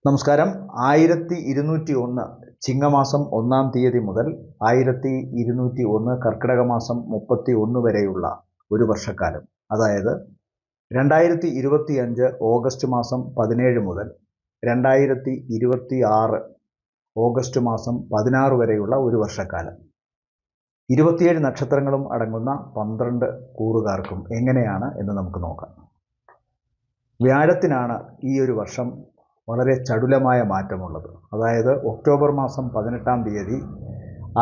നമസ്കാരം. 1201 ചിങ്ങമാസം 1-ാം തീയതി മുതൽ 1201 കർക്കിടക മാസം 31 വരെയുള്ള ഒരു വർഷക്കാലം, അതായത് 2025 ഓഗസ്റ്റ് മാസം 17 മുതൽ 2026 ഓഗസ്റ്റ് മാസം 16 വരെയുള്ള ഒരു വർഷക്കാലം, 27 നക്ഷത്രങ്ങളും അടങ്ങുന്ന 12 കൂറുകാർക്കും എങ്ങനെയാണ് എന്ന് നമുക്ക് നോക്കാം. വ്യാഴത്തിനാണ് ഈ ഒരു വർഷം വളരെ ചടുലമായ മാറ്റമുള്ളത്. അതായത് ഒക്ടോബർ മാസം 18-ാം തീയതി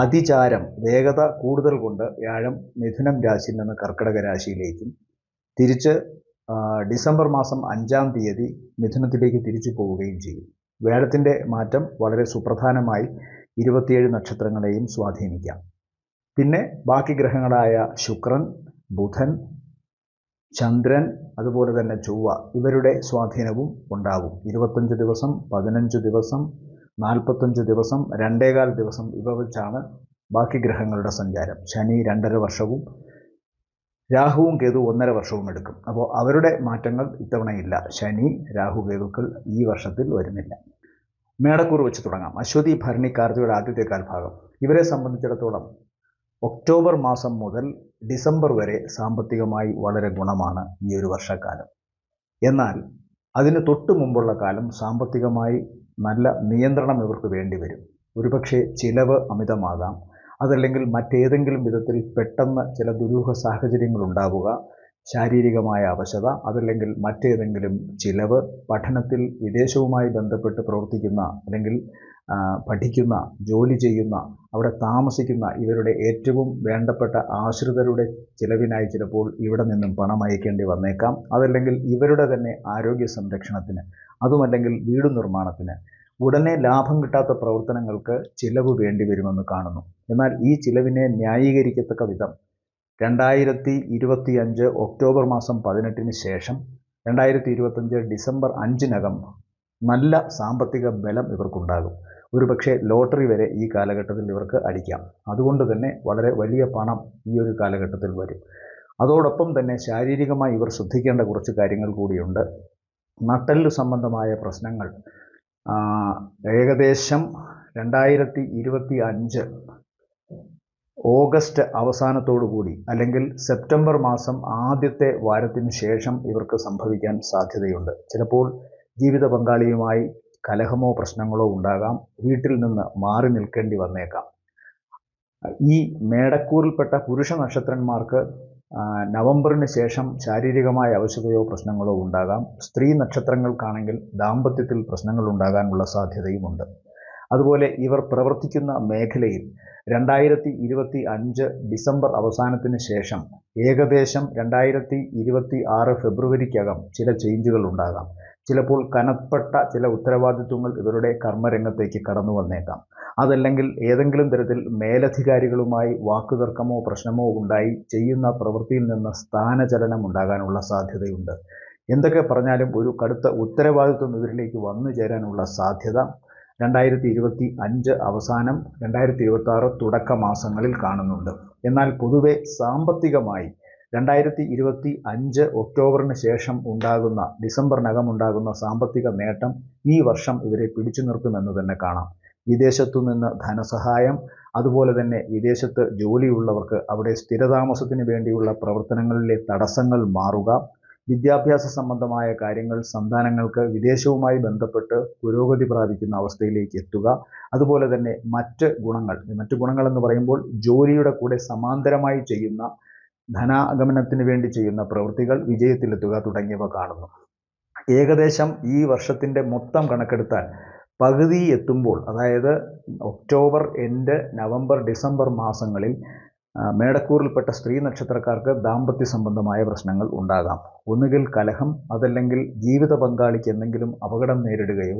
അതിചാരം വേഗത കൂടുതൽ കൊണ്ട് വ്യാഴം മിഥുനം രാശിയിൽ നിന്ന് കർക്കിടക രാശിയിലേക്കും തിരിച്ച് ഡിസംബർ മാസം 5-ാം തീയതി മിഥുനത്തിലേക്ക് തിരിച്ചു പോവുകയും ചെയ്യും. വ്യാഴത്തിൻ്റെ മാറ്റം വളരെ സുപ്രധാനമായി 27 നക്ഷത്രങ്ങളെയും സ്വാധീനിക്കാം. പിന്നെ ബാക്കി ഗ്രഹങ്ങളായ ശുക്രൻ, ബുധൻ, ചന്ദ്രൻ, അതുപോലെ തന്നെ ചൊവ്വ, ഇവരുടെ സ്വാധീനവും ഉണ്ടാവും. 25 ദിവസം, 15 ദിവസം, 45 ദിവസം, 2.25 ദിവസം ഇവ വെച്ചാണ് ബാക്കി ഗ്രഹങ്ങളുടെ സഞ്ചാരം. ശനി 2.5 വർഷവും രാഹുവും കേതു 1.5 വർഷവും എടുക്കും. അപ്പോൾ അവരുടെ മാറ്റങ്ങൾ ഇത്തവണയില്ല. ശനി, രാഹു, കേതുക്കൾ ഈ വർഷത്തിൽ വരുന്നില്ല. മേടക്കൂർ വെച്ച് തുടങ്ങാം. അശ്വതി, ഭരണി, കാർത്തികയുടെ ആദ്യത്തെ കാൽഭാഗം. ഇവരെ സംബന്ധിച്ചിടത്തോളം ഒക്ടോബർ മാസം മുതൽ ഡിസംബർ വരെ സാമ്പത്തികമായി വളരെ ഗുണമാണ് ഈ ഒരു വർഷക്കാലം. എന്നാൽ അതിന് തൊട്ട് മുമ്പുള്ള കാലം സാമ്പത്തികമായി നല്ല നിയന്ത്രണം ഇവർക്ക് വേണ്ടിവരും. ഒരുപക്ഷെ ചിലവ് അമിതമാകാം, അതല്ലെങ്കിൽ മറ്റേതെങ്കിലും വിധത്തിൽ പെട്ടെന്ന് ചില ദുരൂഹ സാഹചര്യങ്ങൾ ഉണ്ടാവുക, ശാരീരികമായ അവശത, അതല്ലെങ്കിൽ മറ്റേതെങ്കിലും ചിലവ്, പഠനത്തിൽ വിദേശവുമായി ബന്ധപ്പെട്ട് പ്രവർത്തിക്കുന്ന അല്ലെങ്കിൽ പഠിക്കുന്ന, ജോലി ചെയ്യുന്ന, അവിടെ താമസിക്കുന്ന ഇവരുടെ ഏറ്റവും വേണ്ടപ്പെട്ട ആശ്രിതരുടെ ചിലവിനായി ചിലപ്പോൾ ഇവിടെ നിന്നും പണം അയക്കേണ്ടി വന്നേക്കാം. അതല്ലെങ്കിൽ ഇവരുടെ തന്നെ ആരോഗ്യ സംരക്ഷണത്തിന്, അതുമല്ലെങ്കിൽ വീട് നിർമ്മാണത്തിന്, ഉടനെ ലാഭം കിട്ടാത്ത പ്രവർത്തനങ്ങൾക്ക് ചിലവ് വേണ്ടി വരുമെന്ന് കാണുന്നു. എന്നാൽ ഈ ചിലവിനെ ന്യായീകരിക്കത്തക്ക വിധം 2025 ഒക്ടോബർ മാസം 18-ന് ശേഷം 2025 ഡിസംബർ 5-നകം നല്ല സാമ്പത്തിക ബലം ഇവർക്കുണ്ടാകും. ഒരുപക്ഷെ ലോട്ടറി വരെ ഈ കാലഘട്ടത്തിൽ ഇവർക്ക് അടിക്കാം. അതുകൊണ്ട് തന്നെ വളരെ വലിയ പണം ഈ ഒരു കാലഘട്ടത്തിൽ വരും. അതോടൊപ്പം തന്നെ ശാരീരികമായി ഇവർ ശ്രദ്ധിക്കേണ്ട കുറച്ച് കാര്യങ്ങൾ കൂടിയുണ്ട്. നട്ടെല്ല് സംബന്ധമായ പ്രശ്നങ്ങൾ ഏകദേശം 2025 ഓഗസ്റ്റ് അവസാനത്തോടു കൂടി അല്ലെങ്കിൽ സെപ്റ്റംബർ മാസം ആദ്യത്തെ വാരത്തിന് ശേഷം ഇവർക്ക് സംഭവിക്കാൻ സാധ്യതയുണ്ട്. ചിലപ്പോൾ ജീവിത പങ്കാളിയുമായി കലഹമോ പ്രശ്നങ്ങളോ ഉണ്ടാകാം. വീട്ടിൽ നിന്ന് മാറി നിൽക്കേണ്ടി വന്നേക്കാം. ഈ മേടക്കൂറിൽപ്പെട്ട പുരുഷ നക്ഷത്രന്മാർക്ക് നവംബറിന് ശേഷം ശാരീരികമായ അവശതയോ പ്രശ്നങ്ങളോ ഉണ്ടാകാം. സ്ത്രീ നക്ഷത്രങ്ങൾക്കാണെങ്കിൽ ദാമ്പത്യത്തിൽ പ്രശ്നങ്ങൾ ഉണ്ടാകാനുള്ള സാധ്യതയുമുണ്ട്. അതുപോലെ ഇവർ പ്രവർത്തിക്കുന്ന മേഖലയിൽ 2025 ഡിസംബർ അവസാനത്തിന് ശേഷം ഏകദേശം 2026 ഫെബ്രുവരിക്കകം ചില ചേഞ്ചുകൾ ഉണ്ടാകാം. ചിലപ്പോൾ കനപ്പെട്ട ചില ഉത്തരവാദിത്വങ്ങൾ ഇവരുടെ കർമ്മരംഗത്തേക്ക് കടന്നു വന്നേക്കാം. അതല്ലെങ്കിൽ ഏതെങ്കിലും തരത്തിൽ മേലധികാരികളുമായി വാക്കുതർക്കമോ പ്രശ്നമോ ഉണ്ടായി ചെയ്യുന്ന പ്രവൃത്തിയിൽ നിന്ന് സ്ഥാനചലനം ഉണ്ടാകാനുള്ള സാധ്യതയുണ്ട്. എന്തൊക്കെ പറഞ്ഞാലും ഒരു കടുത്ത ഉത്തരവാദിത്വം ഇവരിലേക്ക് വന്നു ചേരാനുള്ള സാധ്യത 2025 അവസാനം 2026 തുടക്ക മാസങ്ങളിൽ കാണുന്നുണ്ട്. എന്നാൽ പൊതുവെ സാമ്പത്തികമായി 2025 ഒക്ടോബറിന് ശേഷം ഉണ്ടാകുന്ന, ഡിസംബറിനകം ഉണ്ടാകുന്ന സാമ്പത്തിക നേട്ടം ഈ വർഷം ഇവരെ പിടിച്ചു നിർത്തുമെന്ന് തന്നെ കാണാം. വിദേശത്തു നിന്ന് ധനസഹായം, അതുപോലെ തന്നെ വിദേശത്ത് ജോലിയുള്ളവർക്ക് അവിടെ സ്ഥിരതാമസത്തിന് വേണ്ടിയുള്ള പ്രവർത്തനങ്ങളിലെ തടസ്സങ്ങൾ മാറുക, വിദ്യാഭ്യാസ സംബന്ധമായ കാര്യങ്ങൾ, സന്താനങ്ങൾക്ക് വിദേശവുമായി ബന്ധപ്പെട്ട് പുരോഗതി പ്രാപിക്കുന്ന അവസ്ഥയിലേക്ക് എത്തുക, അതുപോലെ തന്നെ മറ്റ് ഗുണങ്ങൾ എന്ന് പറയുമ്പോൾ ജോലിയുടെ കൂടെ സമാന്തരമായി ചെയ്യുന്ന ധനാഗമനത്തിന് വേണ്ടി ചെയ്യുന്ന പ്രവൃത്തികൾ വിജയത്തിലെത്തുക തുടങ്ങിയവ കാണുന്നു. ഏകദേശം ഈ വർഷത്തിൻ്റെ മൊത്തം കണക്കെടുത്താൽ പകുതി എത്തുമ്പോൾ, അതായത് ഒക്ടോബർ എൻഡ്, നവംബർ, ഡിസംബർ മാസങ്ങളിൽ മേടക്കൂറിൽപ്പെട്ട സ്ത്രീ നക്ഷത്രക്കാർക്ക് ദാമ്പത്യ സംബന്ധമായ പ്രശ്നങ്ങൾ ഉണ്ടാകാം. ഒന്നുകിൽ കലഹം, അതല്ലെങ്കിൽ ജീവിത പങ്കാളിക്ക് എന്തെങ്കിലും അപകടം നേരിടുകയോ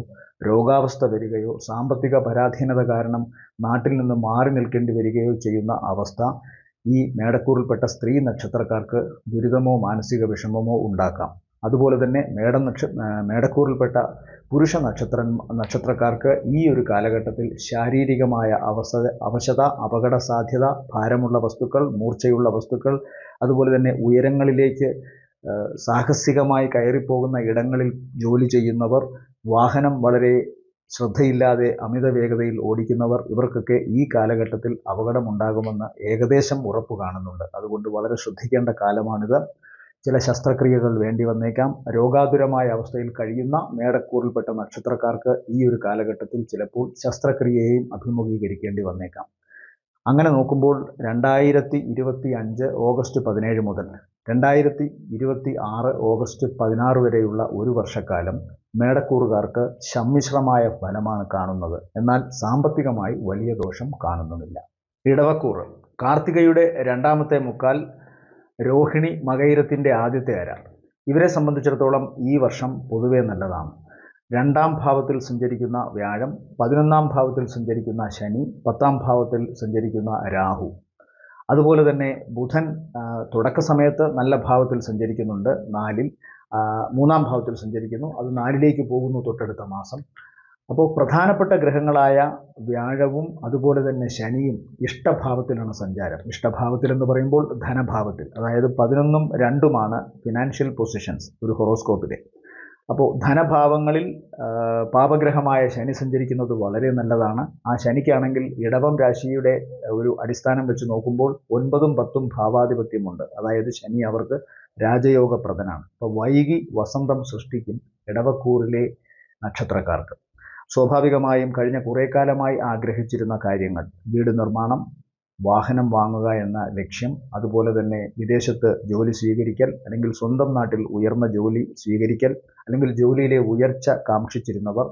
രോഗാവസ്ഥ വരികയോ സാമ്പത്തിക പരാധീനത കാരണം നാട്ടിൽ നിന്ന് മാറി നിൽക്കേണ്ടി വരികയോ ചെയ്യുന്ന അവസ്ഥ ഈ മേടക്കൂറിൽപ്പെട്ട സ്ത്രീ നക്ഷത്രക്കാർക്ക് ദുരിതമോ മാനസിക വിഷമമോ ഉണ്ടാക്കാം. അതുപോലെ തന്നെ മേടക്കൂറിൽപ്പെട്ട പുരുഷ നക്ഷത്രക്കാർക്ക് ഈ ഒരു കാലഘട്ടത്തിൽ ശാരീരികമായ അവശത, അപകട സാധ്യത, ഭാരമുള്ള വസ്തുക്കൾ, മൂർച്ചയുള്ള വസ്തുക്കൾ, അതുപോലെ തന്നെ ഉയരങ്ങളിലേക്ക് സാഹസികമായി കയറിപ്പോകുന്ന ഇടങ്ങളിൽ ജോലി ചെയ്യുന്നവർ, വാഹനം വളരെ ശ്രദ്ധയില്ലാതെ അമിത വേഗതയിൽ ഓടിക്കുന്നവർ, ഇവർക്കൊക്കെ ഈ കാലഘട്ടത്തിൽ അപകടമുണ്ടാകുമെന്ന് ഏകദേശം ഉറപ്പ് കാണുന്നുണ്ട്. അതുകൊണ്ട് വളരെ ശ്രദ്ധിക്കേണ്ട കാലമാണിത്. ചില ശസ്ത്രക്രിയകൾ വേണ്ടി വന്നേക്കാം. രോഗാതുരമായ അവസ്ഥയിൽ കഴിയുന്ന മേടക്കൂറിൽപ്പെട്ട നക്ഷത്രക്കാർക്ക് ഈ ഒരു കാലഘട്ടത്തിൽ ചിലപ്പോൾ ശസ്ത്രക്രിയയെയും അഭിമുഖീകരിക്കേണ്ടി വന്നേക്കാം. അങ്ങനെ നോക്കുമ്പോൾ 2025 ഓഗസ്റ്റ് 17 മുതൽ 2026 ഓഗസ്റ്റ് 16 വരെയുള്ള ഒരു വർഷക്കാലം മേടക്കൂറുകാർക്ക് സമ്മിശ്രമായ ഫലമാണ് കാണുന്നത്. എന്നാൽ സാമ്പത്തികമായി വലിയ ദോഷം കാണുന്നുമില്ല. ഇടവക്കൂറ് കാർത്തികയുടെ രണ്ടാമത്തെ മുക്കാൽ, രോഹിണി മകയിരത്തിൻ്റെ ആദ്യത്തെ അര. ഇവരെ സംബന്ധിച്ചിടത്തോളം ഈ വർഷം പൊതുവെ നല്ലതാണ്. രണ്ടാം ഭാവത്തിൽ സഞ്ചരിക്കുന്ന വ്യാഴം, 11ാം ഭാവത്തിൽ സഞ്ചരിക്കുന്ന ശനി, 10ാം ഭാവത്തിൽ സഞ്ചരിക്കുന്ന രാഹു, അതുപോലെ തന്നെ ബുധൻ തുടക്ക സമയത്ത് നല്ല ഭാവത്തിൽ സഞ്ചരിക്കുന്നുണ്ട്. 4-ൽ 3ാം ഭാവത്തിൽ സഞ്ചരിക്കുന്നു. അത് 4ലേക്ക് പോകുന്നു തൊട്ടടുത്ത മാസം. അപ്പോൾ പ്രധാനപ്പെട്ട ഗ്രഹങ്ങളായ വ്യാഴവും അതുപോലെ തന്നെ ശനിയും ഇഷ്ടഭാവത്തിലാണ് സഞ്ചാരം. ഇഷ്ടഭാവത്തിൽ എന്ന് പറയുമ്പോൾ ധനഭാവത്തിൽ, അതായത് 11ഉം 2ഉമാണ് ഫിനാൻഷ്യൽ പൊസിഷൻസ് ഒരു ഹൊറോസ്കോപ്പിലെ. അപ്പോൾ ധനഭാവങ്ങളിൽ പാപഗ്രഹമായ ശനി സഞ്ചരിക്കുന്നത് വളരെ നല്ലതാണ്. ആ ശനിക്കാണെങ്കിൽ ഇടവം രാശിയുടെ ഒരു അടിസ്ഥാനം വെച്ച് നോക്കുമ്പോൾ 9ഉം 10ഉം ഭാവാധിപത്യമുണ്ട്. അതായത് ശനി അവർക്ക് രാജയോഗപ്രദനാണ്. അപ്പോൾ വൈകി വസന്തം സൃഷ്ടിക്കും ഇടവക്കൂറിലെ നക്ഷത്രക്കാർക്ക്. സ്വാഭാവികമായും കഴിഞ്ഞ കുറേ കാലമായി ആഗ്രഹിച്ചിരുന്ന കാര്യങ്ങൾ, വീട് നിർമ്മാണം, വാഹനം വാങ്ങുക എന്ന ലക്ഷ്യം, അതുപോലെ തന്നെ വിദേശത്ത് ജോലി സ്വീകരിക്കൽ, അല്ലെങ്കിൽ സ്വന്തം നാട്ടിൽ ഉയർന്ന ജോലി സ്വീകരിക്കൽ, അല്ലെങ്കിൽ ജോലിയിലെ ഉയർച്ച കാക്ഷിച്ചിരുന്നവർ,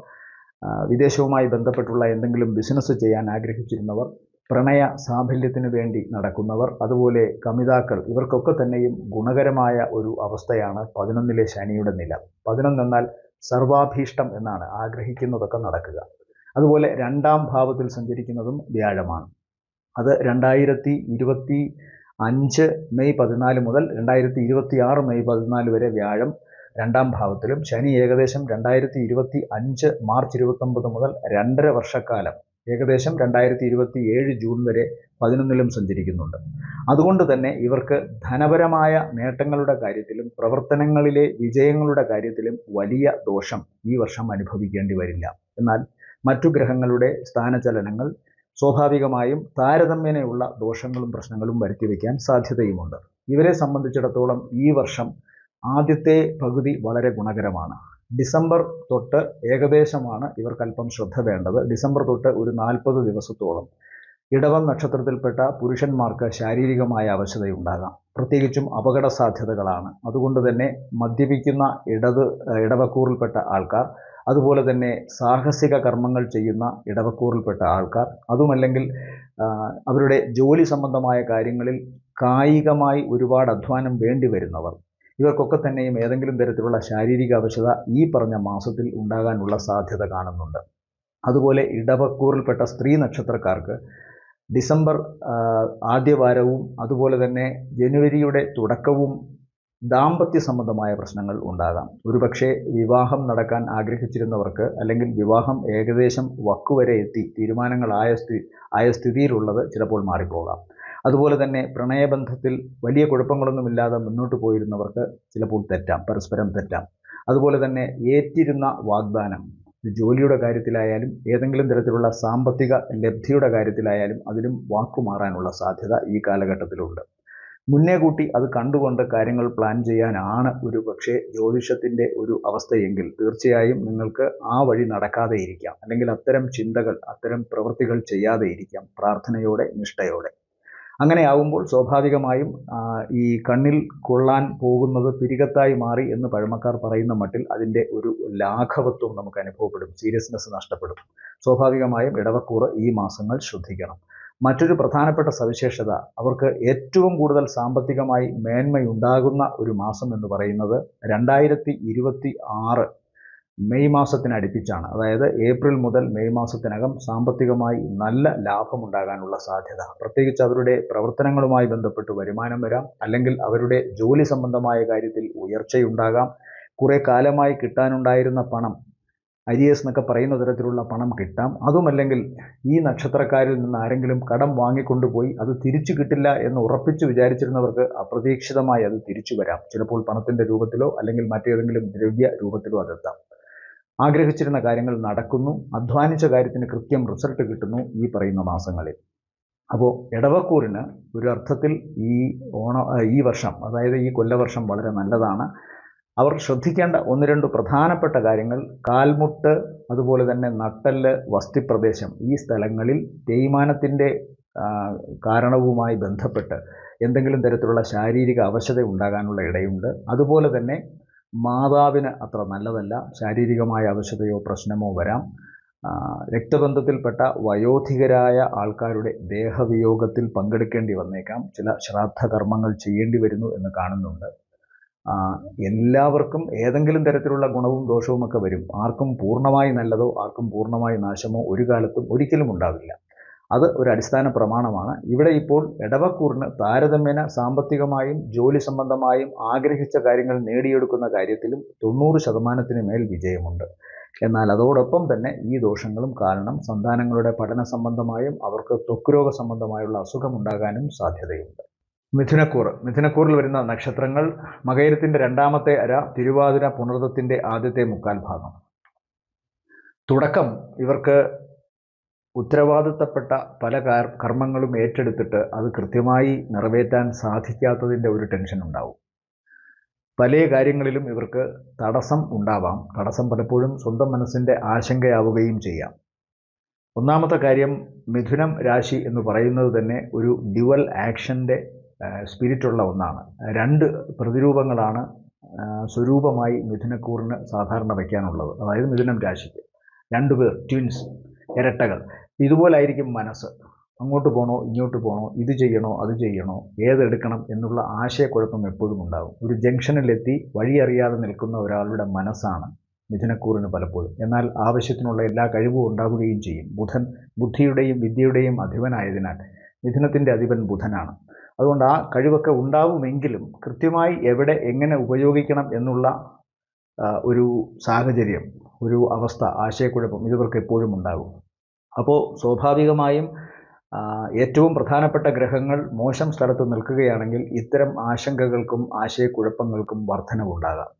വിദേശവുമായി ബന്ധപ്പെട്ടുള്ള എന്തെങ്കിലും ബിസിനസ് ചെയ്യാൻ ആഗ്രഹിച്ചിരുന്നവർ, പ്രണയ സാഫല്യത്തിന് വേണ്ടി നടക്കുന്നവർ, അതുപോലെ കമിതാക്കൾ, ഇവർക്കൊക്കെ തന്നെയും ഗുണകരമായ ഒരു അവസ്ഥയാണ് 11ലെ ശനിയുടെ നില. 11 എന്നാൽ സർവാഭീഷ്ടം എന്നാണ്, ആഗ്രഹിക്കുന്നതൊക്കെ നടക്കുക. അതുപോലെ 2ാം ഭാവത്തിൽ സഞ്ചരിക്കുന്നതും വ്യാഴമാണ്. അത് 2025 മെയ് 14 മുതൽ 2026 മെയ് 14 വരെ വ്യാഴം 2ാം ഭാവത്തിലും, ശനി ഏകദേശം 2025 മാർച്ച് 29 മുതൽ 2.5 വർഷക്കാലം, ഏകദേശം 2027 ജൂൺ വരെ 11ലും സഞ്ചരിക്കുന്നുണ്ട്. അതുകൊണ്ട് തന്നെ ഇവർക്ക് ധനപരമായ നേട്ടങ്ങളുടെ കാര്യത്തിലും പ്രവർത്തനങ്ങളിലെ വിജയങ്ങളുടെ കാര്യത്തിലും വലിയ ദോഷം ഈ വർഷം അനുഭവിക്കേണ്ടി വരില്ല. എന്നാൽ മറ്റു ഗ്രഹങ്ങളുടെ സ്ഥാനചലനങ്ങൾ സ്വാഭാവികമായും താരതമ്യേനയുള്ള ദോഷങ്ങളും പ്രശ്നങ്ങളും വരുത്തിവെക്കാൻ സാധ്യതയുമുണ്ട്. ഇവരെ സംബന്ധിച്ചിടത്തോളം ഈ വർഷം ആദ്യത്തെ പകുതി വളരെ ഗുണകരമാണ്. ഡിസംബർ തൊട്ട് ഏകദേശമാണ് ഇവർക്കല്പം ശ്രദ്ധ വേണ്ടത്. ഡിസംബർ തൊട്ട് ഒരു 40 ദിവസത്തോളം ഇടവം നക്ഷത്രത്തിൽപ്പെട്ട പുരുഷന്മാർക്ക് ശാരീരികമായ അവശതയുണ്ടാകാം. പ്രത്യേകിച്ചും അപകട സാധ്യതകളാണ്. അതുകൊണ്ട് തന്നെ മദ്യപിക്കുന്ന ഇടവക്കൂറിൽപ്പെട്ട ആൾക്കാർ, അതുപോലെ തന്നെ സാഹസിക കർമ്മങ്ങൾ ചെയ്യുന്ന ഇടവക്കൂറിൽപ്പെട്ട ആൾക്കാർ, അതുമല്ലെങ്കിൽ അവരുടെ ജോലി സംബന്ധമായ കാര്യങ്ങളിൽ കായികമായി ഒരുപാട് അധ്വാനം വേണ്ടി വരുന്നവർ, ഇവർക്കൊക്കെ തന്നെയും ഏതെങ്കിലും തരത്തിലുള്ള ശാരീരിക അവശത ഈ പറഞ്ഞ മാസത്തിൽ ഉണ്ടാകാനുള്ള സാധ്യത കാണുന്നുണ്ട്. അതുപോലെ ഇടവക്കൂറിൽപ്പെട്ട സ്ത്രീ നക്ഷത്രക്കാർക്ക് ഡിസംബർ ആദ്യവാരവും അതുപോലെ തന്നെ ജനുവരിയുടെ തുടക്കവും ദാമ്പത്യ സംബന്ധമായ പ്രശ്നങ്ങൾ ഉണ്ടാകാം. ഒരുപക്ഷെ വിവാഹം നടക്കാൻ ആഗ്രഹിച്ചിരുന്നവർക്ക്, അല്ലെങ്കിൽ വിവാഹം ഏകദേശം വക്കുവരെ എത്തി തീരുമാനങ്ങളായ സ്ഥിതിയിലുള്ളത് ചിലപ്പോൾ മാറിപ്പോകാം. അതുപോലെ തന്നെ പ്രണയബന്ധത്തിൽ വലിയ കുഴപ്പങ്ങളൊന്നുമില്ലാതെ മുന്നോട്ട് പോയിരുന്നവർക്ക് ചിലപ്പോൾ തെറ്റാം, പരസ്പരം തെറ്റാം. അതുപോലെ തന്നെ ഏറ്റിരുന്ന വാഗ്ദാനം, ജോലിയുടെ കാര്യത്തിലായാലും ഏതെങ്കിലും തരത്തിലുള്ള സാമ്പത്തിക ലബ്ധിയുടെ കാര്യത്തിലായാലും അതിലും വാക്കുമാറാനുള്ള സാധ്യത ഈ കാലഘട്ടത്തിലുണ്ട്. മുന്നേ കൂട്ടി അത് കണ്ടുകൊണ്ട് കാര്യങ്ങൾ പ്ലാൻ ചെയ്യാനാണ് ഒരു പക്ഷേ ജ്യോതിഷത്തിൻ്റെ ഒരു അവസ്ഥയെങ്കിൽ തീർച്ചയായും നിങ്ങൾക്ക് ആ വഴി നടക്കാതെ ഇരിക്കാം, അല്ലെങ്കിൽ അത്തരം ചിന്തകൾ, അത്തരം പ്രവൃത്തികൾ ചെയ്യാതെ ഇരിക്കാം, പ്രാർത്ഥനയോടെ, നിഷ്ഠയോടെ. അങ്ങനെയാവുമ്പോൾ സ്വാഭാവികമായും ഈ കണ്ണിൽ കൊള്ളാൻ പോകുന്നത് പിരികത്തായി മാറി എന്ന് പഴമക്കാർ പറയുന്ന മട്ടിൽ അതിൻ്റെ ഒരു ലാഘവത്വം നമുക്ക് അനുഭവപ്പെടും, സീരിയസ്നെസ് നഷ്ടപ്പെടും. സ്വാഭാവികമായും ഇടവക്കൂറ് ഈ മാസങ്ങൾ ശ്രദ്ധിക്കണം. മറ്റൊരു പ്രധാനപ്പെട്ട സവിശേഷത, അവർക്ക് ഏറ്റവും കൂടുതൽ സാമ്പത്തികമായി മേന്മയുണ്ടാകുന്ന ഒരു മാസം എന്ന് പറയുന്നത് 2026 മെയ് മാസത്തിനടുപ്പിച്ചാണ്. അതായത് ഏപ്രിൽ മുതൽ മെയ് മാസത്തിനകം സാമ്പത്തികമായി നല്ല ലാഭമുണ്ടാകാനുള്ള സാധ്യത, പ്രത്യേകിച്ച് അവരുടെ പ്രവർത്തനങ്ങളുമായി ബന്ധപ്പെട്ട് വരുമാനം വരാം, അല്ലെങ്കിൽ അവരുടെ ജോലി സംബന്ധമായ കാര്യത്തിൽ ഉയർച്ചയുണ്ടാകാം. കുറേ കാലമായി കിട്ടാനുണ്ടായിരുന്ന പണം, അരിയേഴ്സ് എന്നൊക്കെ പറയുന്ന തരത്തിലുള്ള പണം കിട്ടാം. അതുമല്ലെങ്കിൽ ഈ നക്ഷത്രക്കാരിൽ നിന്ന് ആരെങ്കിലും കടം വാങ്ങിക്കൊണ്ടുപോയി അത് തിരിച്ചു കിട്ടില്ല എന്ന് ഉറപ്പിച്ചു വിചാരിച്ചിരുന്നവർക്ക് അപ്രതീക്ഷിതമായി അത് തിരിച്ചു വരാം. ചിലപ്പോൾ പണത്തിൻ്റെ രൂപത്തിലോ അല്ലെങ്കിൽ മറ്റേതെങ്കിലും ദ്രവ്യ രൂപത്തിലോ അതെത്താം. ആഗ്രഹിച്ചിരുന്ന കാര്യങ്ങൾ നടക്കുന്നു, അധ്വാനിച്ച കാര്യത്തിന് കൃത്യം റിസൾട്ട് കിട്ടുന്നു ഈ പറയുന്ന മാസങ്ങളിൽ. അപ്പോൾ ഇടവക്കൂറിന് ഒരു അർത്ഥത്തിൽ ഈ വർഷം, അതായത് ഈ കൊല്ലവർഷം വളരെ നല്ലതാണ്. അവർ ശ്രദ്ധിക്കേണ്ട 1-2 പ്രധാനപ്പെട്ട കാര്യങ്ങൾ: കാൽമുട്ട്, അതുപോലെ തന്നെ നട്ടെല്ല്, വസ്തിപ്രദേശം, ഈ സ്ഥലങ്ങളിൽ തേയ്മാനത്തിൻ്റെ കാരണവുമായി ബന്ധപ്പെട്ട് എന്തെങ്കിലും തരത്തിലുള്ള ശാരീരിക അവശത ഉണ്ടാകാനുള്ള ഇടയുണ്ട്. അതുപോലെ തന്നെ മാതാവിന് അത്ര നല്ലതല്ല, ശാരീരികമായ അവശതയോ പ്രശ്നമോ വരാം. രക്തബന്ധത്തിൽപ്പെട്ട വയോധികരായ ആൾക്കാരുടെ ദേഹവിയോഗത്തിൽ പങ്കെടുക്കേണ്ടി വന്നേക്കാം, ചില ശ്രാദ്ധകർമ്മങ്ങൾ ചെയ്യേണ്ടി വരുന്നു എന്ന് കാണുന്നുണ്ട്. എല്ലാവർക്കും ഏതെങ്കിലും തരത്തിലുള്ള ഗുണവും ദോഷവും ഒക്കെ വരും. ആർക്കും പൂർണ്ണമായി നല്ലതോ ആർക്കും പൂർണ്ണമായി നാശമോ ഒരു കാലത്തും ഒരിക്കലും ഉണ്ടാവില്ല. അത് ഒരു അടിസ്ഥാന പ്രമാണമാണ്. ഇവിടെ ഇപ്പോൾ ഇടവക്കൂറിന് താരതമ്യേന സാമ്പത്തികമായും ജോലി സംബന്ധമായും ആഗ്രഹിച്ച കാര്യങ്ങൾ നേടിയെടുക്കുന്ന കാര്യത്തിലും 90% മേൽ വിജയമുണ്ട്. എന്നാൽ അതോടൊപ്പം തന്നെ ഈ ദോഷങ്ങളും കാരണം സന്താനങ്ങളുടെ പഠന സംബന്ധമായും അവർക്ക് ത്വക്ക് രോഗ സംബന്ധമായുള്ള അസുഖമുണ്ടാകാനും സാധ്യതയുണ്ട്. മിഥുനക്കൂറിൽ വരുന്ന നക്ഷത്രങ്ങൾ: മകയിരത്തിൻ്റെ 2ാമത്തെ അര, തിരുവാതിര, പുണർദത്തിൻ്റെ ആദ്യത്തെ 1/4 ഭാഗം. തുടക്കം ഇവർക്ക് ഉത്തരവാദിത്തപ്പെട്ട പല കർമ്മങ്ങളും ഏറ്റെടുത്തിട്ട് അത് കൃത്യമായി നിറവേറ്റാൻ സാധിക്കാത്തതിൻ്റെ ഒരു ടെൻഷൻ ഉണ്ടാവും. പല കാര്യങ്ങളിലും ഇവർക്ക് തടസ്സം ഉണ്ടാവാം. തടസ്സം പലപ്പോഴും സ്വന്തം മനസ്സിൻ്റെ ആശങ്കയാവുകയും ചെയ്യാം. ഒന്നാമത്തെ കാര്യം, മിഥുനം രാശി എന്ന് പറയുന്നത് തന്നെ ഒരു ഡ്യുവൽ ആക്ഷൻ്റെ സ്പിരിറ്റുള്ള ഒന്നാണ്. 2 പ്രതിരൂപങ്ങളാണ് സ്വരൂപമായി മിഥുനക്കൂറിന് സാധാരണ വയ്ക്കാനുള്ളത്. അതായത് മിഥുനം രാശിക്ക് 2 പേർ, ട്വിൻസ്, ഇരട്ടകൾ. ഇതുപോലായിരിക്കും മനസ്സ്. അങ്ങോട്ട് പോകണോ ഇങ്ങോട്ട് പോകണോ, ഇത് ചെയ്യണോ അത് ചെയ്യണോ, ഏതെടുക്കണം എന്നുള്ള ആശയക്കുഴപ്പം എപ്പോഴും ഉണ്ടാകും. ഒരു ജംഗ്ഷനിലെത്തി വഴിയറിയാതെ നിൽക്കുന്ന ഒരാളുടെ മനസ്സാണ് മിഥുനക്കൂറിന് പലപ്പോഴും. എന്നാൽ ആവശ്യത്തിനുള്ള എല്ലാ കഴിവും ഉണ്ടാവുകയും ചെയ്യും. ബുധൻ ബുദ്ധിയുടെയും വിദ്യയുടെയും അധിപനായതിനാൽ മിഥുനത്തിൻ്റെ അധിപൻ ബുധനാണ്. അതുകൊണ്ട് ആ കഴിവൊക്കെ ഉണ്ടാവുമെങ്കിലും കൃത്യമായി എവിടെ എങ്ങനെ ഉപയോഗിക്കണം എന്നുള്ള ഒരു സാഹചര്യം, ഒരു അവസ്ഥ, ആശയക്കുഴപ്പം ഇതിവർക്ക് എപ്പോഴും ഉണ്ടാകും. അപ്പോൾ സ്വാഭാവികമായും ഏറ്റവും പ്രധാനപ്പെട്ട ഗ്രഹങ്ങൾ മോശം സ്ഥലത്ത് നിൽക്കുകയാണെങ്കിൽ ഇത്തരം ആശങ്കകൾക്കും ആശയക്കുഴപ്പങ്ങൾക്കും വർധനവുണ്ടാകാം.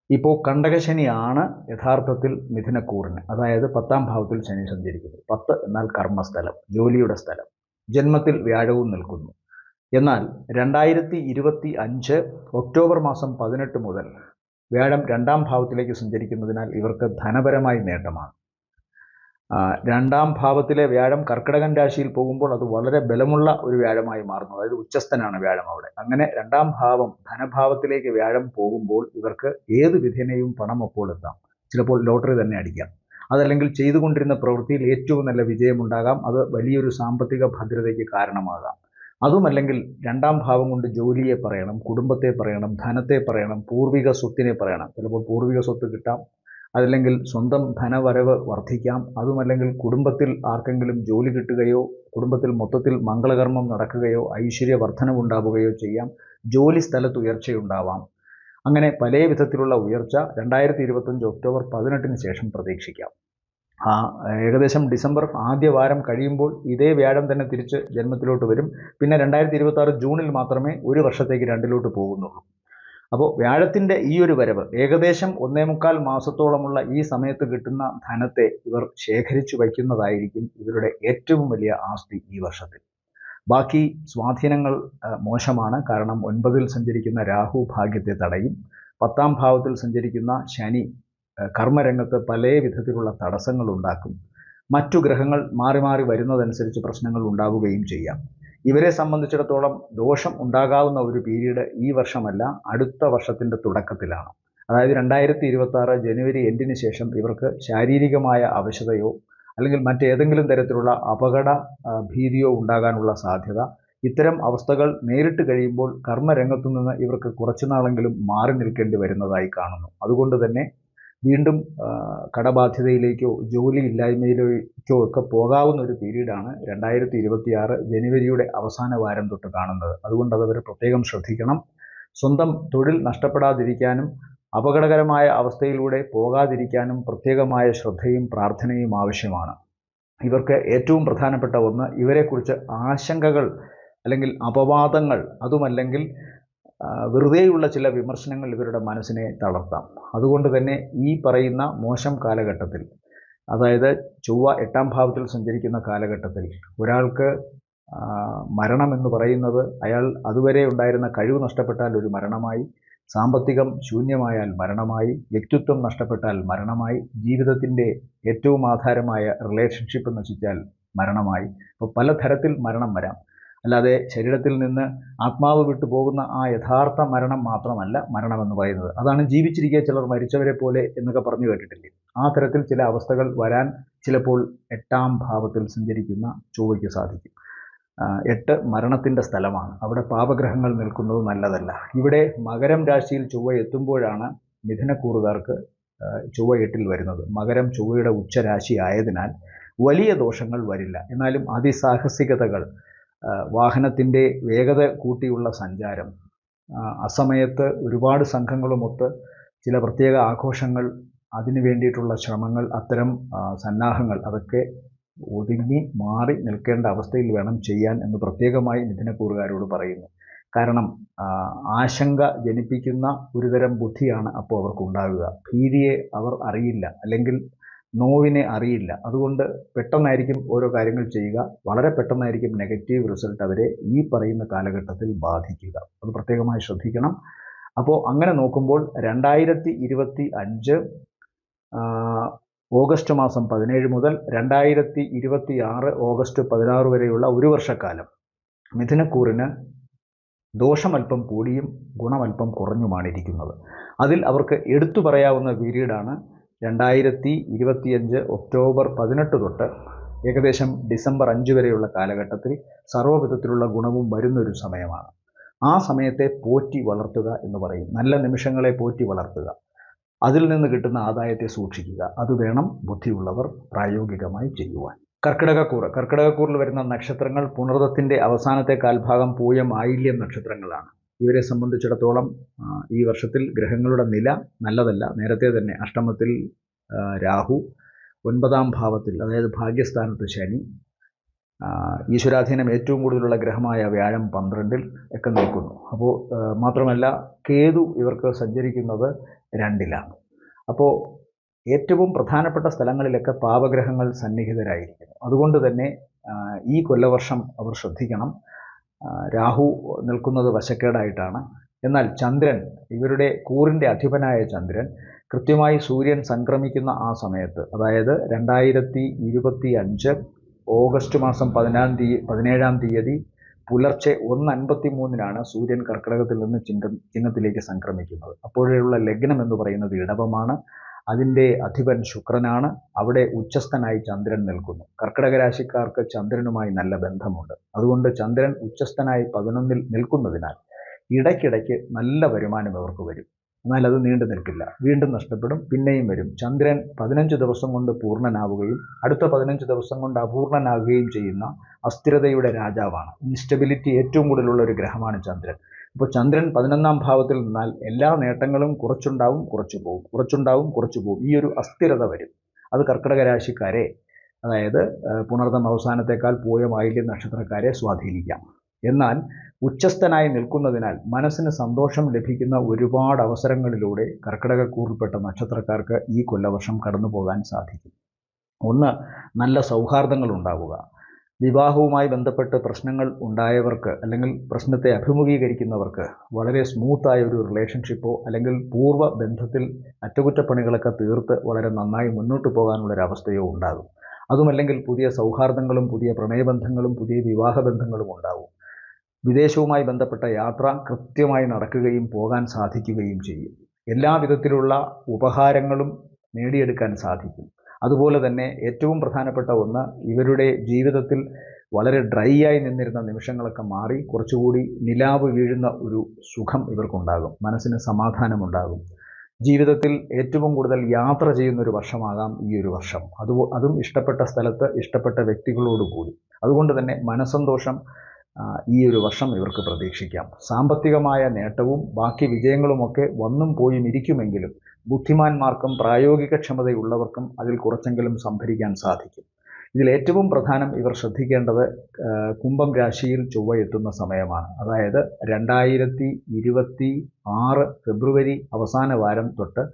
ഇപ്പോൾ കണ്ടകശനിയാണ് യഥാർത്ഥത്തിൽ മിഥുനക്കൂറിന്, അതായത് 10ാം ഭാവത്തിൽ ശനി സഞ്ചരിക്കുന്നത്. 10 എന്നാൽ കർമ്മസ്ഥലം, ജോലിയുടെ സ്ഥലം. ജന്മത്തിൽ വ്യാഴവും നിൽക്കുന്നു. എന്നാൽ 2025 ഒക്ടോബർ മാസം 18 മുതൽ വ്യാഴം 2ാം ഭാവത്തിലേക്ക് സഞ്ചരിക്കുന്നതിനാൽ ഇവർക്ക് ധനപരമായി നേട്ടമാണ്. 2ാം ഭാവത്തിലെ വ്യാഴം കർക്കിടകൻ രാശിയിൽ പോകുമ്പോൾ അത് വളരെ ബലമുള്ള ഒരു വ്യാഴമായി മാറുന്നു. അതായത് ഉച്ചസ്ഥനാണ് വ്യാഴം അവിടെ. അങ്ങനെ 2ാം ഭാവം ധനഭാവത്തിലേക്ക് വ്യാഴം പോകുമ്പോൾ ഇവർക്ക് ഏത് വിധേനയും പണം അപ്പോൾ എത്താം. ചിലപ്പോൾ ലോട്ടറി തന്നെ അടിക്കാം. അതല്ലെങ്കിൽ ചെയ്തുകൊണ്ടിരുന്ന പ്രവൃത്തിയിൽ ഏറ്റവും നല്ല വിജയമുണ്ടാകാം. അത് വലിയൊരു സാമ്പത്തിക ഭദ്രതയ്ക്ക് കാരണമാകാം. അതുമല്ലെങ്കിൽ 2ാം ഭാവം കൊണ്ട് ജോലിയെ പറയണം, കുടുംബത്തെ പറയണം, ധനത്തെ പറയണം, പൂർവിക സ്വത്തിനെ പറയണം. ചിലപ്പോൾ പൂർവിക സ്വത്ത് കിട്ടാം, അതല്ലെങ്കിൽ സ്വന്തം ധനവരവ് വർദ്ധിക്കാം. അതുമല്ലെങ്കിൽ കുടുംബത്തിൽ ആർക്കെങ്കിലും ജോലി കിട്ടുകയോ കുടുംബത്തിൽ മൊത്തത്തിൽ മംഗളകർമ്മം നടക്കുകയോ ഐശ്വര്യവർദ്ധനവുണ്ടാവുകയോ ചെയ്യാം. ജോലി സ്ഥലത്ത് ഉയർച്ചയുണ്ടാവാം. അങ്ങനെ പല വിധത്തിലുള്ള ഉയർച്ച 2025 ഒക്ടോബർ 18 ശേഷം പ്രതീക്ഷിക്കാം. ഏകദേശം ഡിസംബർ ആദ്യ വാരം കഴിയുമ്പോൾ ഇതേ വ്യാഴം തന്നെ തിരിച്ച് ജന്മത്തിലോട്ട് വരും. പിന്നെ 2026 ജൂണിൽ മാത്രമേ ഒരു വർഷത്തേക്ക് 2-ലോട്ട് പോകുന്നുള്ളൂ. അപ്പോൾ വ്യാഴത്തിൻ്റെ ഈ ഒരു വരവ് ഏകദേശം 1.25 മാസത്തോളമുള്ള ഈ സമയത്ത് കിട്ടുന്ന ധനത്തെ ഇവർ ശേഖരിച്ചു വയ്ക്കുന്നതായിരിക്കും ഇവരുടെ ഏറ്റവും വലിയ ആസ്തി ഈ വർഷത്തിൽ. ബാക്കി സ്വാധീനങ്ങൾ മോശമാണ്. കാരണം 9-ൽ സഞ്ചരിക്കുന്ന രാഹു ഭാഗ്യത്തെ തടയും. 10ാം ഭാവത്തിൽ സഞ്ചരിക്കുന്ന ശനി കർമ്മരംഗത്ത് പല വിധത്തിലുള്ള തടസ്സങ്ങൾ ഉണ്ടാക്കും. മറ്റു ഗ്രഹങ്ങൾ മാറി മാറി വരുന്നതനുസരിച്ച് പ്രശ്നങ്ങൾ ഉണ്ടാവുകയും ചെയ്യാം. ഇവരെ സംബന്ധിച്ചിടത്തോളം ദോഷം ഉണ്ടാകാവുന്ന ഒരു പീരീഡ് ഈ വർഷമല്ല, അടുത്ത വർഷത്തിൻ്റെ തുടക്കത്തിലാണ്. അതായത് 2026 ജനുവരി എൻഡിന് ശേഷം ഇവർക്ക് ശാരീരികമായ അവശതയോ അല്ലെങ്കിൽ മറ്റേതെങ്കിലും തരത്തിലുള്ള അപകട ഭീതിയോ ഉണ്ടാകാനുള്ള സാധ്യത. ഇത്തരം അവസ്ഥകൾ നേരിട്ട് കഴിയുമ്പോൾ കർമ്മരംഗത്തു നിന്ന് ഇവർക്ക് കുറച്ചുനാളെങ്കിലും മാറി നിൽക്കേണ്ടി വരുന്നതായി കാണുന്നു. അതുകൊണ്ട് തന്നെ വീണ്ടും കടബാധ്യതയിലേക്കോ ജോലിയില്ലായ്മയിലേക്കോ ഒക്കെ പോകാവുന്ന ഒരു പീരീഡാണ് 2026 ജനുവരിയുടെ അവസാന വാരം തൊട്ട് കാണുന്നത്. അതുകൊണ്ട് അതവർ പ്രത്യേകം ശ്രദ്ധിക്കണം. സ്വന്തം തൊഴിൽ നഷ്ടപ്പെടാതിരിക്കാനും അപകടകരമായ അവസ്ഥയിലൂടെ പോകാതിരിക്കാനും പ്രത്യേകമായ ശ്രദ്ധയും പ്രാർത്ഥനയും ആവശ്യമാണ്. ഇവർക്ക് ഏറ്റവും പ്രധാനപ്പെട്ട ഒന്ന്, ഇവരെക്കുറിച്ച് ആശങ്കകൾ അല്ലെങ്കിൽ അപവാദങ്ങൾ, അതുമല്ലെങ്കിൽ വെറുതെയുള്ള ചില വിമർശനങ്ങൾ ഇവരുടെ മനസ്സിനെ തളർത്താം. അതുകൊണ്ട് തന്നെ ഈ പറയുന്ന മോശം കാലഘട്ടത്തിൽ, അതായത് ചൊവ്വ 8ാം ഭാവത്തിൽ സഞ്ചരിക്കുന്ന കാലഘട്ടത്തിൽ ഒരാൾക്ക് മരണമെന്ന് പറയുന്നത് അയാൾ അതുവരെ ഉണ്ടായിരുന്ന കഴിവ് നഷ്ടപ്പെട്ടാൽ ഒരു മരണമായി, സാമ്പത്തികം ശൂന്യമായാൽ മരണമായി, വ്യക്തിത്വം നഷ്ടപ്പെട്ടാൽ മരണമായി, ജീവിതത്തിൻ്റെ ഏറ്റവും ആധാരമായ റിലേഷൻഷിപ്പ് നശിച്ചാൽ മരണമായി. അപ്പോൾ പലതരത്തിൽ മരണം വരാം. അല്ലാതെ ശരീരത്തിൽ നിന്ന് ആത്മാവ് വിട്ടു പോകുന്ന ആ യഥാർത്ഥ മരണം മാത്രമല്ല മരണമെന്ന് പറയുന്നത്. അതാണ് ജീവിച്ചിരിക്കുക ചിലർ മരിച്ചവരെ പോലെ എന്നൊക്കെ പറഞ്ഞു കേട്ടിട്ടില്ലേ? ആ തരത്തിൽ ചില അവസ്ഥകൾ വരാൻ ചിലപ്പോൾ 8ാം ഭാവത്തിൽ സഞ്ചരിക്കുന്ന ചൊവ്വയ്ക്ക് സാധിക്കും. 8 മരണത്തിൻ്റെ സ്ഥലമാണ്. അവിടെ പാപഗ്രഹങ്ങൾ നിൽക്കുന്നത് നല്ലതല്ല. ഇവിടെ മകരം രാശിയിൽ ചൊവ്വ എത്തുമ്പോഴാണ് മിഥുനക്കൂറുകാർക്ക് ചൊവ്വ 8ൽ വരുന്നത്. മകരം ചൊവ്വയുടെ ഉച്ചരാശി ആയതിനാൽ വലിയ ദോഷങ്ങൾ വരില്ല. എന്നാലും അതിസാഹസികതകൾ, വാഹനത്തിൻ്റെ വേഗത കൂട്ടിയുള്ള സഞ്ചാരം, അസമയത്ത് ഒരുപാട് സംഘങ്ങളുമൊത്ത് ചില പ്രത്യേക ആഘോഷങ്ങൾ, അതിനു വേണ്ടിയിട്ടുള്ള ശ്രമങ്ങൾ, അത്തരം സന്നാഹങ്ങൾ അതൊക്കെ ഒതുങ്ങി മാറി നിൽക്കേണ്ട അവസ്ഥയിൽ വേണം ചെയ്യാൻ എന്ന് പ്രത്യേകമായി മിഥുനക്കൂറുകാരോട് പറയുന്നു. കാരണം ആശങ്ക ജനിപ്പിക്കുന്ന ഒരുതരം ബുദ്ധിയാണ് അപ്പോൾ അവർക്കുണ്ടാകുക. ഭീതിയെ അവർ അറിയില്ല, അല്ലെങ്കിൽ നോവിനെ അറിയില്ല. അതുകൊണ്ട് പെട്ടെന്നായിരിക്കും ഓരോ കാര്യങ്ങൾ ചെയ്യുക. വളരെ പെട്ടെന്നായിരിക്കും നെഗറ്റീവ് റിസൾട്ട് അവരെ ഈ പറയുന്ന കാലഘട്ടത്തിൽ ബാധിക്കുക. അത് പ്രത്യേകമായി ശ്രദ്ധിക്കണം. അപ്പോൾ അങ്ങനെ നോക്കുമ്പോൾ 2025 ഓഗസ്റ്റ് മാസം 17 മുതൽ 2026 ഓഗസ്റ്റ് 16 വരെയുള്ള ഒരു വർഷക്കാലം മിഥുനക്കൂറിന് ദോഷമൽപ്പം കൂടിയും ഗുണമൽപ്പം കുറഞ്ഞുമാണ് ഇരിക്കുന്നത്. അതിൽ അവർക്ക് എടുത്തു പറയാവുന്ന പീരീഡാണ് 2025 ഒക്ടോബർ 18 തൊട്ട് ഏകദേശം ഡിസംബർ 5 വരെയുള്ള കാലഘട്ടത്തിൽ സർവ്വവിധത്തിലുള്ള ഗുണവും വരുന്നൊരു സമയമാണ്. ആ സമയത്തെ പോറ്റി വളർത്തുക എന്ന് പറയും. നല്ല നിമിഷങ്ങളെ പോറ്റി വളർത്തുക, അതിൽ നിന്ന് കിട്ടുന്ന ആദായത്തെ സൂക്ഷിക്കുക. അത് വേണം ബുദ്ധിയുള്ളവർ പ്രായോഗികമായി ചെയ്യുവാൻ. കർക്കിടകക്കൂറിൽ വരുന്ന നക്ഷത്രങ്ങൾ പുണർദത്തിൻ്റെ അവസാനത്തെ കാൽഭാഗം, പൂയം, ആയില്യം നക്ഷത്രങ്ങളാണ്. ഇവരെ സംബന്ധിച്ചിടത്തോളം ഈ വർഷത്തിൽ ഗ്രഹങ്ങളുടെ നില നല്ലതല്ല. നേരത്തെ തന്നെ അഷ്ടമത്തിൽ രാഹു, 9ാം ഭാവത്തിൽ അതായത് ഭാഗ്യസ്ഥാനത്ത് ശനി, ഈശ്വരാധീനം ഏറ്റവും കൂടുതലുള്ള ഗ്രഹമായ വ്യാഴം 12ൽ ഒക്കെ നിൽക്കുന്നു. അപ്പോൾ മാത്രമല്ല കേതു ഇവർക്ക് സഞ്ചരിക്കുന്നത് 2ലാണ്. അപ്പോൾ ഏറ്റവും പ്രധാനപ്പെട്ട സ്ഥലങ്ങളിലൊക്കെ പാപഗ്രഹങ്ങൾ സന്നിഹിതരായിരിക്കുന്നു. അതുകൊണ്ട് തന്നെ ഈ കൊല്ലവർഷം അവർ ശ്രദ്ധിക്കണം. രാഹു നിൽക്കുന്നത് വശക്കേടായിട്ടാണ്. എന്നാൽ ചന്ദ്രൻ, ഇവരുടെ കൂറിൻ്റെ അധിപനായ ചന്ദ്രൻ കൃത്യമായി സൂര്യൻ സംക്രമിക്കുന്ന ആ സമയത്ത്, അതായത് 2025 ഓഗസ്റ്റ് മാസം 17-ാം തീയതി പുലർച്ചെ 1:53 സൂര്യൻ കർക്കിടകത്തിൽ നിന്ന് ചിങ്ങത്തിലേക്ക് സംക്രമിക്കുന്നത്. അപ്പോഴുള്ള ലഗ്നം എന്ന് പറയുന്നത് ഇടവമാണ്. അതിൻ്റെ അധിപൻ ശുക്രനാണ്. അവിടെ ഉച്ചസ്ഥനായി ചന്ദ്രൻ നിൽക്കുന്നു. കർക്കിടക രാശിക്കാർക്ക് ചന്ദ്രനുമായി നല്ല ബന്ധമുണ്ട്. അതുകൊണ്ട് ചന്ദ്രൻ ഉച്ചസ്ഥനായി 11ൽ നിൽക്കുന്നതിനാൽ ഇടയ്ക്കിടയ്ക്ക് നല്ല വരുമാനം അവർക്ക് വരും. എന്നാൽ അത് നീണ്ടു നിൽക്കില്ല, വീണ്ടും നഷ്ടപ്പെടും, പിന്നെയും വരും. ചന്ദ്രൻ 15 ദിവസം കൊണ്ട് പൂർണ്ണനാവുകയും അടുത്ത 15 ദിവസം കൊണ്ട് അപൂർണനാകുകയും ചെയ്യുന്ന അസ്ഥിരതയുടെ രാജാവാണ്. ഇൻസ്റ്റബിലിറ്റി ഏറ്റവും കൂടുതലുള്ള ഒരു ഗ്രഹമാണ് ചന്ദ്രൻ. അപ്പോൾ ചന്ദ്രൻ 11ാം ഭാവത്തിൽ നിന്നാൽ എല്ലാ നേട്ടങ്ങളും കുറച്ചുണ്ടാവും, കുറച്ചു പോകും, കുറച്ചുണ്ടാവും, കുറച്ചു പോകും. ഈ ഒരു അസ്ഥിരത വരും. അത് കർക്കിടക രാശിക്കാരെ, അതായത് പുണർദം അവസാനത്തേക്കാൾ പൂയം, ആയില്യം നക്ഷത്രക്കാരെ സ്വാധീനിക്കാം. എന്നാൽ ഉച്ചസ്ഥനായി നിൽക്കുന്നതിനാൽ മനസ്സിന് സന്തോഷം ലഭിക്കുന്ന ഒരുപാട് അവസരങ്ങളിലൂടെ കർക്കിടകക്കൂറിൽപ്പെട്ട നക്ഷത്രക്കാർക്ക് ഈ കൊല്ലവർഷം കടന്നു പോകാൻ സാധിക്കും. ഒന്ന്, നല്ല സൗഹാർദ്ദങ്ങൾ ഉണ്ടാവുക. വിവാഹവുമായി ബന്ധപ്പെട്ട് പ്രശ്നങ്ങൾ ഉണ്ടായവർക്ക്, അല്ലെങ്കിൽ പ്രശ്നത്തെ അഭിമുഖീകരിക്കുന്നവർക്ക് വളരെ സ്മൂത്തായ ഒരു റിലേഷൻഷിപ്പോ അല്ലെങ്കിൽ പൂർവ്വ ബന്ധത്തിൽ അറ്റകുറ്റപ്പണികളൊക്കെ തീർത്ത് വളരെ നന്നായി മുന്നോട്ട് പോകാനുള്ളൊരവസ്ഥയോ ഉണ്ടാകും. അതുമല്ലെങ്കിൽ പുതിയ സൗഹാർദ്ദങ്ങളും പുതിയ പ്രണയബന്ധങ്ങളും പുതിയ വിവാഹബന്ധങ്ങളും ഉണ്ടാവും. വിദേശവുമായി ബന്ധപ്പെട്ട യാത്ര കൃത്യമായി നടക്കുകയും പോകാൻ സാധിക്കുകയും ചെയ്യും. എല്ലാവിധത്തിലുള്ള ഉപഹാരങ്ങളും നേടിയെടുക്കാൻ സാധിക്കും. അതുപോലെ തന്നെ ഏറ്റവും പ്രധാനപ്പെട്ട ഒന്ന്, ഇവരുടെ ജീവിതത്തിൽ വളരെ ഡ്രൈ ആയി നിന്നിരുന്ന നിമിഷങ്ങളൊക്കെ മാറി കുറച്ചുകൂടി നിലാവ് വീഴുന്ന ഒരു സുഖം ഇവർക്കുണ്ടാകും. മനസ്സിന് സമാധാനമുണ്ടാകും. ജീവിതത്തിൽ ഏറ്റവും കൂടുതൽ യാത്ര ചെയ്യുന്നൊരു വർഷമാകാം ഈ ഒരു വർഷം. അതും ഇഷ്ടപ്പെട്ട സ്ഥലത്ത് ഇഷ്ടപ്പെട്ട വ്യക്തികളോടുകൂടി. അതുകൊണ്ട് തന്നെ മനസ്സന്തോഷം ഈ ഒരു വർഷം ഇവർക്ക് പ്രതീക്ഷിക്കാം. സാമ്പത്തികമായ നേട്ടവും ബാക്കി വിജയങ്ങളുമൊക്കെ വന്നും പോയും ഇരിക്കുമെങ്കിലും ബുദ്ധിമാന്മാർക്കും പ്രായോഗിക ക്ഷമതയുള്ളവർക്കും അതിൽ കുറച്ചെങ്കിലും സംഭരിക്കാൻ സാധിക്കും. ഇതിൽ ഏറ്റവും പ്രധാനം ഇവർ ശ്രദ്ധിക്കേണ്ടത് കുംഭം രാശിയിൽ ചൊവ്വ എത്തുന്ന സമയമാണ്. അതായത് 2026 ഫെബ്രുവരി അവസാന വാരം തൊട്ട്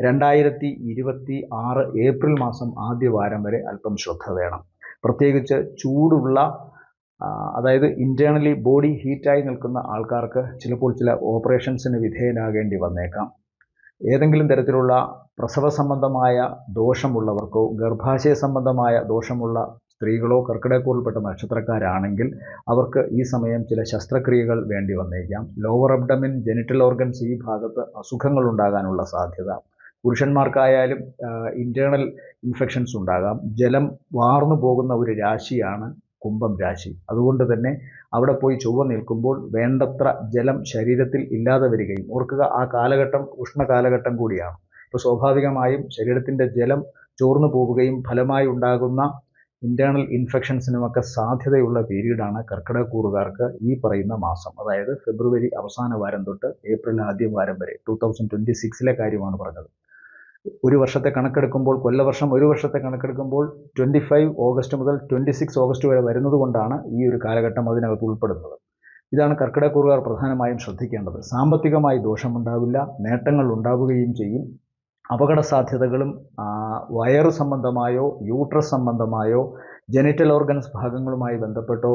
2026 ഏപ്രിൽ മാസം ആദ്യ വാരം വരെ അല്പം ശ്രദ്ധ വേണം. പ്രത്യേകിച്ച് ചൂടുള്ള, അതായത് ഇൻറ്റേർണലി ബോഡി ഹീറ്റായി നിൽക്കുന്ന ആൾക്കാർക്ക് ചിലപ്പോൾ ചില ഓപ്പറേഷൻസിന് വിധേയനാകേണ്ടി വന്നേക്കാം. ഏതെങ്കിലും തരത്തിലുള്ള പ്രസവ സംബന്ധമായ ദോഷമുള്ളവർക്കോ ഗർഭാശയ സംബന്ധമായ ദോഷമുള്ള സ്ത്രീകളോ കർക്കിടകക്കൂറിൽപ്പെട്ട നക്ഷത്രക്കാരാണെങ്കിൽ അവർക്ക് ഈ സമയം ചില ശസ്ത്രക്രിയകൾ വേണ്ടി വന്നേക്കാം. ലോവർ അബ്ഡമിൻ, ജെനിറ്റൽ ഓർഗൻസ് ഈ ഭാഗത്ത് അസുഖങ്ങൾ ഉണ്ടാകാനുള്ള സാധ്യത. പുരുഷന്മാർക്കായാലും ഇൻറ്റേർണൽ ഇൻഫെക്ഷൻസ് ഉണ്ടാകാം. ജലം വാർന്നു പോകുന്ന ഒരു രാശിയാണ് കുംഭം രാശി. അതുകൊണ്ട് തന്നെ അവിടെ പോയി ചൊവ്വ നിൽക്കുമ്പോൾ വേണ്ടത്ര ജലം ശരീരത്തിൽ ഇല്ലാതെ വരികയും, ഓർക്കുക ആ കാലഘട്ടം ഉഷ്ണകാലഘട്ടം കൂടിയാണ്. അപ്പോൾ സ്വാഭാവികമായും ശരീരത്തിൻ്റെ ജലം ചോർന്നു പോവുകയും ഫലമായി ഉണ്ടാകുന്ന ഇൻറ്റേർണൽ ഇൻഫെക്ഷൻസിനുമൊക്കെ സാധ്യതയുള്ള പീരീഡാണ് കർക്കിടകക്കൂറുകാർക്ക് ഈ പറയുന്ന മാസം. അതായത് ഫെബ്രുവരി അവസാന വാരം തൊട്ട് ഏപ്രിൽ ആദ്യ വാരം വരെ. 2026 കാര്യമാണ് പറഞ്ഞത്. ഒരു വർഷത്തെ കണക്കെടുക്കുമ്പോൾ, കൊല്ലവർഷം ഒരു വർഷത്തെ കണക്കെടുക്കുമ്പോൾ 25 ഓഗസ്റ്റ് മുതൽ 26 ഓഗസ്റ്റ് വരെ വരുന്നത് കൊണ്ടാണ് ഈ ഒരു കാലഘട്ടം അതിനകത്ത് ഉൾപ്പെടുന്നത്. ഇതാണ് കർക്കിടകക്കൂറുകാർ പ്രധാനമായും ശ്രദ്ധിക്കേണ്ടത്. സാമ്പത്തികമായി ദോഷമുണ്ടാവില്ല, നേട്ടങ്ങൾ ഉണ്ടാവുകയും ചെയ്യും. അപകട സാധ്യതകളും വയറു സംബന്ധമായോ യൂട്രസ് സംബന്ധമായോ ജെനിറ്റൽ ഓർഗൻസ് ഭാഗങ്ങളുമായി ബന്ധപ്പെട്ടോ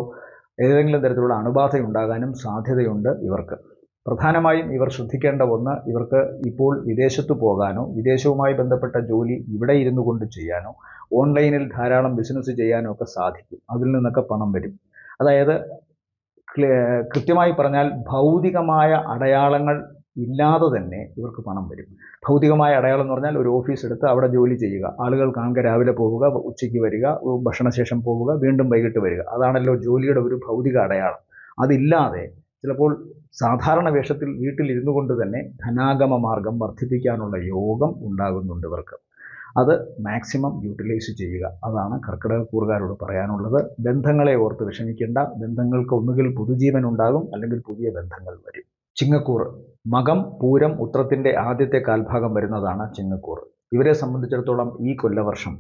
ഏതെങ്കിലും തരത്തിലുള്ള അണുബാധയുണ്ടാകാനും സാധ്യതയുണ്ട് ഇവർക്ക്. പ്രധാനമായും ഇവർ ശ്രദ്ധിക്കേണ്ട ഒന്ന്, ഇവർക്ക് ഇപ്പോൾ വിദേശത്ത് പോകാനോ വിദേശവുമായി ബന്ധപ്പെട്ട ജോലി ഇവിടെ ഇരുന്നു കൊണ്ട് ചെയ്യാനോ ഓൺലൈനിൽ ധാരാളം ബിസിനസ് ചെയ്യാനോ ഒക്കെ സാധിക്കും. അതിൽ നിന്നൊക്കെ പണം വരും. അതായത് കൃത്യമായി പറഞ്ഞാൽ ഭൗതികമായ അടയാളങ്ങൾ ഇല്ലാതെ തന്നെ ഇവർക്ക് പണം വരും. ഭൗതികമായ അടയാളം എന്ന് പറഞ്ഞാൽ ഒരു ഓഫീസ് എടുത്ത് അവിടെ ജോലി ചെയ്യുക, ആളുകൾ കാണുക, രാവിലെ പോവുക, ഉച്ചയ്ക്ക് വരിക, ഭക്ഷണശേഷം പോവുക, വീണ്ടും വൈകിട്ട് വരിക. അതാണല്ലോ ജോലിയുടെ ഒരു ഭൗതിക അടയാളം. അതില്ലാതെ ചിലപ്പോൾ സാധാരണ വേഷത്തിൽ വീട്ടിലിരുന്നു കൊണ്ട് തന്നെ ധനാഗമ മാർഗം വർദ്ധിപ്പിക്കാനുള്ള യോഗം ഉണ്ടാകുന്നുണ്ട് ഇവർക്ക്. അത് മാക്സിമം യൂട്ടിലൈസ് ചെയ്യുക. അതാണ് കർക്കിടകക്കൂറുകാരോട് പറയാനുള്ളത്. ബന്ധങ്ങളെ ഓർത്ത് വിഷമിക്കേണ്ട. ബന്ധങ്ങൾക്ക് ഒന്നുകിൽ പുതുജീവൻ ഉണ്ടാകും, അല്ലെങ്കിൽ പുതിയ ബന്ധങ്ങൾ വരും. ചിങ്ങക്കൂറ് മകം, പൂരം, ഉത്രത്തിൻ്റെ ആദ്യത്തെ കാൽഭാഗം വരുന്നതാണ് ചിങ്ങക്കൂറ്. ഇവരെ സംബന്ധിച്ചിടത്തോളം ഈ കൊല്ലവർഷം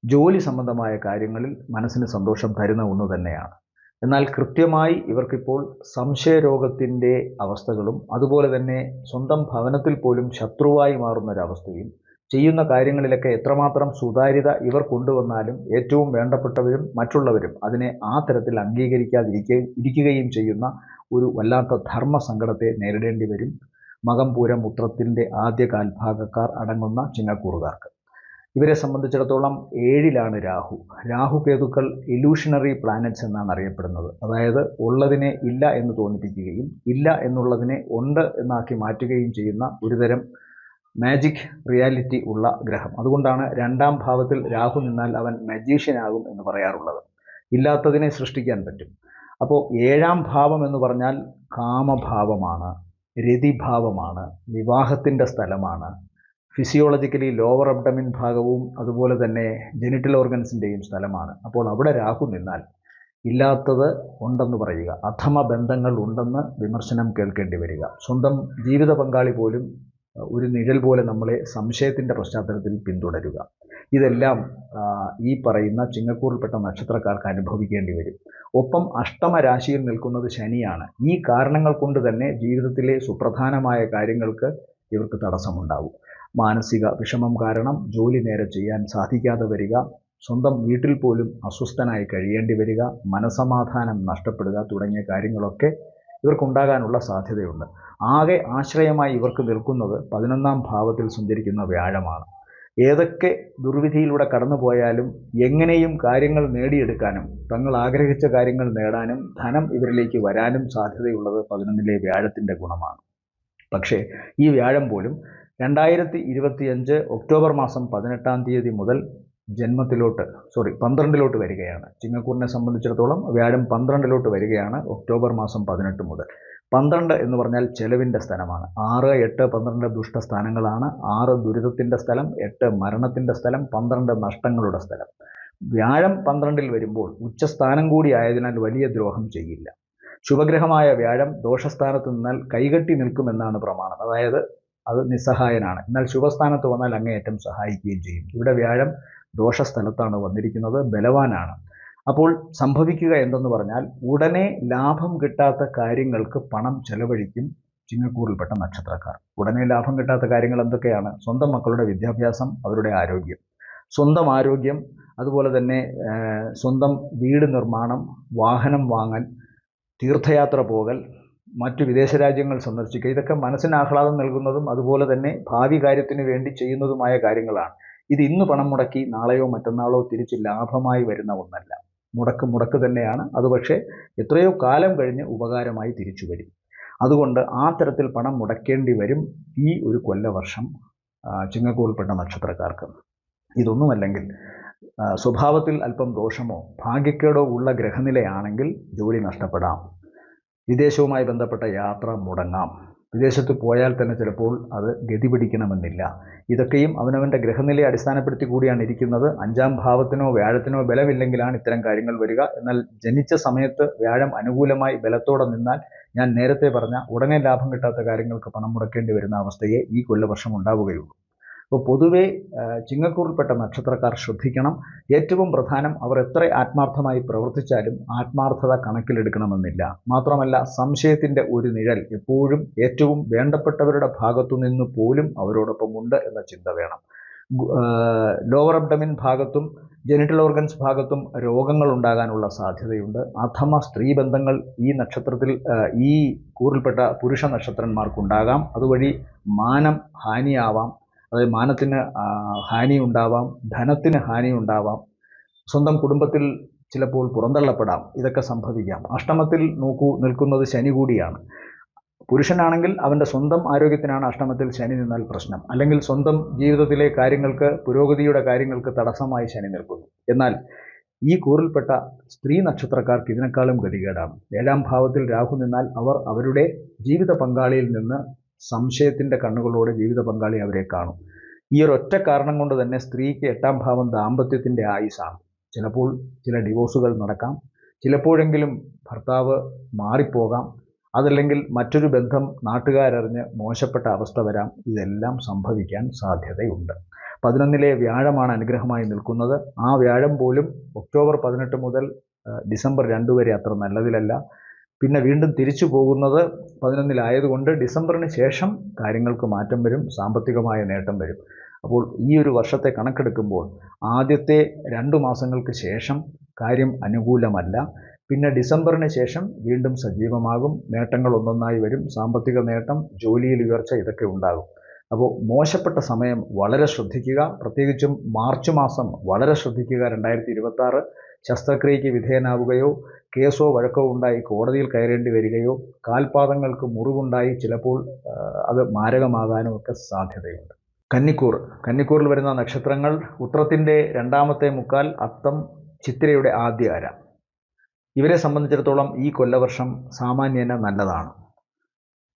ജോലി സംബന്ധമായ കാര്യങ്ങളിൽ മനസ്സിന് സന്തോഷം തരുന്ന ഒന്ന് തന്നെയാണ്. എന്നാൽ കൃത്യമായി ഇവർക്കിപ്പോൾ സംശയരോഗത്തിൻ്റെ അവസ്ഥകളും അതുപോലെ തന്നെ സ്വന്തം ഭവനത്തിൽ പോലും ശത്രുവായി മാറുന്നൊരവസ്ഥയും, ചെയ്യുന്ന കാര്യങ്ങളിലൊക്കെ എത്രമാത്രം സുതാര്യത ഇവർ കൊണ്ടുവന്നാലും ഏറ്റവും വേണ്ടപ്പെട്ടവരും മറ്റുള്ളവരും അതിനെ ആ തരത്തിൽ അംഗീകരിക്കാതിരിക്കുകയും ചെയ്യുന്ന ഒരു വല്ലാത്ത ധർമ്മസങ്കടത്തെ നേരിടേണ്ടി വരും മകം, പൂരം, ഉത്രത്തിൻ്റെ ആദ്യ കാൽഭാഗക്കാർ അടങ്ങുന്ന ചിങ്ങക്കൂറുകാർക്ക്. ഇവരെ സംബന്ധിച്ചിടത്തോളം 7ലാണ് രാഹു. രാഹു കേതുക്കൾ ഇലൂഷണറി പ്ലാനറ്റ്സ് എന്നാണ് അറിയപ്പെടുന്നത്. അതായത് ഉള്ളതിനെ ഇല്ല എന്ന് തോന്നിപ്പിക്കുകയും ഇല്ല എന്നുള്ളതിനെ ഉണ്ട് എന്നാക്കി മാറ്റുകയും ചെയ്യുന്ന ഒരുതരം മാജിക് റിയാലിറ്റി ഉള്ള ഗ്രഹം. അതുകൊണ്ടാണ് 2ാം ഭാവത്തിൽ രാഹു നിന്നാൽ അവൻ മജീഷ്യനാകും എന്ന് പറയാറുള്ളത്. ഇല്ലാത്തതിനെ സൃഷ്ടിക്കാൻ പറ്റും. അപ്പോൾ 7ാം ഭാവം എന്ന് പറഞ്ഞാൽ കാമഭാവമാണ്, രതിഭാവമാണ്, വിവാഹത്തിൻ്റെ സ്ഥലമാണ്. ഫിസിയോളജിക്കലി ലോവർ അബ്ഡമിൻ ഭാഗവും അതുപോലെ തന്നെ ജെനിറ്റൽ ഓർഗൻസിൻ്റെയും സ്ഥലമാണ്. അപ്പോൾ അവിടെ രാഹു നിന്നാൽ ഇല്ലാത്തത് ഉണ്ടെന്ന് പറയുക, അധമ ബന്ധങ്ങൾ ഉണ്ടെന്ന് വിമർശനം കേൾക്കേണ്ടി വരിക, സ്വന്തം ജീവിത പങ്കാളി പോലും ഒരു നിഴൽ പോലെ നമ്മളെ സംശയത്തിൻ്റെ പശ്ചാത്തലത്തിൽ പിന്തുടരുക, ഇതെല്ലാം ഈ പറയുന്ന ചിങ്ങക്കൂറിൽപ്പെട്ട നക്ഷത്രക്കാർക്ക് അനുഭവിക്കേണ്ടി വരും. ഒപ്പം അഷ്ടമ രാശിയിൽ നിൽക്കുന്നത് ശനിയാണ്. ഈ കാരണങ്ങൾ കൊണ്ട് തന്നെ ജീവിതത്തിലെ സുപ്രധാനമായ കാര്യങ്ങൾക്ക് ഇവർക്ക് തടസ്സമുണ്ടാകും. മാനസിക വിഷമം കാരണം ജോലി നേരെ ചെയ്യാൻ സാധിക്കാതെ വരിക, സ്വന്തം വീട്ടിൽ പോലും അസ്വസ്ഥനായി കഴിയേണ്ടി വരിക, മനസമാധാനം നഷ്ടപ്പെടുക തുടങ്ങിയ കാര്യങ്ങളൊക്കെ ഇവർക്കുണ്ടാകാനുള്ള സാധ്യതയുണ്ട്. ആകെ ആശ്രയമായി ഇവർക്ക് നിൽക്കുന്നത് 11ാം ഭാവത്തിൽ സഞ്ചരിക്കുന്ന വ്യാഴമാണ്. ഏതൊക്കെ ദുർവിധിയിലൂടെ കടന്നു പോയാലും എങ്ങനെയും കാര്യങ്ങൾ നേടിയെടുക്കാനും തങ്ങൾ ആഗ്രഹിച്ച കാര്യങ്ങൾ നേടാനും ധനം ഇവരിലേക്ക് വരാനും സാധ്യതയുള്ളത് 11ലെ വ്യാഴത്തിൻ്റെ ഗുണമാണ്. പക്ഷേ ഈ വ്യാഴം പോലും 2025 ഒക്ടോബർ മാസം 18-ാം തീയതി മുതൽ 12-ലോട്ട് വരികയാണ്. ചിങ്ങക്കൂറിനെ സംബന്ധിച്ചിടത്തോളം വ്യാഴം 12-ലോട്ട് വരികയാണ് ഒക്ടോബർ മാസം 18 മുതൽ. 12 എന്ന് പറഞ്ഞാൽ ചെലവിൻ്റെ സ്ഥലമാണ്. 6, 8, 12 ദുഷ്ടസ്ഥാനങ്ങളാണ്. 6 ദുരിതത്തിൻ്റെ സ്ഥലം, 8 മരണത്തിൻ്റെ സ്ഥലം, 12 നഷ്ടങ്ങളുടെ സ്ഥലം. വ്യാഴം 12-ൽ വരുമ്പോൾ ഉച്ചസ്ഥാനം കൂടി ആയതിനാൽ വലിയ ദ്രോഹം ചെയ്യില്ല. ശുഭഗ്രഹമായ വ്യാഴം ദോഷസ്ഥാനത്ത് നിന്നാൽ കൈകെട്ടി നിൽക്കുമെന്നാണ് പ്രമാണം. അതായത് അത് നിസ്സഹായനാണ്. എന്നാൽ ശുഭസ്ഥാനത്ത് വന്നാൽ അങ്ങേയറ്റം സഹായിക്കുകയും ചെയ്യും. ഇവിടെ വ്യാഴം ദോഷസ്ഥലത്താണ് വന്നിരിക്കുന്നത്, ബലവാനാണ്. അപ്പോൾ സംഭവിക്കുക എന്തെന്ന് പറഞ്ഞാൽ ഉടനെ ലാഭം കിട്ടാത്ത കാര്യങ്ങൾക്ക് പണം ചെലവഴിക്കും ചിങ്ങക്കൂറിൽപ്പെട്ട നക്ഷത്രക്കാർ. ഉടനെ ലാഭം കിട്ടാത്ത കാര്യങ്ങൾ എന്തൊക്കെയാണ്? സ്വന്തം മക്കളുടെ വിദ്യാഭ്യാസം, അവരുടെ ആരോഗ്യം, സ്വന്തം ആരോഗ്യം, അതുപോലെ തന്നെ സ്വന്തം വീട് നിർമ്മാണം, വാഹനം വാങ്ങൽ, തീർത്ഥയാത്ര പോകൽ, മറ്റു വിദേശ രാജ്യങ്ങൾ സന്ദർശിക്കുക. ഇതൊക്കെ മനസ്സിന് ആഹ്ലാദം നൽകുന്നതും അതുപോലെ തന്നെ ഭാവി കാര്യത്തിന് വേണ്ടി ചെയ്യുന്നതുമായ കാര്യങ്ങളാണ്. ഇത് ഇന്ന് പണം മുടക്കി നാളെയോ മറ്റന്നാളോ തിരിച്ച് ലാഭമായി വരുന്ന ഒന്നല്ല. മുടക്ക് തന്നെയാണ്. അത് പക്ഷേ എത്രയോ കാലം കഴിഞ്ഞ് ഉപകാരമായി തിരിച്ചു വരും. അതുകൊണ്ട് ആ തരത്തിൽ പണം മുടക്കേണ്ടി വരും ഈ ഒരു കൊല്ലവർഷം ചിങ്ങക്കൂറിൽപ്പെട്ട നക്ഷത്രക്കാർക്ക്. ഇതൊന്നുമല്ലെങ്കിൽ സ്വഭാവത്തിൽ അല്പം ദോഷമോ ഭാഗ്യക്കേടോ ഉള്ള ഗ്രഹനിലയാണെങ്കിൽ ജോലി നഷ്ടപ്പെടാം, വിദേശവുമായി ബന്ധപ്പെട്ട യാത്ര മുടങ്ങാം, വിദേശത്ത് പോയാൽ തന്നെ ചിലപ്പോൾ അത് ഗതി പിടിക്കണമെന്നില്ല. ഇതൊക്കെയും അവനവൻ്റെ ഗ്രഹനിലയെ അടിസ്ഥാനപ്പെടുത്തി കൂടിയാണ് ഇരിക്കുന്നത്. 5ാം ഭാവത്തിനോ വ്യാഴത്തിനോ ബലമില്ലെങ്കിലാണ് ഇത്തരം കാര്യങ്ങൾ വരിക. എന്നാൽ ജനിച്ച സമയത്ത് വ്യാഴം അനുകൂലമായി ബലത്തോടെ നിന്നാൽ ഞാൻ നേരത്തെ പറഞ്ഞ ഉടനെ ലാഭം കിട്ടാത്ത കാര്യങ്ങൾക്ക് പണം മുടക്കേണ്ടി വരുന്ന അവസ്ഥയെ ഈ കൊല്ലവർഷം ഉണ്ടാവുകയുള്ളൂ. അപ്പോൾ പൊതുവെ ചിങ്ങക്കൂറിൽപ്പെട്ട നക്ഷത്രക്കാർ ശ്രദ്ധിക്കണം. ഏറ്റവും പ്രധാനം, അവർ എത്ര ആത്മാർത്ഥമായി പ്രവർത്തിച്ചാലും ആത്മാർത്ഥത കണക്കിലെടുക്കണമെന്നില്ല. മാത്രമല്ല, സംശയത്തിൻ്റെ ഒരു നിഴൽ എപ്പോഴും ഏറ്റവും വേണ്ടപ്പെട്ടവരുടെ ഭാഗത്തു നിന്ന് പോലും അവരോടൊപ്പം ഉണ്ട് എന്ന ചിന്ത വേണം. ലോവർ അബ്ഡമിൻ ഭാഗത്തും ജെനിറ്റൽ ഓർഗൻസ് ഭാഗത്തും രോഗങ്ങൾ ഉണ്ടാകാനുള്ള സാധ്യതയുണ്ട്. അഥമ സ്ത്രീബന്ധങ്ങൾ ഈ നക്ഷത്രത്തിൽ ഈ കൂറിൽപ്പെട്ട പുരുഷ നക്ഷത്രന്മാർക്കുണ്ടാകാം. അതുവഴി മാനം ഹാനിയാവാം. അതായത് മാനത്തിന് ഹാനി ഉണ്ടാവാം, ധനത്തിന് ഹാനി ഉണ്ടാവാം, സ്വന്തം കുടുംബത്തിൽ ചിലപ്പോൾ പുറന്തള്ളപ്പെടാം. ഇതൊക്കെ സംഭവിക്കാം. അഷ്ടമത്തിൽ നിൽക്കുന്നത് ശനി കൂടിയാണ്. പുരുഷനാണെങ്കിൽ അവൻ്റെ സ്വന്തം ആരോഗ്യത്തിനാണ് അഷ്ടമത്തിൽ ശനി നിന്നാൽ പ്രശ്നം, അല്ലെങ്കിൽ സ്വന്തം ജീവിതത്തിലെ കാര്യങ്ങൾക്ക്, പുരോഗതിയുടെ കാര്യങ്ങൾക്ക് തടസ്സമായി ശനി നിൽക്കുന്നു. എന്നാൽ ഈ കൂറിൽപ്പെട്ട സ്ത്രീ നക്ഷത്രക്കാർക്ക് ഇതിനേക്കാളും ഗതികേടാണ്. 7ാം ഭാവത്തിൽ രാഹു നിന്നാൽ അവർ അവരുടെ ജീവിത പങ്കാളിയിൽ നിന്ന് സംശയത്തിൻ്റെ കണ്ണുകളോടെ ജീവിത പങ്കാളി അവരെ കാണും. ഈ ഒരൊറ്റ കാരണം കൊണ്ട് തന്നെ സ്ത്രീക്ക് 8ാം ഭാവം ദാമ്പത്യത്തിൻ്റെ ആയുസ്സാണ്. ചിലപ്പോൾ ചില ഡിവോഴ്സുകൾ നടക്കാം, ചിലപ്പോഴെങ്കിലും ഭർത്താവ് മാറിപ്പോകാം, അതല്ലെങ്കിൽ മറ്റൊരു ബന്ധം നാട്ടുകാരറിഞ്ഞ് മോശപ്പെട്ട അവസ്ഥ വരാം. ഇതെല്ലാം സംഭവിക്കാൻ സാധ്യതയുണ്ട്. 11ലെ വ്യാഴമാണ് അനുഗ്രഹമായി നിൽക്കുന്നത്. ആ വ്യാഴം പോലും ഒക്ടോബർ 18 മുതൽ ഡിസംബർ 2 വരെ അത്ര നല്ലതിലല്ല. പിന്നെ വീണ്ടും തിരിച്ചു പോകുന്നത് 11-ലായതുകൊണ്ട് ഡിസംബറിന് ശേഷം കാര്യങ്ങൾക്ക് മാറ്റം വരും, സാമ്പത്തികമായ നേട്ടം വരും. അപ്പോൾ ഈ ഒരു വർഷത്തെ കണക്കെടുക്കുമ്പോൾ ആദ്യത്തെ 2 മാസങ്ങൾക്ക് ശേഷം കാര്യം അനുകൂലമല്ല. പിന്നെ ഡിസംബറിന് ശേഷം വീണ്ടും സജീവമാകും, നേട്ടങ്ങൾ ഒന്നൊന്നായി വരും, സാമ്പത്തിക നേട്ടം, ജോലിയിൽ ഉയർച്ച, ഇതൊക്കെ ഉണ്ടാകും. അപ്പോൾ മോശപ്പെട്ട സമയം വളരെ ശ്രദ്ധിക്കുക. പ്രത്യേകിച്ചും മാർച്ച് മാസം വളരെ ശ്രദ്ധിക്കുക. 2026 ശസ്ത്രക്രിയയ്ക്ക് വിധേയനാവുകയോ കേസോ വഴക്കോ ഉണ്ടായി കോടതിയിൽ കയറേണ്ടി വരികയോ കാൽപാദങ്ങൾക്ക് മുറിവുണ്ടായി ചിലപ്പോൾ അത് മാരകമാകാനും ഒക്കെ സാധ്യതയുണ്ട്. കന്നിക്കൂറിൽ വരുന്ന നക്ഷത്രങ്ങൾ ഉത്രത്തിൻ്റെ 2ാമത്തെ മുക്കാൽ, അത്തം, ചിത്തിരയുടെ ആദ്യ അര. ഇവരെ സംബന്ധിച്ചിടത്തോളം ഈ കൊല്ലവർഷം സാമാന്യേന നല്ലതാണ്.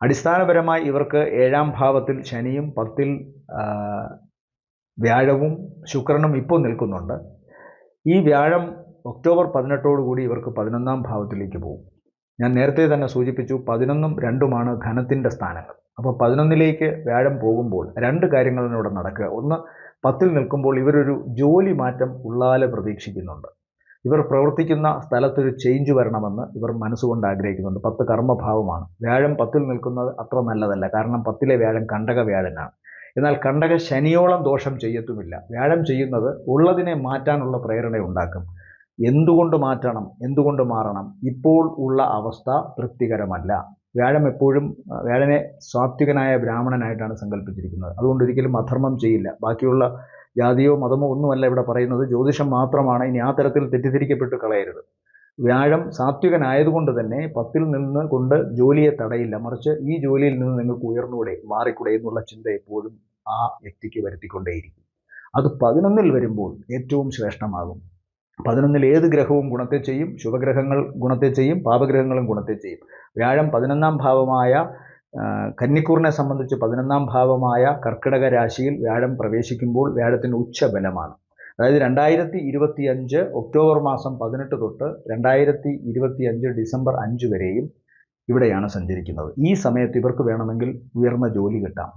അടിസ്ഥാനപരമായി ഇവർക്ക് 7ാം ഭാവത്തിൽ ശനിയും 10ൽ വ്യാഴവും ശുക്രനും ഇപ്പോൾ നിൽക്കുന്നുണ്ട്. ഈ വ്യാഴം ഒക്ടോബർ 18 ഇവർക്ക് 11ാം ഭാവത്തിലേക്ക് പോകും. ഞാൻ നേരത്തെ തന്നെ സൂചിപ്പിച്ചു, 11ഉം 2ഉമാണ് ധനത്തിൻ്റെ സ്ഥാനങ്ങൾ. അപ്പോൾ 11ലേക്ക് വ്യാഴം പോകുമ്പോൾ 2 കാര്യങ്ങളാണ് ഇവിടെ നടക്കുക. ഒന്ന്, 10ൽ നിൽക്കുമ്പോൾ ഇവരൊരു ജോലി മാറ്റം ഉള്ളാലെ പ്രതീക്ഷിക്കുന്നുണ്ട്. ഇവർ പ്രവർത്തിക്കുന്ന സ്ഥലത്തൊരു ചേഞ്ച് വരണമെന്ന് ഇവർ മനസ്സുകൊണ്ട് ആഗ്രഹിക്കുന്നുണ്ട്. 10 കർമ്മഭാവമാണ്. വ്യാഴം 10ൽ നിൽക്കുന്നത് അത്ര നല്ലതല്ല. കാരണം 10ലെ വ്യാഴം കണ്ടക വ്യാഴനാണ്. എന്നാൽ കണ്ടക ശനിയോളം ദോഷം ചെയ്യത്തുമില്ല. വ്യാഴം ചെയ്യുന്നത് ഉള്ളതിനെ മാറ്റാനുള്ള പ്രേരണ ഉണ്ടാക്കും. എന്തുകൊണ്ട് മാറ്റണം, എന്തുകൊണ്ട് മാറണം, ഇപ്പോൾ ഉള്ള അവസ്ഥ തൃപ്തികരമല്ല. വ്യാഴം എപ്പോഴും വ്യാഴനെ സാത്വികനായ ബ്രാഹ്മണനായിട്ടാണ് സങ്കല്പിച്ചിരിക്കുന്നത്. അതുകൊണ്ട് ഒരിക്കലും അധർമ്മം ചെയ്യില്ല. ബാക്കിയുള്ള ജാതിയോ മതമോ ഒന്നുമല്ല ഇവിടെ പറയുന്നത്, ജ്യോതിഷം മാത്രമാണ്. ഇനി ആ തരത്തിൽ തെറ്റിദ്ധരിക്കപ്പെട്ട് കളയരുത്. വ്യാഴം സാത്വികനായതുകൊണ്ട് തന്നെ 10ൽ നിന്ന് കൊണ്ട് ജോലിയെ തടയില്ല. മറിച്ച് ഈ ജോലിയിൽ നിന്ന് നിങ്ങൾക്ക് ഉയർന്നൂടെ, മാറിക്കൂടെ എന്നുള്ള ചിന്ത എപ്പോഴും ആ വ്യക്തിക്ക് വരുത്തിക്കൊണ്ടേയിരിക്കും. അത് 11ൽ വരുമ്പോൾ ഏറ്റവും ശ്രേഷ്ഠമാകും. 11ൽ ഏത് ഗ്രഹവും ഗുണത്തെ ചെയ്യും. ശുഭഗ്രഹങ്ങൾ ഗുണത്തെ ചെയ്യും, പാപഗ്രഹങ്ങളും ഗുണത്തെ ചെയ്യും. വ്യാഴം 11ാം ഭാവമായ കന്നിക്കൂറിനെ സംബന്ധിച്ച് 11ാം ഭാവമായ കർക്കിടക രാശിയിൽ വ്യാഴം പ്രവേശിക്കുമ്പോൾ വ്യാഴത്തിന് ഉച്ചബലമാണ്. അതായത് 2025 ഒക്ടോബർ മാസം 18 തൊട്ട് 2025 ഡിസംബർ 5 വരെയും ഇവിടെയാണ് സഞ്ചരിക്കുന്നത്. ഈ സമയത്ത് ഇവർക്ക് വേണമെങ്കിൽ ഉയർന്ന ജോലി കിട്ടാം,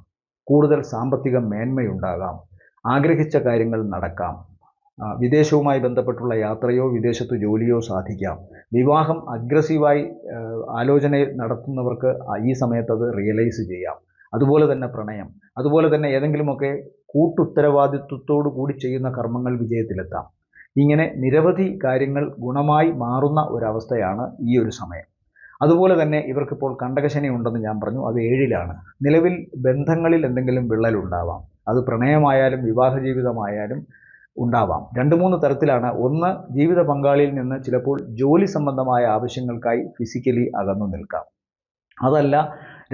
കൂടുതൽ സാമ്പത്തിക മേന്മയുണ്ടാകാം, ആഗ്രഹിച്ച കാര്യങ്ങൾ നടക്കാം, വിദേശവുമായി ബന്ധപ്പെട്ടുള്ള യാത്രയോ വിദേശത്ത് ജോലിയോ സാധിക്കാം. വിവാഹം അഗ്രസീവായി ആലോചന നടത്തുന്നവർക്ക് ഈ സമയത്ത് അത് റിയലൈസ് ചെയ്യാം. അതുപോലെ തന്നെ പ്രണയം, അതുപോലെ തന്നെ ഏതെങ്കിലുമൊക്കെ കൂട്ടുത്തരവാദിത്വത്തോടു കൂടി ചെയ്യുന്ന കർമ്മങ്ങൾ വിജയത്തിലെത്താം. ഇങ്ങനെ നിരവധി കാര്യങ്ങൾ ഗുണമായി മാറുന്ന ഒരവസ്ഥയാണ് ഈ ഒരു സമയം. അതുപോലെ തന്നെ ഇവർക്കിപ്പോൾ കണ്ടകശനി ഉണ്ടെന്ന് ഞാൻ പറഞ്ഞു, അത് 7-ലാണ്. നിലവിൽ ബന്ധങ്ങളിൽ എന്തെങ്കിലും വിള്ളലുണ്ടാവാം. അത് പ്രണയമായാലും വിവാഹ ജീവിതമായാലും ഉണ്ടാവാം. 2-3 തരത്തിലാണ്. ഒന്ന്, ജീവിത പങ്കാളിയിൽ നിന്ന് ചിലപ്പോൾ ജോലി സംബന്ധമായ ആവശ്യങ്ങൾക്കായി ഫിസിക്കലി അകന്നു നിൽക്കാം. അതല്ല,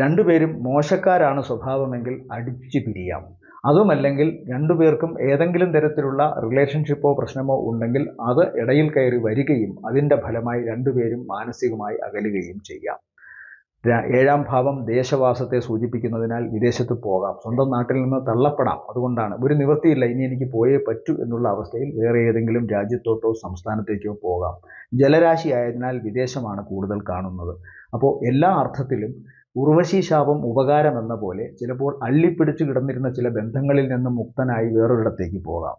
രണ്ടുപേരും മോശക്കാരാണ് സ്വഭാവമെങ്കിൽ അടിച്ചു പിരിയാം. അതുമല്ലെങ്കിൽ രണ്ടുപേർക്കും ഏതെങ്കിലും തരത്തിലുള്ള റിലേഷൻഷിപ്പോ പ്രശ്നമോ ഉണ്ടെങ്കിൽ അത് ഇടയിൽ കയറി വരികയും അതിൻ്റെ ഫലമായി രണ്ടുപേരും മാനസികമായി അകലുകയും ചെയ്യാം. 7-ാം ഭാവം ദേശവാസത്തെ സൂചിപ്പിക്കുന്നതിനാൽ വിദേശത്ത് പോകാം, സ്വന്തം നാട്ടിൽ നിന്ന് തള്ളപ്പെടാം. അതുകൊണ്ടാണ് ഒരു നിവൃത്തിയില്ല, ഇനി എനിക്ക് പോയേ പറ്റൂ എന്നുള്ള അവസ്ഥയിൽ വേറെ ഏതെങ്കിലും രാജ്യത്തോട്ടോ സംസ്ഥാനത്തേക്കോ പോകാം. ജലരാശി ആയതിനാൽ വിദേശമാണ് കൂടുതൽ കാണുന്നത്. അപ്പോൾ എല്ലാ അർത്ഥത്തിലും ഉർവശി ശാപം ഉപകാരം എന്ന പോലെ ചിലപ്പോൾ അള്ളിപ്പിടിച്ചു കിടന്നിരുന്ന ചില ബന്ധങ്ങളിൽ നിന്ന് മുക്തനായി വേറൊരിടത്തേക്ക് പോകാം.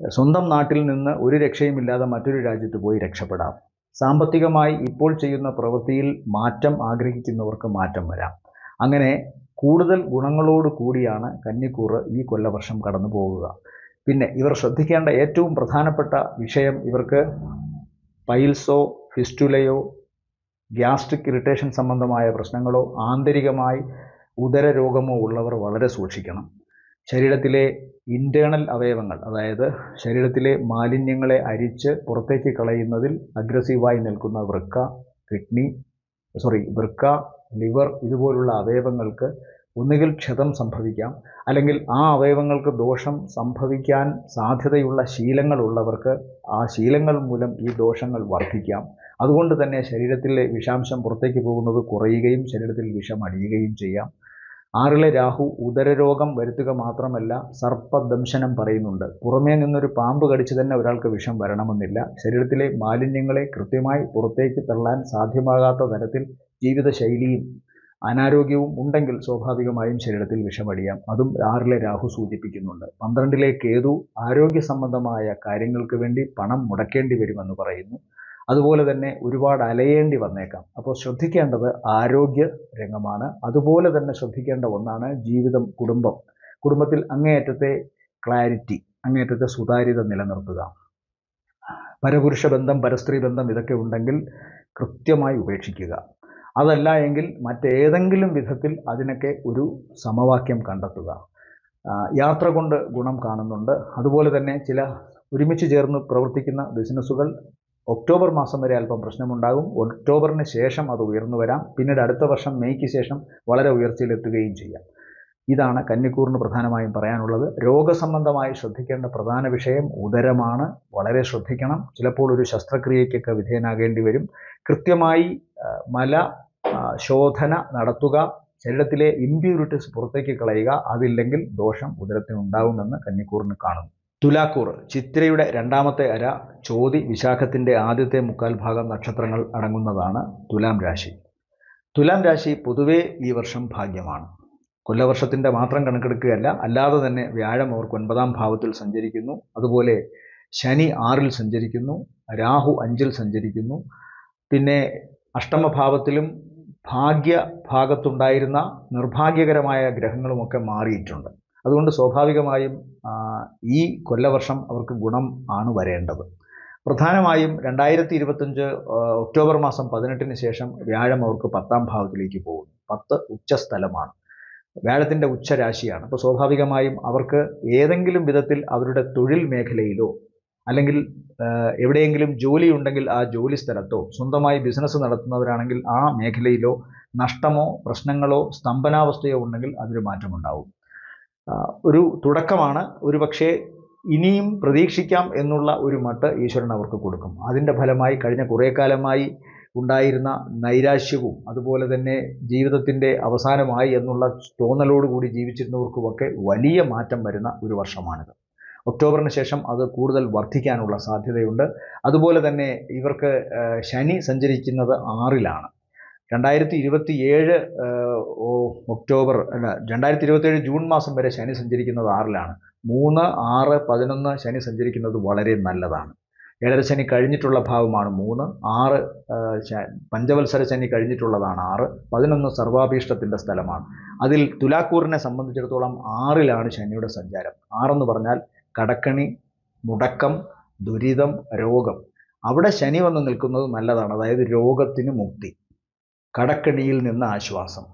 സ്വന്തം നാട്ടിൽ നിന്ന് ഒരു രക്ഷയുമില്ലാതെ മറ്റൊരു രാജ്യത്ത് പോയി രക്ഷപ്പെടാം. സാമ്പത്തികമായി ഇപ്പോൾ ചെയ്യുന്ന പ്രവൃത്തിയിൽ മാറ്റം ആഗ്രഹിക്കുന്നവർക്ക് മാറ്റം വരാം. അങ്ങനെ കൂടുതൽ ഗുണങ്ങളോട് കൂടിയാണ് കന്നിക്കൂറ് ഈ കൊല്ലവർഷം കടന്നു പോകുക. പിന്നെ ഇവർ ശ്രദ്ധിക്കേണ്ട ഏറ്റവും പ്രധാനപ്പെട്ട വിഷയം, ഇവർക്ക് പൈൽസോ ഫിസ്റ്റുലയോ ഗ്യാസ്ട്രിക് ഇറിറ്റേഷൻ സംബന്ധമായ പ്രശ്നങ്ങളോ ആന്തരികമായി ഉദരരോഗമോ ഉള്ളവർ വളരെ സൂക്ഷിക്കണം. ശരീരത്തിലെ ഇൻറ്റേർണൽ അവയവങ്ങൾ, അതായത് ശരീരത്തിലെ മാലിന്യങ്ങളെ അരിച്ച് പുറത്തേക്ക് കളയുന്നതിൽ അഗ്രസീവായി നിൽക്കുന്ന വൃക്ക, ലിവർ ഇതുപോലുള്ള അവയവങ്ങൾക്ക് ഒന്നുകിൽ ക്ഷതം സംഭവിക്കാം, അല്ലെങ്കിൽ ആ അവയവങ്ങൾക്ക് ദോഷം സംഭവിക്കാൻ സാധ്യതയുള്ള ശീലങ്ങളുള്ളവർക്ക് ആ ശീലങ്ങൾ മൂലം ഈ ദോഷങ്ങൾ വർദ്ധിക്കാം. അതുകൊണ്ട് തന്നെ ശരീരത്തിലെ വിഷാംശം പുറത്തേക്ക് പോകുന്നത് കുറയുകയും ശരീരത്തിൽ വിഷം അടിയുകയും ചെയ്യാം. 6-ലെ രാഹു ഉദരരോഗം വരുത്തുക മാത്രമല്ല, സർപ്പദംശനം പറയുന്നുണ്ട്. പുറമേ നിന്നൊരു പാമ്പ് കടിച്ച് തന്നെ ഒരാൾക്ക് വിഷം വരണമെന്നില്ല. ശരീരത്തിലെ മാലിന്യങ്ങളെ കൃത്യമായി പുറത്തേക്ക് തള്ളാൻ സാധ്യമാകാത്ത തരത്തിൽ ജീവിതശൈലിയും അനാരോഗ്യവും ഉണ്ടെങ്കിൽ സ്വാഭാവികമായും ശരീരത്തിൽ വിഷമടിയാം. അതും 6-ലെ രാഹു സൂചിപ്പിക്കുന്നുണ്ട്. 12-ലെ കേതു ആരോഗ്യ സംബന്ധമായ കാര്യങ്ങൾക്ക് വേണ്ടി പണം മുടക്കേണ്ടി വരുമെന്ന് പറയുന്നു. അതുപോലെ തന്നെ ഒരുപാട് അലയേണ്ടി വന്നേക്കാം. അപ്പോൾ ശ്രദ്ധിക്കേണ്ടത് ആരോഗ്യ രംഗമാണ്. അതുപോലെ തന്നെ ശ്രദ്ധിക്കേണ്ട ഒന്നാണ് ജീവിതം, കുടുംബത്തിൽ അങ്ങേയറ്റത്തെ ക്ലാരിറ്റി, അങ്ങേയറ്റത്തെ സുതാര്യത നിലനിർത്തുക. പരപുരുഷ ബന്ധം, പരസ്ത്രീ ബന്ധം ഇതൊക്കെ ഉണ്ടെങ്കിൽ കൃത്യമായി ഉപേക്ഷിക്കുക. അതല്ല എങ്കിൽ മറ്റേതെങ്കിലും വിധത്തിൽ അതിനൊക്കെ ഒരു സമവാക്യം കണ്ടെത്തുക. യാത്ര കൊണ്ട് ഗുണം കാണുന്നുണ്ട്. അതുപോലെ തന്നെ ചില ഒരുമിച്ച് ചേർന്ന് പ്രവർത്തിക്കുന്ന ബിസിനസ്സുകൾ ഒക്ടോബർ മാസം വരെ അല്പം പ്രശ്നമുണ്ടാകും. ഒക്ടോബറിന് ശേഷം അത് ഉയർന്നു വരാം. പിന്നീട് അടുത്ത വർഷം മെയ്ക്ക് ശേഷം വളരെ ഉയർച്ചയിലെത്തുകയും ചെയ്യാം. ഇതാണ് കന്നിക്കൂറിന് പ്രധാനമായും പറയാനുള്ളത്. രോഗസംബന്ധമായി ശ്രദ്ധിക്കേണ്ട പ്രധാന വിഷയം ഉദരമാണ്. വളരെ ശ്രദ്ധിക്കണം. ചിലപ്പോൾ ഒരു ശസ്ത്രക്രിയയ്ക്കൊക്കെ വിധേയനാകേണ്ടി വരും. കൃത്യമായി ശോധന നടത്തുക. ശരീരത്തിലെ ഇമ്പ്യൂരിറ്റീസ് പുറത്തേക്ക് കളയുക. അതില്ലെങ്കിൽ ദോഷം ഉദരത്തിനുണ്ടാകുമെന്ന് കന്നിക്കൂറിന് കാണുന്നു. തുലാക്കൂർ ചിത്രയുടെ 2-ാമത്തെ അര, ചോതി, വിശാഖത്തിൻ്റെ ആദ്യത്തെ 3/4 ഭാഗം നക്ഷത്രങ്ങൾ അടങ്ങുന്നതാണ് തുലാം രാശി. തുലാം രാശി പൊതുവേ ഈ വർഷം ഭാഗ്യമാണ്. കൊല്ലവർഷത്തിൻ്റെ മാത്രം കണക്കെടുക്കുകയല്ല, അല്ലാതെ തന്നെ വ്യാഴം അവർക്ക് 9-ാം ഭാവത്തിൽ സഞ്ചരിക്കുന്നു. അതുപോലെ ശനി 6-ൽ സഞ്ചരിക്കുന്നു. രാഹു 5-ൽ സഞ്ചരിക്കുന്നു. പിന്നെ അഷ്ടമഭാവത്തിലും ഭാഗ്യഭാഗത്തുണ്ടായിരുന്ന നിർഭാഗ്യകരമായ ഗ്രഹങ്ങളുമൊക്കെ മാറിയിട്ടുണ്ട്. അതുകൊണ്ട് സ്വാഭാവികമായും ഈ കൊല്ലവർഷം അവർക്ക് ഗുണം ആണ് വരേണ്ടത്. പ്രധാനമായും 2025 ഒക്ടോബർ മാസം 18-ന് ശേഷം വ്യാഴം അവർക്ക് 10-ാം ഭാവത്തിലേക്ക് പോകുന്നു. 10 ഉച്ചസ്ഥലമാണ്, വ്യാഴത്തിൻ്റെ ഉച്ചരാശിയാണ്. അപ്പോൾ സ്വാഭാവികമായും അവർക്ക് ഏതെങ്കിലും വിധത്തിൽ അവരുടെ തൊഴിൽ മേഖലയിലോ അല്ലെങ്കിൽ എവിടെയെങ്കിലും ജോലി ഉണ്ടെങ്കിൽ ആ ജോലി സ്ഥലത്തോ, സ്വന്തമായി ബിസിനസ് നടത്തുന്നവരാണെങ്കിൽ ആ മേഖലയിലോ നഷ്ടമോ പ്രശ്നങ്ങളോ സ്തംഭനാവസ്ഥയോ ഉണ്ടെങ്കിൽ അതിന് മാറ്റമുണ്ടാവും. ഒരു തുടക്കമാണ്. ഒരു പക്ഷേ ഇനിയും പ്രതീക്ഷിക്കാം എന്നുള്ള ഒരു മട്ട് ഈശ്വരൻ അവർക്ക് കൊടുക്കും. അതിൻ്റെ ഫലമായി കഴിഞ്ഞ കുറേ കാലമായി ഉണ്ടായിരുന്ന നൈരാശ്യവും അതുപോലെ തന്നെ ജീവിതത്തിൻ്റെ അവസാനമായി എന്നുള്ള തോന്നലോടുകൂടി ജീവിച്ചിരുന്നവർക്കുമൊക്കെ വലിയ മാറ്റം വരുന്ന ഒരു വർഷമാണിത്. ഒക്ടോബറിന് ശേഷം അത് കൂടുതൽ വർദ്ധിക്കാനുള്ള സാധ്യതയുണ്ട്. അതുപോലെ തന്നെ ഇവർക്ക് ശനി സഞ്ചരിക്കുന്നത് 6-ലാണ്. 2027 ഒക്ടോബർ അല്ല 2027 ജൂൺ മാസം വരെ ശനി സഞ്ചരിക്കുന്നത് 6-ലാണ്. 3, 6, 11 ശനി സഞ്ചരിക്കുന്നത് വളരെ നല്ലതാണ്. ഏഴര ശനി കഴിഞ്ഞിട്ടുള്ള ഭാവമാണ് 3, 6 പഞ്ചവത്സര ശനി കഴിഞ്ഞിട്ടുള്ളതാണ് 6, 11 സർവാഭീഷ്ടത്തിൻ്റെ സ്ഥലമാണ്. അതിൽ തുലാക്കൂറിനെ സംബന്ധിച്ചിടത്തോളം 6-ലാണ് ശനിയുടെ സഞ്ചാരം. 6 എന്ന് പറഞ്ഞാൽ കടക്കണി, മുടക്കം, ദുരിതം, രോഗം. അവിടെ ശനി വന്ന് നിൽക്കുന്നത് നല്ലതാണ്. അതായത് രോഗത്തിന് മുക്തി, കടക്കണിയിൽ നിന്ന് ആശ്വാസം,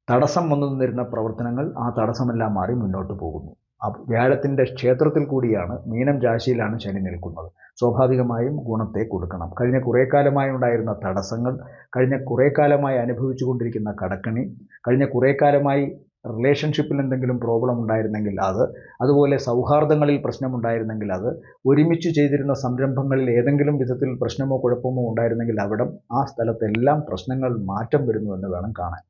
തടസ്സം വന്നു നിന്നിരുന്ന പ്രവർത്തനങ്ങൾ ആ തടസ്സമെല്ലാം മാറി മുന്നോട്ട് പോകുന്നു. വ്യാഴത്തിൻ്റെ ക്ഷേത്രത്തിൽ കൂടിയാണ്, മീനം രാശിയിലാണ് ശനി നിൽക്കുന്നത്. സ്വാഭാവികമായും ഗുണത്തെ കൊടുക്കണം. കഴിഞ്ഞ കുറേ കാലമായി ഉണ്ടായിരുന്ന തടസ്സങ്ങൾ, കഴിഞ്ഞ കുറേ കാലമായി അനുഭവിച്ചു കൊണ്ടിരിക്കുന്ന കടക്കണി, കഴിഞ്ഞ കുറേ കാലമായി റിലേഷൻഷിപ്പിൽ എന്തെങ്കിലും പ്രോബ്ലം ഉണ്ടായിരുന്നെങ്കിൽ അത്, അതുപോലെ സൗഹാർദ്ദങ്ങളിൽ പ്രശ്നമുണ്ടായിരുന്നെങ്കിൽ അത്, ഒരുമിച്ച് ചെയ്തിരുന്ന സംരംഭങ്ങളിൽ ഏതെങ്കിലും വിധത്തിൽ പ്രശ്നമോ കുഴപ്പമോ ഉണ്ടായിരുന്നെങ്കിൽ അവിടം ആ സ്ഥലത്തെല്ലാം പ്രശ്നങ്ങൾ മാറ്റം വരുന്നു എന്ന് വേണം കാണാൻ.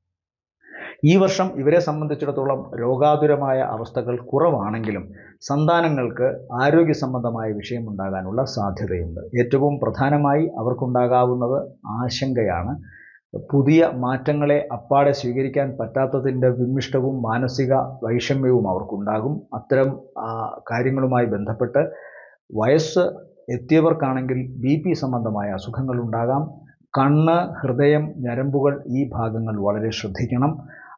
ഈ വർഷം ഇവരെ സംബന്ധിച്ചിടത്തോളം രോഗാതുരമായ അവസ്ഥകൾ കുറവാണെങ്കിലും സന്താനങ്ങൾക്ക് ആരോഗ്യ സംബന്ധമായ വിഷയമുണ്ടാകാനുള്ള സാധ്യതയുണ്ട്. ഏറ്റവും പ്രധാനമായി അവർക്കുണ്ടാകാവുന്നത് ആശങ്കയാണ്. പുതിയ മാറ്റങ്ങളെ അപ്പാടെ സ്വീകരിക്കാൻ പറ്റാത്തതിൻ്റെ വിമ്മിഷ്ടവും മാനസിക വൈഷമ്യവും അവർക്കുണ്ടാകും. അത്തരം കാര്യങ്ങളുമായി ബന്ധപ്പെട്ട് വയസ്സ് എത്തിയവർക്കാണെങ്കിൽ BP സംബന്ധമായ അസുഖങ്ങളുണ്ടാകാം. കണ്ണ്, ഹൃദയം, ഞരമ്പുകൾ ഈ ഭാഗങ്ങൾ വളരെ ശ്രദ്ധിക്കണം.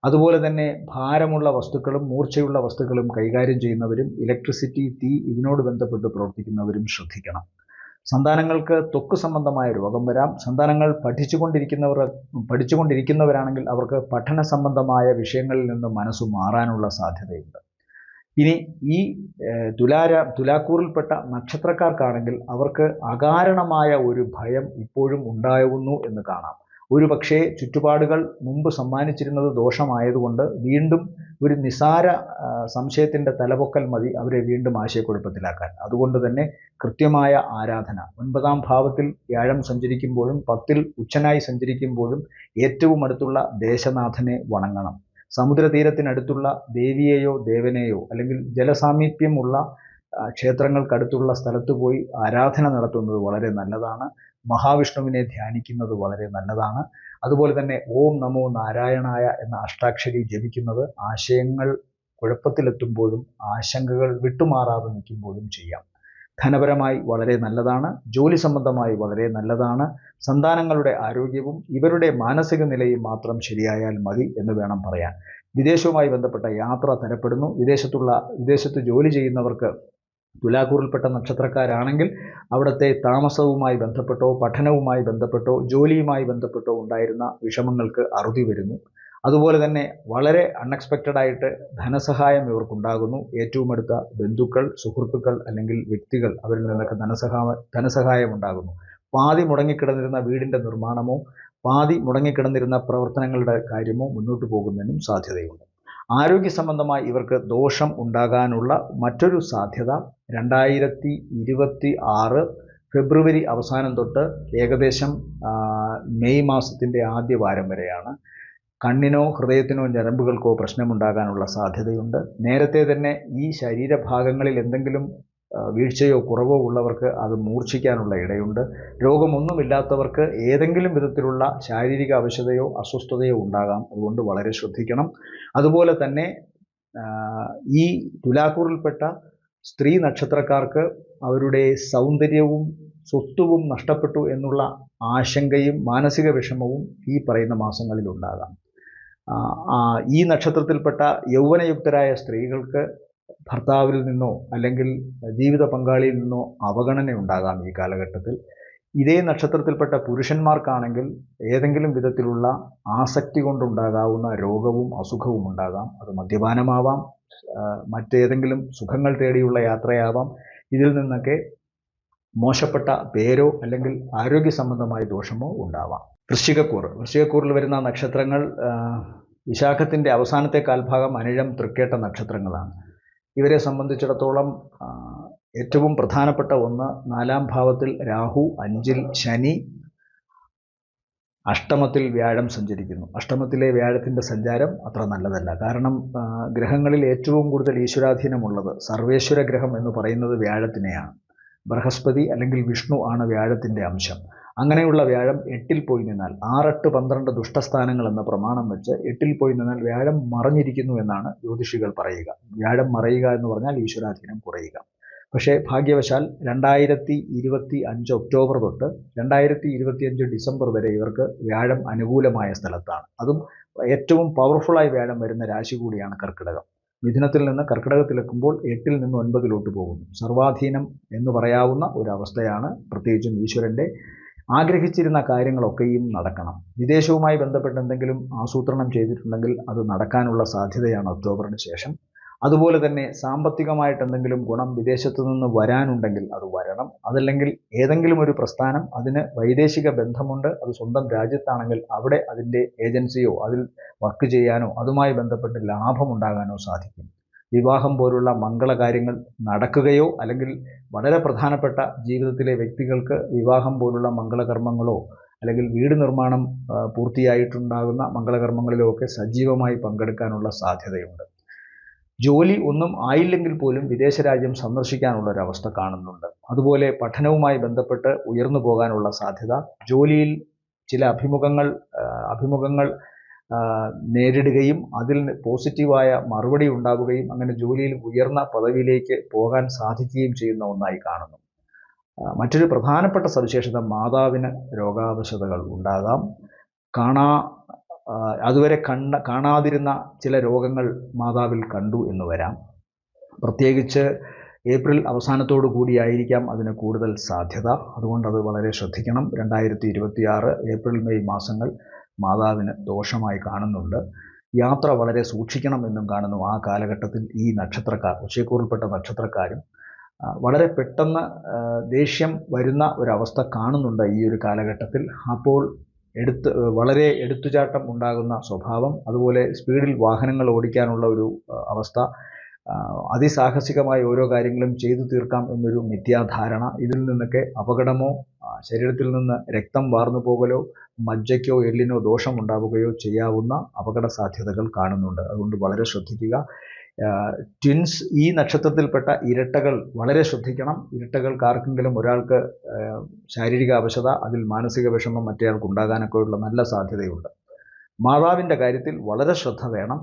അതുപോലെ തന്നെ ഭാരമുള്ള വസ്തുക്കളും മൂർച്ചയുള്ള വസ്തുക്കളും കൈകാര്യം ചെയ്യുന്നവരും ഇലക്ട്രിസിറ്റി, തീ ഇതിനോട് ബന്ധപ്പെട്ട് പ്രവർത്തിക്കുന്നവരും ശ്രദ്ധിക്കണം. സന്താനങ്ങൾക്ക് ത്വക്ക് സംബന്ധമായ രോഗം വരാം. സന്താനങ്ങൾ പഠിച്ചുകൊണ്ടിരിക്കുന്നവരാണെങ്കിൽ അവർക്ക് പഠന സംബന്ധമായ വിഷയങ്ങളിൽ നിന്ന് മനസ്സ് മാറാനുള്ള സാധ്യതയുണ്ട്. ഇനി ഈ തുലാക്കൂറിൽപ്പെട്ട നക്ഷത്രക്കാർക്കാണെങ്കിൽ അവർക്ക് അകാരണമായ ഒരു ഭയം ഇപ്പോഴും ഉണ്ടാകുന്നു എന്ന് കാണാം. ഒരു പക്ഷേ ചുറ്റുപാടുകൾ മുമ്പ് സമ്മാനിച്ചിരുന്നത് ദോഷമായതുകൊണ്ട് വീണ്ടും ഒരു നിസാര സംശയത്തിൻ്റെ തലപൊക്കൽ മതി അവരെ വീണ്ടും ആശയക്കുഴപ്പത്തിലാക്കാൻ. അതുകൊണ്ട് തന്നെ കൃത്യമായ ആരാധന, 9-ാം ഭാവത്തിൽ വ്യാഴം സഞ്ചരിക്കുമ്പോഴും 10-ൽ ഉച്ചനായി സഞ്ചരിക്കുമ്പോഴും ഏറ്റവും അടുത്തുള്ള ദേശനാഥനെ വണങ്ങണം. സമുദ്രതീരത്തിനടുത്തുള്ള ദേവിയെയോ ദേവനെയോ അല്ലെങ്കിൽ ജലസാമീപ്യമുള്ള ക്ഷേത്രങ്ങൾക്കടുത്തുള്ള സ്ഥലത്ത് പോയി ആരാധന നടത്തുന്നത് വളരെ നല്ലതാണ്. മഹാവിഷ്ണുവിനെ ധ്യാനിക്കുന്നത് വളരെ നല്ലതാണ്. അതുപോലെ തന്നെ ഓം നമോ നാരായണായ എന്ന അഷ്ടാക്ഷരി ജപിക്കുന്നത് ആശയങ്ങൾ കുഴപ്പത്തിലെത്തുമ്പോഴും ആശങ്കകൾ വിട്ടുമാറാതെ നിൽക്കുമ്പോഴും ചെയ്യാം. ധനപരമായി വളരെ നല്ലതാണ്. ജോലി സംബന്ധമായി വളരെ നല്ലതാണ്. സന്താനങ്ങളുടെ ആരോഗ്യവും ഇവരുടെ മാനസിക നിലയും മാത്രം ശരിയായാൽ മതി എന്ന് വേണം പറയാൻ. വിദേശവുമായി ബന്ധപ്പെട്ട യാത്ര തരപ്പെടുന്നു. വിദേശത്ത് ജോലി ചെയ്യുന്നവർക്ക് തുലാക്കൂറിൽപ്പെട്ട നക്ഷത്രക്കാരാണെങ്കിൽ അവിടുത്തെ താമസവുമായി ബന്ധപ്പെട്ടോ പഠനവുമായി ബന്ധപ്പെട്ടോ ജോലിയുമായി ബന്ധപ്പെട്ടോ ഉണ്ടായിരുന്ന വിഷമങ്ങൾക്ക് അറുതി വരുന്നു. അതുപോലെ തന്നെ വളരെ അൺഎക്സ്പെക്റ്റഡായിട്ട് ധനസഹായം ഇവർക്കുണ്ടാകുന്നു. ഏറ്റവും അടുത്ത ബന്ധുക്കൾ, സുഹൃത്തുക്കൾ അല്ലെങ്കിൽ വ്യക്തികൾ അവരിൽ നിന്നൊക്കെ ധനസഹായം ഉണ്ടാകുന്നു. പാതി മുടങ്ങിക്കിടന്നിരുന്ന വീടിൻ്റെ നിർമ്മാണമോ പാതി മുടങ്ങിക്കിടന്നിരുന്ന പ്രവർത്തനങ്ങളുടെ കാര്യമോ മുന്നോട്ട് പോകുന്നതിനും സാധ്യതയുണ്ട്. ആരോഗ്യ സംബന്ധമായി ഇവർക്ക് ദോഷം ഉണ്ടാകാനുള്ള മറ്റൊരു സാധ്യത 2026 ഫെബ്രുവരി അവസാനം തൊട്ട് ഏകദേശം മെയ് മാസത്തിൻ്റെ ആദ്യ വാരം വരെയാണ്. കണ്ണിനോ ഹൃദയത്തിനോ ഞരമ്പുകൾക്കോ പ്രശ്നമുണ്ടാകാനുള്ള സാധ്യതയുണ്ട്. നേരത്തെ തന്നെ ഈ ശരീരഭാഗങ്ങളിൽ എന്തെങ്കിലും വീഴ്ചയോ കുറവോ ഉള്ളവർക്ക് അത് മൂർച്ഛിക്കാനുള്ള ഇടയുണ്ട്. രോഗമൊന്നുമില്ലാത്തവർക്ക് ഏതെങ്കിലും വിധത്തിലുള്ള ശാരീരിക അവശതയോ അസ്വസ്ഥതയോ ഉണ്ടാകാം. അതുകൊണ്ട് വളരെ ശ്രദ്ധിക്കണം. അതുപോലെ തന്നെ ഈ തുലാക്കൂറിൽപ്പെട്ട സ്ത്രീ നക്ഷത്രക്കാർക്ക് അവരുടെ സൗന്ദര്യവും സ്വത്വവും നഷ്ടപ്പെട്ടു എന്നുള്ള ആശങ്കയും മാനസിക വിഷമവും ഈ പറയുന്ന മാസങ്ങളിൽ ഉണ്ടാകാം. ഈ നക്ഷത്രത്തിൽപ്പെട്ട യൗവനയുക്തരായ സ്ത്രീകൾക്ക് ഭർത്താവിൽ നിന്നോ അല്ലെങ്കിൽ ജീവിത പങ്കാളിയിൽ നിന്നോ അവഗണന ഉണ്ടാകാം ഈ കാലഘട്ടത്തിൽ. ഇതേ നക്ഷത്രത്തിൽപ്പെട്ട പുരുഷന്മാർക്കാണെങ്കിൽ ഏതെങ്കിലും വിധത്തിലുള്ള ആസക്തി കൊണ്ടുണ്ടാകാവുന്ന രോഗവും അസുഖവും ഉണ്ടാകാം. അത് മദ്യപാനമാവാം, മറ്റേതെങ്കിലും സുഖങ്ങൾ തേടിയുള്ള യാത്രയാവാം. ഇതിൽ നിന്നൊക്കെ മോശപ്പെട്ട പേരോ അല്ലെങ്കിൽ ആരോഗ്യ സംബന്ധമായ ദോഷമോ ഉണ്ടാവാം. വൃശ്ചികക്കൂറിൽ വരുന്ന നക്ഷത്രങ്ങൾ വിശാഖത്തിൻ്റെ അവസാനത്തെ കാൽഭാഗം, അനിഴം, തൃക്കേട്ട നക്ഷത്രങ്ങളാണ്. ഇവരെ സംബന്ധിച്ചിടത്തോളം ഏറ്റവും പ്രധാനപ്പെട്ട ഒന്ന് 4-ാം ഭാവത്തിൽ രാഹു, 5-ൽ ശനി, അഷ്ടമത്തിൽ വ്യാഴം സഞ്ചരിക്കുന്നു. അഷ്ടമത്തിലെ വ്യാഴത്തിൻ്റെ സഞ്ചാരം അത്ര നല്ലതല്ല. കാരണം ഗ്രഹങ്ങളിൽ ഏറ്റവും കൂടുതൽ ഈശ്വരാധീനമുള്ളത് സർവേശ്വര ഗ്രഹം എന്ന് പറയുന്നത് വ്യാഴത്തിനെയാണ്. ബൃഹസ്പതി അല്ലെങ്കിൽ വിഷ്ണു ആണ് വ്യാഴത്തിൻ്റെ അംശം. അങ്ങനെയുള്ള വ്യാഴം 8-ൽ പോയി നിന്നാൽ 6, 8, 12 ദുഷ്ടസ്ഥാനങ്ങൾ എന്ന പ്രമാണം വെച്ച് 8-ൽ പോയി നിന്നാൽ വ്യാഴം മറഞ്ഞിരിക്കുന്നു എന്നാണ് ജ്യോതിഷികൾ പറയുക. വ്യാഴം മറയുക എന്ന് പറഞ്ഞാൽ ഈശ്വരാധീനം കുറയുക. പക്ഷേ ഭാഗ്യവശാൽ 2025 ഒക്ടോബർ തൊട്ട് 2025 ഡിസംബർ വരെ ഇവർക്ക് വ്യാഴം അനുകൂലമായ സ്ഥലത്താണ്. അതും ഏറ്റവും പവർഫുള്ളായി വ്യാഴം വരുന്ന രാശി കൂടിയാണ് കർക്കിടകം. മിഥുനത്തിൽ നിന്ന് കർക്കിടകത്തിലെത്തുമ്പോൾ 8-ൽ നിന്ന് 9-ലോട്ട് പോകുന്നു. സർവാധീനം എന്ന് പറയാവുന്ന ഒരവസ്ഥയാണ്. പ്രത്യേകിച്ചും ഈശ്വരൻ്റെ ആഗ്രഹിച്ചിരുന്ന കാര്യങ്ങളൊക്കെയും നടക്കണം. വിദേശവുമായി ബന്ധപ്പെട്ട് എന്തെങ്കിലും ആസൂത്രണം ചെയ്തിട്ടുണ്ടെങ്കിൽ അത് നടക്കാനുള്ള സാധ്യതയാണ് ഒക്ടോബറിന് ശേഷം. അതുപോലെ തന്നെ സാമ്പത്തികമായിട്ട് എന്തെങ്കിലും ഗുണം വിദേശത്തു നിന്ന് വരാനുണ്ടെങ്കിൽ അത് വരണം. അതല്ലെങ്കിൽ ഏതെങ്കിലും ഒരു പ്രസ്ഥാനം അതിന് വൈദേശിക ബന്ധമുണ്ട്, അത് സ്വന്തം രാജ്യത്താണെങ്കിൽ അവിടെ അതിൻ്റെ ഏജൻസിയോ അതിൽ വർക്ക് ചെയ്യാനോ അതുമായി ബന്ധപ്പെട്ട് ലാഭമുണ്ടാകാനോ സാധിക്കും. വിവാഹം പോലുള്ള മംഗളകാര്യങ്ങൾ നടക്കുകയോ അല്ലെങ്കിൽ വളരെ പ്രധാനപ്പെട്ട ജീവിതത്തിലെ വ്യക്തികൾക്ക് വിവാഹം പോലുള്ള മംഗളകർമ്മങ്ങളോ അല്ലെങ്കിൽ വീട് നിർമ്മാണം പൂർത്തിയായിട്ടുണ്ടാകുന്ന മംഗളകർമ്മങ്ങളിലോ ഒക്കെ സജീവമായി പങ്കെടുക്കാനുള്ള സാധ്യതയുണ്ട്. ജോലി ഒന്നും ആയില്ലെങ്കിൽ പോലും വിദേശ രാജ്യം സന്ദർശിക്കാനുള്ള ഒരവസ്ഥ കാണുന്നുണ്ട്. അതുപോലെ പഠനവുമായി ബന്ധപ്പെട്ട് ഉയർന്നു പോകാനുള്ള സാധ്യത, ജോലിയിൽ ചില അഭിമുഖങ്ങൾ നേരിടുകയും അതിൽ പോസിറ്റീവായ മറുപടി ഉണ്ടാവുകയും അങ്ങനെ ജോലിയിൽ ഉയർന്ന പദവിയിലേക്ക് പോകാൻ സാധിക്കുകയും ചെയ്യുന്ന ഒന്നായി കാണുന്നു. മറ്റൊരു പ്രധാനപ്പെട്ട സവിശേഷത, മാതാവിന് രോഗാവശതകൾ ഉണ്ടാകാം. അതുവരെ കാണാതിരുന്ന ചില രോഗങ്ങൾ മാതാവിൽ കണ്ടു എന്ന് വരാം. പ്രത്യേകിച്ച് ഏപ്രിൽ അവസാനത്തോടു കൂടിയായിരിക്കാം അതിന് കൂടുതൽ സാധ്യത. അതുകൊണ്ട് അത് വളരെ ശ്രദ്ധിക്കണം. 2026 ഏപ്രിൽ മെയ് മാസങ്ങൾ മാതാവിന് ദോഷമായി കാണുന്നുണ്ട്. യാത്ര വളരെ സൂക്ഷിക്കണം എന്നും കാണുന്നു. ആ കാലഘട്ടത്തിൽ ഈ നക്ഷത്രക്കാർ, വൃശ്ചികക്കൂറിൽപ്പെട്ട നക്ഷത്രക്കാരും വളരെ പെട്ടെന്ന് ദേഷ്യം വരുന്ന ഒരവസ്ഥ കാണുന്നുണ്ട് ഈ ഒരു കാലഘട്ടത്തിൽ. അപ്പോൾ വളരെ എടുത്തുചാട്ടം ഉണ്ടാകുന്ന സ്വഭാവം, അതുപോലെ സ്പീഡിൽ വാഹനങ്ങൾ ഓടിക്കാനുള്ള ഒരു അവസ്ഥ, അതിസാഹസികമായി ഓരോ കാര്യങ്ങളും ചെയ്തു തീർക്കാം എന്നൊരു മിഥ്യാധാരണ, ഇതിൽ നിന്നൊക്കെ അപകടമോ ശരീരത്തിൽ നിന്ന് രക്തം വാർന്നു പോകലോ മജ്ജയ്ക്കോ എല്ലിനോ ദോഷമുണ്ടാവുകയോ ചെയ്യാവുന്ന അപകട സാധ്യതകൾ കാണുന്നുണ്ട്. അതുകൊണ്ട് വളരെ ശ്രദ്ധിക്കുക. ട്വിൻസ്, ഈ നക്ഷത്രത്തിൽപ്പെട്ട ഇരട്ടകൾ വളരെ ശ്രദ്ധിക്കണം. ഇരട്ടകൾക്ക് ആർക്കെങ്കിലും ഒരാൾക്ക് ശാരീരിക അവശത, അതിൽ മാനസിക വിഷമം മറ്റേയാൾക്ക് ഉണ്ടാകാനൊക്കെയുള്ള നല്ല സാധ്യതയുണ്ട്. മാതാവിൻ്റെ കാര്യത്തിൽ വളരെ ശ്രദ്ധ വേണം.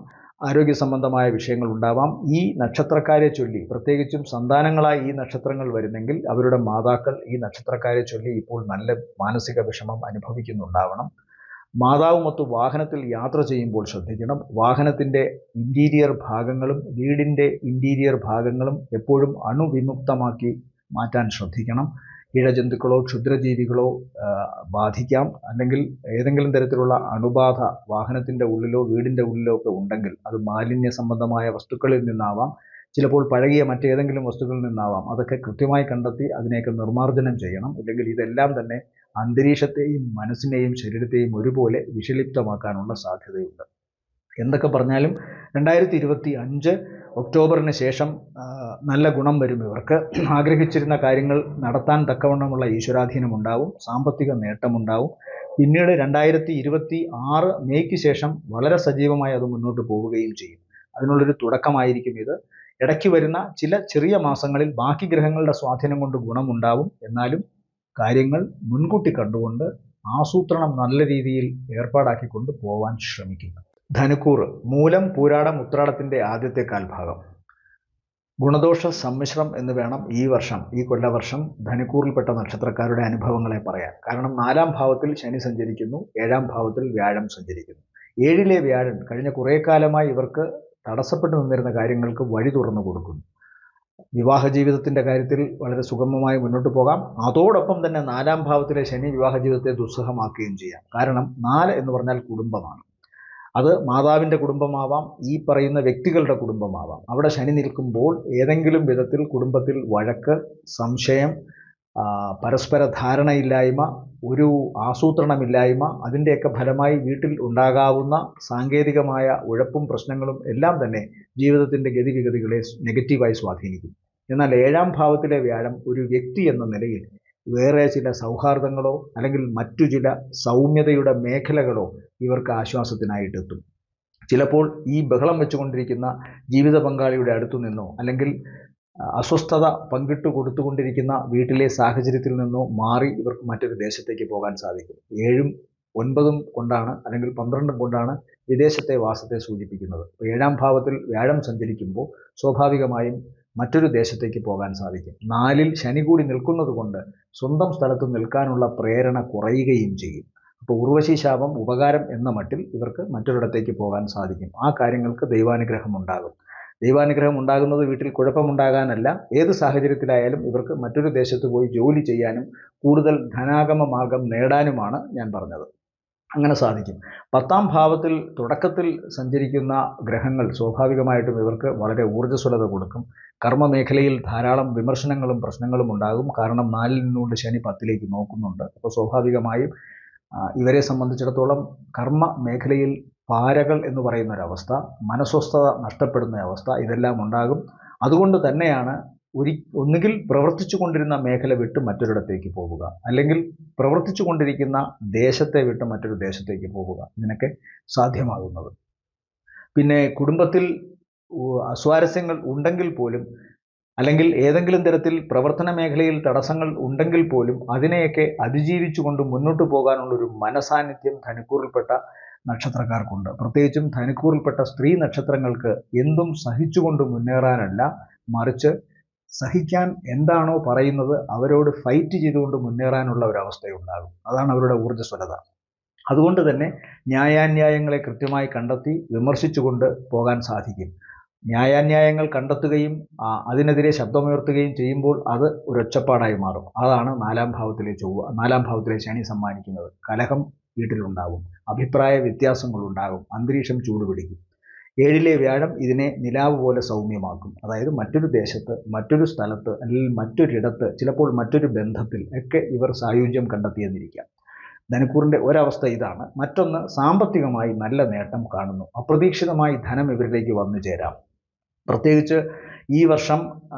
ആരോഗ്യ സംബന്ധമായ വിഷയങ്ങൾ ഉണ്ടാവാം. ഈ നക്ഷത്രക്കാരെ ചൊല്ലി, പ്രത്യേകിച്ചും സന്താനങ്ങളായി ഈ നക്ഷത്രങ്ങൾ വരുന്നെങ്കിൽ അവരുടെ മാതാക്കൾ ഈ നക്ഷത്രക്കാരെ ചൊല്ലി ഇപ്പോൾ നല്ല മാനസിക വിഷമം അനുഭവിക്കുന്നുണ്ടാവണം. മാതാവുമൊത്ത് വാഹനത്തിൽ യാത്ര ചെയ്യുമ്പോൾ ശ്രദ്ധിക്കണം. വാഹനത്തിൻ്റെ ഇൻറ്റീരിയർ ഭാഗങ്ങളും വീടിൻ്റെ ഇൻറ്റീരിയർ ഭാഗങ്ങളും എപ്പോഴും അണുവിമുക്തമാക്കി മാറ്റാൻ ശ്രദ്ധിക്കണം. ഇഴജന്തുക്കളോ ക്ഷുദ്രജീവികളോ ബാധിക്കാം. അല്ലെങ്കിൽ ഏതെങ്കിലും തരത്തിലുള്ള അണുബാധ വാഹനത്തിൻ്റെ ഉള്ളിലോ വീടിൻ്റെ ഉള്ളിലോ ഒക്കെ ഉണ്ടെങ്കിൽ അത് മാലിന്യ സംബന്ധമായ വസ്തുക്കളിൽ നിന്നാവാം, ചിലപ്പോൾ പഴകിയ മറ്റേതെങ്കിലും വസ്തുക്കളിൽ നിന്നാവാം. അതൊക്കെ കൃത്യമായി കണ്ടെത്തി അതിനെയൊക്കെ നിർമ്മാർജ്ജനം ചെയ്യണം. ഇല്ലെങ്കിൽ ഇതെല്ലാം തന്നെ അന്തരീക്ഷത്തെയും മനസ്സിനെയും ശരീരത്തെയും ഒരുപോലെ വിഷലിപ്തമാക്കാനുള്ള സാധ്യതയുണ്ട്. എന്തൊക്കെ പറഞ്ഞാലും 2025 ഒക്ടോബറിന് ശേഷം നല്ല ഗുണം വരും. ഇവർക്ക് ആഗ്രഹിച്ചിരുന്ന കാര്യങ്ങൾ നടത്താൻ തക്കവണ്ണമുള്ള ഈശ്വരാധീനം ഉണ്ടാവും, സാമ്പത്തിക നേട്ടമുണ്ടാവും. പിന്നീട് 2026 മെയ്ക്ക് ശേഷം വളരെ സജീവമായി അത് മുന്നോട്ട് പോവുകയും ചെയ്യും. അതിനുള്ളൊരു തുടക്കമായിരിക്കും ഇത്. ഇടയ്ക്ക് വരുന്ന ചില ചെറിയ മാസങ്ങളിൽ ബാക്കി ഗ്രഹങ്ങളുടെ സ്വാധീനം കൊണ്ട് ഗുണമുണ്ടാവും. എന്നാലും കാര്യങ്ങൾ മുൻകൂട്ടി കണ്ടുകൊണ്ട് ആസൂത്രണം നല്ല രീതിയിൽ ഏർപ്പാടാക്കിക്കൊണ്ട് പോവാൻ ശ്രമിക്കുക. ധനുക്കൂറ്, മൂലം, പൂരാടം, ഉത്രാടത്തിൻ്റെ ആദ്യത്തെ കാൽഭാഗം. ഗുണദോഷ സമ്മിശ്രം എന്ന് വേണം ഈ കൊല്ലവർഷം ധനുക്കൂറിൽപ്പെട്ട നക്ഷത്രക്കാരുടെ അനുഭവങ്ങളെ പറയാൻ. കാരണം 4-ാം ഭാവത്തിൽ ശനി സഞ്ചരിക്കുന്നു, 7-ാം ഭാവത്തിൽ വ്യാഴം സഞ്ചരിക്കുന്നു. 7-ലെ വ്യാഴൻ കഴിഞ്ഞ കുറേ കാലമായി ഇവർക്ക് തടസ്സപ്പെട്ടു നിന്നിരുന്ന കാര്യങ്ങൾക്ക് വഴി തുറന്നു കൊടുക്കുന്നു. വിവാഹ ജീവിതത്തിൻ്റെ കാര്യത്തിൽ വളരെ സുഗമമായി മുന്നോട്ട് പോകാം. അതോടൊപ്പം തന്നെ 4-ാം ഭാവത്തിലെ ശനി വിവാഹ ജീവിതത്തെ ദുസ്സഹമാക്കുകയും ചെയ്യാം. കാരണം 4 എന്ന് പറഞ്ഞാൽ കുടുംബമാണ്. അത് മാതാവിൻ്റെ കുടുംബമാവാം, ഈ പറയുന്ന വ്യക്തികളുടെ കുടുംബമാവാം. അവിടെ ശനി നിൽക്കുമ്പോൾ ഏതെങ്കിലും വിധത്തിൽ കുടുംബത്തിൽ വഴക്ക്, സംശയം, പരസ്പര ധാരണയില്ലായ്മ, ഒരു ആസൂത്രണമില്ലായ്മ, അതിൻ്റെയൊക്കെ ഫലമായി വീട്ടിൽ ഉണ്ടാകാവുന്ന സാങ്കേതികമായ ഉഴപ്പും പ്രശ്നങ്ങളും എല്ലാം തന്നെ ജീവിതത്തിൻ്റെ ഗതിവിഗതികളെ നെഗറ്റീവായി സ്വാധീനിക്കും. എന്നാൽ 7-ാം ഭാവത്തിലെ വ്യാഴം ഒരു വ്യക്തി എന്ന നിലയിൽ വേറെ ചില സൗഹാർദ്ദങ്ങളോ അല്ലെങ്കിൽ മറ്റു ചില സൗമ്യതയുടെ മേഖലകളോ ഇവർക്ക് ആശ്വാസത്തിനായിട്ടെത്തും. ചിലപ്പോൾ ഈ ബഹളം വെച്ചുകൊണ്ടിരിക്കുന്ന ജീവിത പങ്കാളിയുടെ അടുത്തു നിന്നോ അല്ലെങ്കിൽ അസ്വസ്ഥത പങ്കിട്ട് കൊടുത്തുകൊണ്ടിരിക്കുന്ന വീട്ടിലെ സാഹചര്യത്തിൽ നിന്നോ മാറി ഇവർക്ക് മറ്റൊരു ദേശത്തേക്ക് പോകാൻ സാധിക്കും. 7ഉം 9ഉം കൊണ്ടാണ്, അല്ലെങ്കിൽ 12ഉം കൊണ്ടാണ് വിദേശത്തെ വാസത്തെ സൂചിപ്പിക്കുന്നത്. 7ാം ഭാവത്തിൽ വ്യാഴം സഞ്ചരിക്കുമ്പോൾ സ്വാഭാവികമായും മറ്റൊരു ദേശത്തേക്ക് പോകാൻ സാധിക്കും. 4ൽ ശനി കൂടി നിൽക്കുന്നത് കൊണ്ട് സ്വന്തം സ്ഥലത്ത് നിൽക്കാനുള്ള പ്രേരണ കുറയുകയും ചെയ്യും. അപ്പോൾ ഉർവശി ശാപം ഉപകാരം എന്ന മട്ടിൽ ഇവർക്ക് മറ്റൊരിടത്തേക്ക് പോകാൻ സാധിക്കും. ആ കാര്യങ്ങൾക്ക് ദൈവാനുഗ്രഹം ഉണ്ടാകും. ദൈവാനുഗ്രഹം ഉണ്ടാകുന്നത് വീട്ടിൽ കുഴപ്പമുണ്ടാകാനല്ല, ഏത് സാഹചര്യത്തിലായാലും ഇവർക്ക് മറ്റൊരു ദേശത്ത് പോയി ജോലി ചെയ്യാനും കൂടുതൽ ധനാഗമ മാർഗം നേടാനുമാണ് ഞാൻ പറഞ്ഞത്. അങ്ങനെ സാധിക്കും. 10ാം ഭാവത്തിൽ തുടക്കത്തിൽ സഞ്ചരിക്കുന്ന ഗ്രഹങ്ങൾ സ്വാഭാവികമായിട്ടും ഇവർക്ക് വളരെ ഊർജ്ജസ്വലത കൊടുക്കും. കർമ്മമേഖലയിൽ ധാരാളം വിമർശനങ്ങളും പ്രശ്നങ്ങളും ഉണ്ടാകും. കാരണം 4ൽ നിന്നുകൊണ്ട് ശനി 10ലേക്ക് നോക്കുന്നുണ്ട്. അപ്പോൾ സ്വാഭാവികമായും ഇവരെ സംബന്ധിച്ചിടത്തോളം കർമ്മ മേഖലയിൽ പാരകൾ എന്ന് പറയുന്ന ഒരവസ്ഥ, മനസ്വസ്ഥത നഷ്ടപ്പെടുന്ന അവസ്ഥ, ഇതെല്ലാം ഉണ്ടാകും. അതുകൊണ്ട് തന്നെയാണ് ഒന്നുകിൽ പ്രവർത്തിച്ചു കൊണ്ടിരുന്ന മേഖല വിട്ട് മറ്റൊരിടത്തേക്ക് പോവുക, അല്ലെങ്കിൽ പ്രവർത്തിച്ചു കൊണ്ടിരിക്കുന്ന ദേശത്തെ വിട്ട് മറ്റൊരു ദേശത്തേക്ക് പോവുക, ഇതിനൊക്കെ സാധ്യമാകുന്നത്. പിന്നെ കുടുംബത്തിൽ അസ്വാരസ്യങ്ങൾ ഉണ്ടെങ്കിൽ പോലും, അല്ലെങ്കിൽ ഏതെങ്കിലും തരത്തിൽ പ്രവർത്തന മേഖലയിൽ തടസ്സങ്ങൾ ഉണ്ടെങ്കിൽ പോലും അതിനെയൊക്കെ അതിജീവിച്ചുകൊണ്ട് മുന്നോട്ട് പോകാനുള്ളൊരു മനസാന്നിധ്യം ധനുക്കൂറിൽപ്പെട്ട നക്ഷത്രക്കാർക്കുണ്ട്. പ്രത്യേകിച്ചും ധനുക്കൂറിൽപ്പെട്ട സ്ത്രീ നക്ഷത്രങ്ങൾക്ക് എന്തും സഹിച്ചുകൊണ്ട് മുന്നേറാനല്ല, മറിച്ച് സഹിക്കാൻ എന്താണോ പറയുന്നത് അവരോട് ഫൈറ്റ് ചെയ്തുകൊണ്ട് മുന്നേറാനുള്ള ഒരവസ്ഥയുണ്ടാകും. അതാണ് അവരുടെ ഊർജ്ജസ്വലത. അതുകൊണ്ട് തന്നെ ന്യായാന്യായങ്ങളെ കൃത്യമായി കണ്ടെത്തി വിമർശിച്ചുകൊണ്ട് പോകാൻ സാധിക്കും. ന്യായാന്യായങ്ങൾ കണ്ടെത്തുകയും അതിനെതിരെ ശബ്ദമുയർത്തുകയും ചെയ്യുമ്പോൾ അത് ഒരു ഒച്ചപ്പാടായി മാറും. അതാണ് 4ാം ഭാവത്തിലെ ശനി സമ്മാനിക്കുന്നത്. കലഹം വീട്ടിലുണ്ടാകും, അഭിപ്രായ വ്യത്യാസങ്ങളുണ്ടാകും, അന്തരീക്ഷം ചൂടുപിടിക്കും. 7ലെ വ്യാഴം ഇതിനെ നിലാവ് പോലെ സൗമ്യമാക്കും. അതായത് മറ്റൊരു ദേശത്ത്, മറ്റൊരു സ്ഥലത്ത്, അല്ലെങ്കിൽ മറ്റൊരിടത്ത്, ചിലപ്പോൾ മറ്റൊരു ബന്ധത്തിൽ ഒക്കെ ഇവർ സായുജ്യം കണ്ടെത്തിയെന്നിരിക്കാം. ധനുക്കൂറിൻ്റെ ഒരവസ്ഥ ഇതാണ്. മറ്റൊന്ന്, സാമ്പത്തികമായി നല്ല നേട്ടം കാണുന്നു. അപ്രതീക്ഷിതമായി ധനം ഇവരിലേക്ക് വന്നു ചേരാം. പ്രത്യേകിച്ച് ഈ വർഷം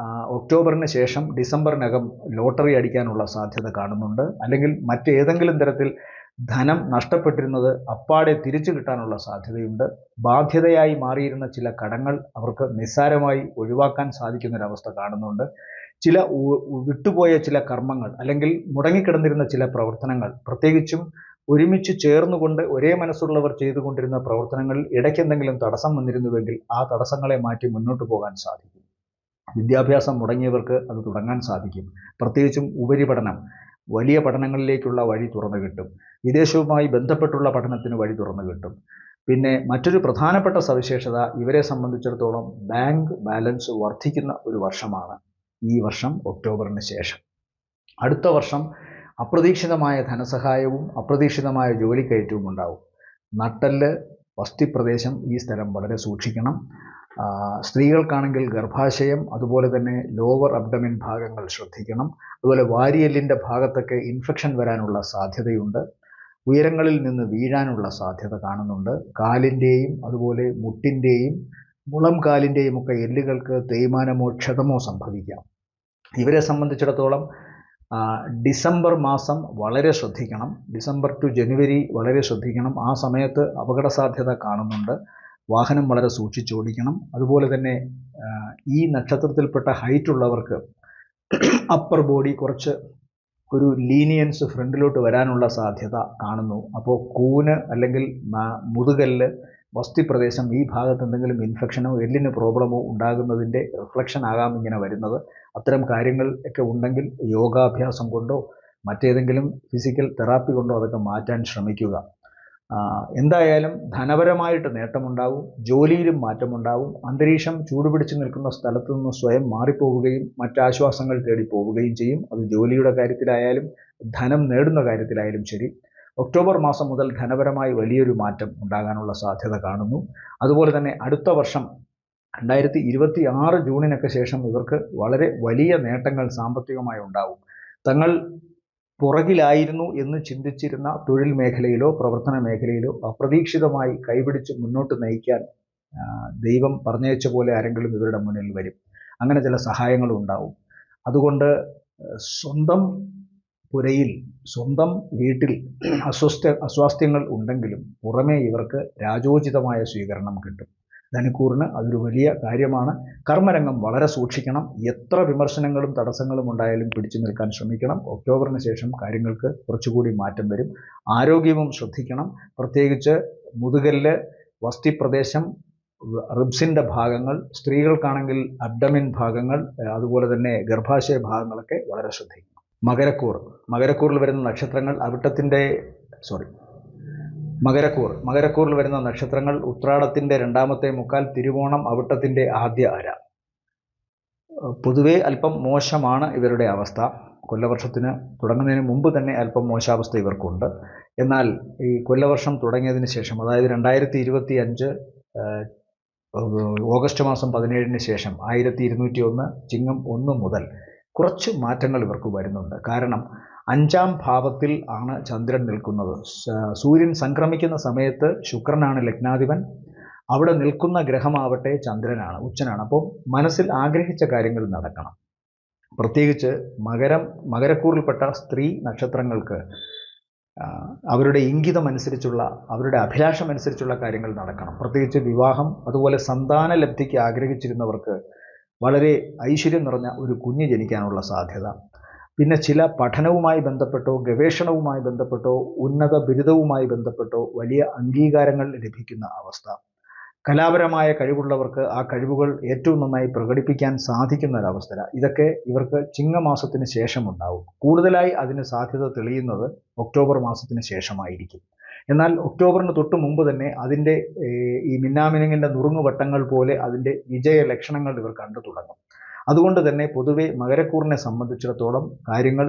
ഒക്ടോബറിന് ശേഷം ഡിസംബറിനകം ലോട്ടറി അടിക്കാനുള്ള സാധ്യത കാണുന്നുണ്ട്. അല്ലെങ്കിൽ മറ്റേതെങ്കിലും തരത്തിൽ ധനം നഷ്ടപ്പെട്ടിരുന്നത് അപ്പാടെ തിരിച്ചു കിട്ടാനുള്ള സാധ്യതയുണ്ട്. ബാധ്യതയായി മാറിയിരുന്ന ചില കടങ്ങൾ അവർക്ക് നിസ്സാരമായി ഒഴിവാക്കാൻ സാധിക്കുന്നൊരവസ്ഥ കാണുന്നുണ്ട്. ചില വിട്ടുപോയ ചില കർമ്മങ്ങൾ, അല്ലെങ്കിൽ മുടങ്ങിക്കിടന്നിരുന്ന ചില പ്രവർത്തനങ്ങൾ, പ്രത്യേകിച്ചും ഒരുമിച്ച് ചേർന്നുകൊണ്ട് ഒരേ മനസ്സുള്ളവർ ചെയ്തുകൊണ്ടിരുന്ന പ്രവർത്തനങ്ങളിൽ ഇടയ്ക്കെന്തെങ്കിലും തടസ്സം വന്നിരുന്നുവെങ്കിൽ ആ തടസ്സങ്ങളെ മാറ്റി മുന്നോട്ട് പോകാൻ സാധിക്കും. വിദ്യാഭ്യാസം മുടങ്ങിയവർക്ക് അത് തുടങ്ങാൻ സാധിക്കും. പ്രത്യേകിച്ചും ഉപരിപഠനം, വലിയ പഠനങ്ങളിലേക്കുള്ള വഴി തുറന്നു കിട്ടും. വിദേശവുമായി ബന്ധപ്പെട്ടുള്ള പഠനത്തിന് വഴി തുറന്നു കിട്ടും. പിന്നെ മറ്റൊരു പ്രധാനപ്പെട്ട സവിശേഷത, ഇവരെ സംബന്ധിച്ചിടത്തോളം ബാങ്ക് ബാലൻസ് വർദ്ധിക്കുന്ന ഒരു വർഷമാണ് ഈ വർഷം ഒക്ടോബറിന് ശേഷം. അടുത്ത വർഷം അപ്രതീക്ഷിതമായ ധനസഹായവും അപ്രതീക്ഷിതമായ ജോലിക്കയറ്റവും ഉണ്ടാവും. നട്ടെല്ല്, വസ്തിപ്രദേശം, ഈ സ്ഥലം വളരെ സൂക്ഷിക്കണം. സ്ത്രീകൾക്കാണെങ്കിൽ ഗർഭാശയം, അതുപോലെ തന്നെ ലോവർ അബ്ഡമിൻ ഭാഗങ്ങൾ ശ്രദ്ധിക്കണം. അതുപോലെ വാരിയെല്ലിൻ്റെ ഭാഗത്തൊക്കെ ഇൻഫെക്ഷൻ വരാനുള്ള സാധ്യതയുണ്ട്. ഉയരങ്ങളിൽ നിന്ന് വീഴാനുള്ള സാധ്യത കാണുന്നുണ്ട്. കാലിൻ്റെയും അതുപോലെ മുട്ടിൻ്റെയും മുളം കാലിൻ്റെയും ഒക്കെ എല്ലുകൾക്ക് തേയ്മാനമോ ക്ഷതമോ സംഭവിക്കാം. ഇവരെ സംബന്ധിച്ചിടത്തോളം ഡിസംബർ മാസം വളരെ ശ്രദ്ധിക്കണം. ഡിസംബർ ടു ജനുവരി വളരെ ശ്രദ്ധിക്കണം. ആ സമയത്ത് അപകട സാധ്യത കാണുന്നുണ്ട്. വാഹനം വളരെ സൂക്ഷിച്ചോടിക്കണം. അതുപോലെ തന്നെ ഈ നക്ഷത്രത്തിൽപ്പെട്ട ഹൈറ്റ് ഉള്ളവർക്ക് അപ്പർ ബോഡി കുറച്ച് ഒരു ലീനിയൻസ് ഫ്രണ്ടിലോട്ട് വരാനുള്ള സാധ്യത കാണുന്നു. അപ്പോൾ കൂന് അല്ലെങ്കിൽ മുതുകല്ല്, വസ്തിപ്രദേശം, ഈ ഭാഗത്ത് എന്തെങ്കിലും ഇൻഫെക്ഷനോ എല്ലിന് പ്രോബ്ലമോ ഉണ്ടാകുന്നതിൻ്റെ റിഫ്ലക്ഷൻ ആകാം ഇങ്ങനെ വരുന്നത്. അത്തരം കാര്യങ്ങൾ ഒക്കെ ഉണ്ടെങ്കിൽ യോഗാഭ്യാസം കൊണ്ടോ മറ്റേതെങ്കിലും ഫിസിക്കൽ തെറാപ്പി കൊണ്ടോ അതൊക്കെ മാറ്റാൻ ശ്രമിക്കുക. എന്തായാലും ധനപരമായിട്ട് നേട്ടമുണ്ടാവും, ജോലിയിലും മാറ്റമുണ്ടാവും. അന്തരീക്ഷം ചൂടുപിടിച്ച് നിൽക്കുന്ന സ്ഥലത്തു നിന്ന് സ്വയം മാറിപ്പോവുകയും മറ്റാശ്വാസങ്ങൾ തേടി പോവുകയും ചെയ്യും. അത് ജോലിയുടെ കാര്യത്തിലായാലും ധനം നേടുന്ന കാര്യത്തിലായാലും ശരി. ഒക്ടോബർ മാസം മുതൽ ധനപരമായി വലിയൊരു മാറ്റം ഉണ്ടാകാനുള്ള സാധ്യത കാണുന്നു. അതുപോലെ തന്നെ അടുത്ത വർഷം 2026 ജൂണിനൊക്കെ ശേഷം ഇവർക്ക് വളരെ വലിയ നേട്ടങ്ങൾ സാമ്പത്തികമായി ഉണ്ടാവും. തങ്ങൾ പുറകിലായിരുന്നു എന്ന് ചിന്തിച്ചിരുന്ന തൊഴിൽ മേഖലയിലോ പ്രവർത്തന മേഖലയിലോ അപ്രതീക്ഷിതമായി കൈപിടിച്ച് മുന്നോട്ട് നയിക്കാൻ ദൈവം പറഞ്ഞയച്ച പോലെ ആരെങ്കിലും ഇവരുടെ മുന്നിൽ വരും. അങ്ങനെ ചില സഹായങ്ങളും ഉണ്ടാവും. അതുകൊണ്ട് സ്വന്തം പുരയിൽ, സ്വന്തം വീട്ടിൽ അസ്വാസ്ഥ്യങ്ങൾ ഉണ്ടെങ്കിലും പുറമേ ഇവർക്ക് രാജോചിതമായ സ്വീകരണം കിട്ടും. ധനുക്കൂറിന് അതൊരു വലിയ കാര്യമാണ്. കർമ്മരംഗം വളരെ സൂക്ഷിക്കണം. എത്ര വിമർശനങ്ങളും തടസ്സങ്ങളും ഉണ്ടായാലും പിടിച്ചു നിൽക്കാൻ ശ്രമിക്കണം. ഒക്ടോബറിന് ശേഷം കാര്യങ്ങൾക്ക് കുറച്ചുകൂടി മാറ്റം വരും. ആരോഗ്യവും ശ്രദ്ധിക്കണം. പ്രത്യേകിച്ച് മുതുകല്ല്, വസ്തിപ്രദേശം, റിബ്സിൻ്റെ ഭാഗങ്ങൾ, സ്ത്രീകൾക്കാണെങ്കിൽ അബ്ഡമിൻ ഭാഗങ്ങൾ, അതുപോലെ തന്നെ ഗർഭാശയ ഭാഗങ്ങളൊക്കെ വളരെ ശ്രദ്ധിക്കണം. മകരക്കൂറിൽ വരുന്ന നക്ഷത്രങ്ങൾ മകരക്കൂറിൽ വരുന്ന നക്ഷത്രങ്ങൾ ഉത്രാടത്തിൻ്റെ രണ്ടാമത്തെ മുക്കാൽ, തിരുവോണം അവിട്ടത്തിൻ്റെ ആദ്യ അര. പൊതുവേ അല്പം മോശമാണ് ഇവരുടെ അവസ്ഥ. കൊല്ലവർഷത്തിന് തുടങ്ങുന്നതിന് മുമ്പ് തന്നെ അല്പം മോശാവസ്ഥ ഇവർക്കുണ്ട്. എന്നാൽ ഈ കൊല്ലവർഷം തുടങ്ങിയതിന് ശേഷം, അതായത് 2025 ഓഗസ്റ്റ് മാസം 17-ന് ശേഷം 1201 ചിങ്ങം 1 മുതൽ കുറച്ച് മാറ്റങ്ങൾ ഇവർക്ക് വരുന്നുണ്ട്. കാരണം 5-ാം ഭാവത്തിൽ ആണ് ചന്ദ്രൻ നിൽക്കുന്നത്. സൂര്യൻ സംക്രമിക്കുന്ന സമയത്ത് ശുക്രനാണ് ലഗ്നാധിപൻ. അവിടെ നിൽക്കുന്ന ഗ്രഹമാവട്ടെ ചന്ദ്രനാണ്, ഉച്ചനാണ്. അപ്പോൾ മനസ്സിൽ ആഗ്രഹിച്ച കാര്യങ്ങൾ നടക്കണം. പ്രത്യേകിച്ച് മകരക്കൂറിൽപ്പെട്ട സ്ത്രീ നക്ഷത്രങ്ങൾക്ക് അവരുടെ ഇംഗിതമനുസരിച്ചുള്ള, അവരുടെ അഭിലാഷമനുസരിച്ചുള്ള കാര്യങ്ങൾ നടക്കണം. പ്രത്യേകിച്ച് വിവാഹം, അതുപോലെ സന്താന ലബ്ധിക്ക് ആഗ്രഹിച്ചിരുന്നവർക്ക് വളരെ ഐശ്വര്യം നിറഞ്ഞ ഒരു കുഞ്ഞ് ജനിക്കാനുള്ള സാധ്യത. പിന്നെ ചില പഠനവുമായി ബന്ധപ്പെട്ടോ ഗവേഷണവുമായി ബന്ധപ്പെട്ടോ ഉന്നത ബിരുദവുമായി ബന്ധപ്പെട്ടോ വലിയ അംഗീകാരങ്ങൾ ലഭിക്കുന്ന അവസ്ഥ. കലാപരമായ കഴിവുള്ളവർക്ക് ആ കഴിവുകൾ ഏറ്റവും നന്നായി പ്രകടിപ്പിക്കാൻ സാധിക്കുന്ന ഒരവസ്ഥ. ഇതൊക്കെ ഇവർക്ക് ചിങ്ങമാസത്തിന് ശേഷം ഉണ്ടാവും. കൂടുതലായി അതിന് സാധ്യത തെളിയുന്നത് ഒക്ടോബർ മാസത്തിന് ശേഷമായിരിക്കും. എന്നാൽ ഒക്ടോബറിന് തൊട്ട് മുമ്പ് തന്നെ അതിൻ്റെ ഈ മിന്നാമിനുങ്ങിൻ്റെ നുറുങ്ങുവട്ടങ്ങൾ പോലെ അതിൻ്റെ വിജയ ലക്ഷണങ്ങൾ ഇവർ കണ്ടു തുടങ്ങും. അതുകൊണ്ട് തന്നെ പൊതുവെ മകരക്കൂറിനെ സംബന്ധിച്ചിടത്തോളം കാര്യങ്ങൾ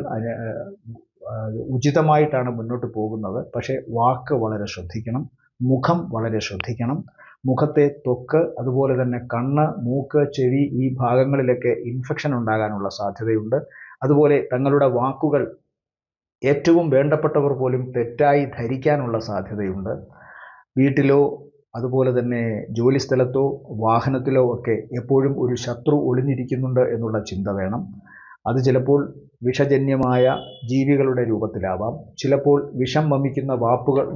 ഉചിതമായിട്ടാണ് മുന്നോട്ട് പോകുന്നത്. പക്ഷേ വാക്ക് വളരെ ശ്രദ്ധിക്കണം, മുഖം വളരെ ശ്രദ്ധിക്കണം. മുഖത്തെ ത്വക്ക്, അതുപോലെ തന്നെ കണ്ണ്, മൂക്ക്, ചെവി, ഈ ഭാഗങ്ങളിലൊക്കെ ഇൻഫെക്ഷൻ ഉണ്ടാകാനുള്ള സാധ്യതയുണ്ട്. അതുപോലെ തങ്ങളുടെ വാക്കുകൾ ഏറ്റവും വേണ്ടപ്പെട്ടവർ പോലും തെറ്റായി ധരിക്കാനുള്ള സാധ്യതയുണ്ട്. വീട്ടിലോ അതുപോലെ തന്നെ ജോലിസ്ഥലത്തോ വാഹനത്തിലോ ഒക്കെ എപ്പോഴും ഒരു ശത്രു ഒളിഞ്ഞിരിക്കുന്നുണ്ട് എന്നുള്ള ചിന്ത വേണം. അത് ചിലപ്പോൾ വിഷജന്യമായ ജീവികളുടെ രൂപത്തിലാവാം, ചിലപ്പോൾ വിഷം വമിക്കുന്ന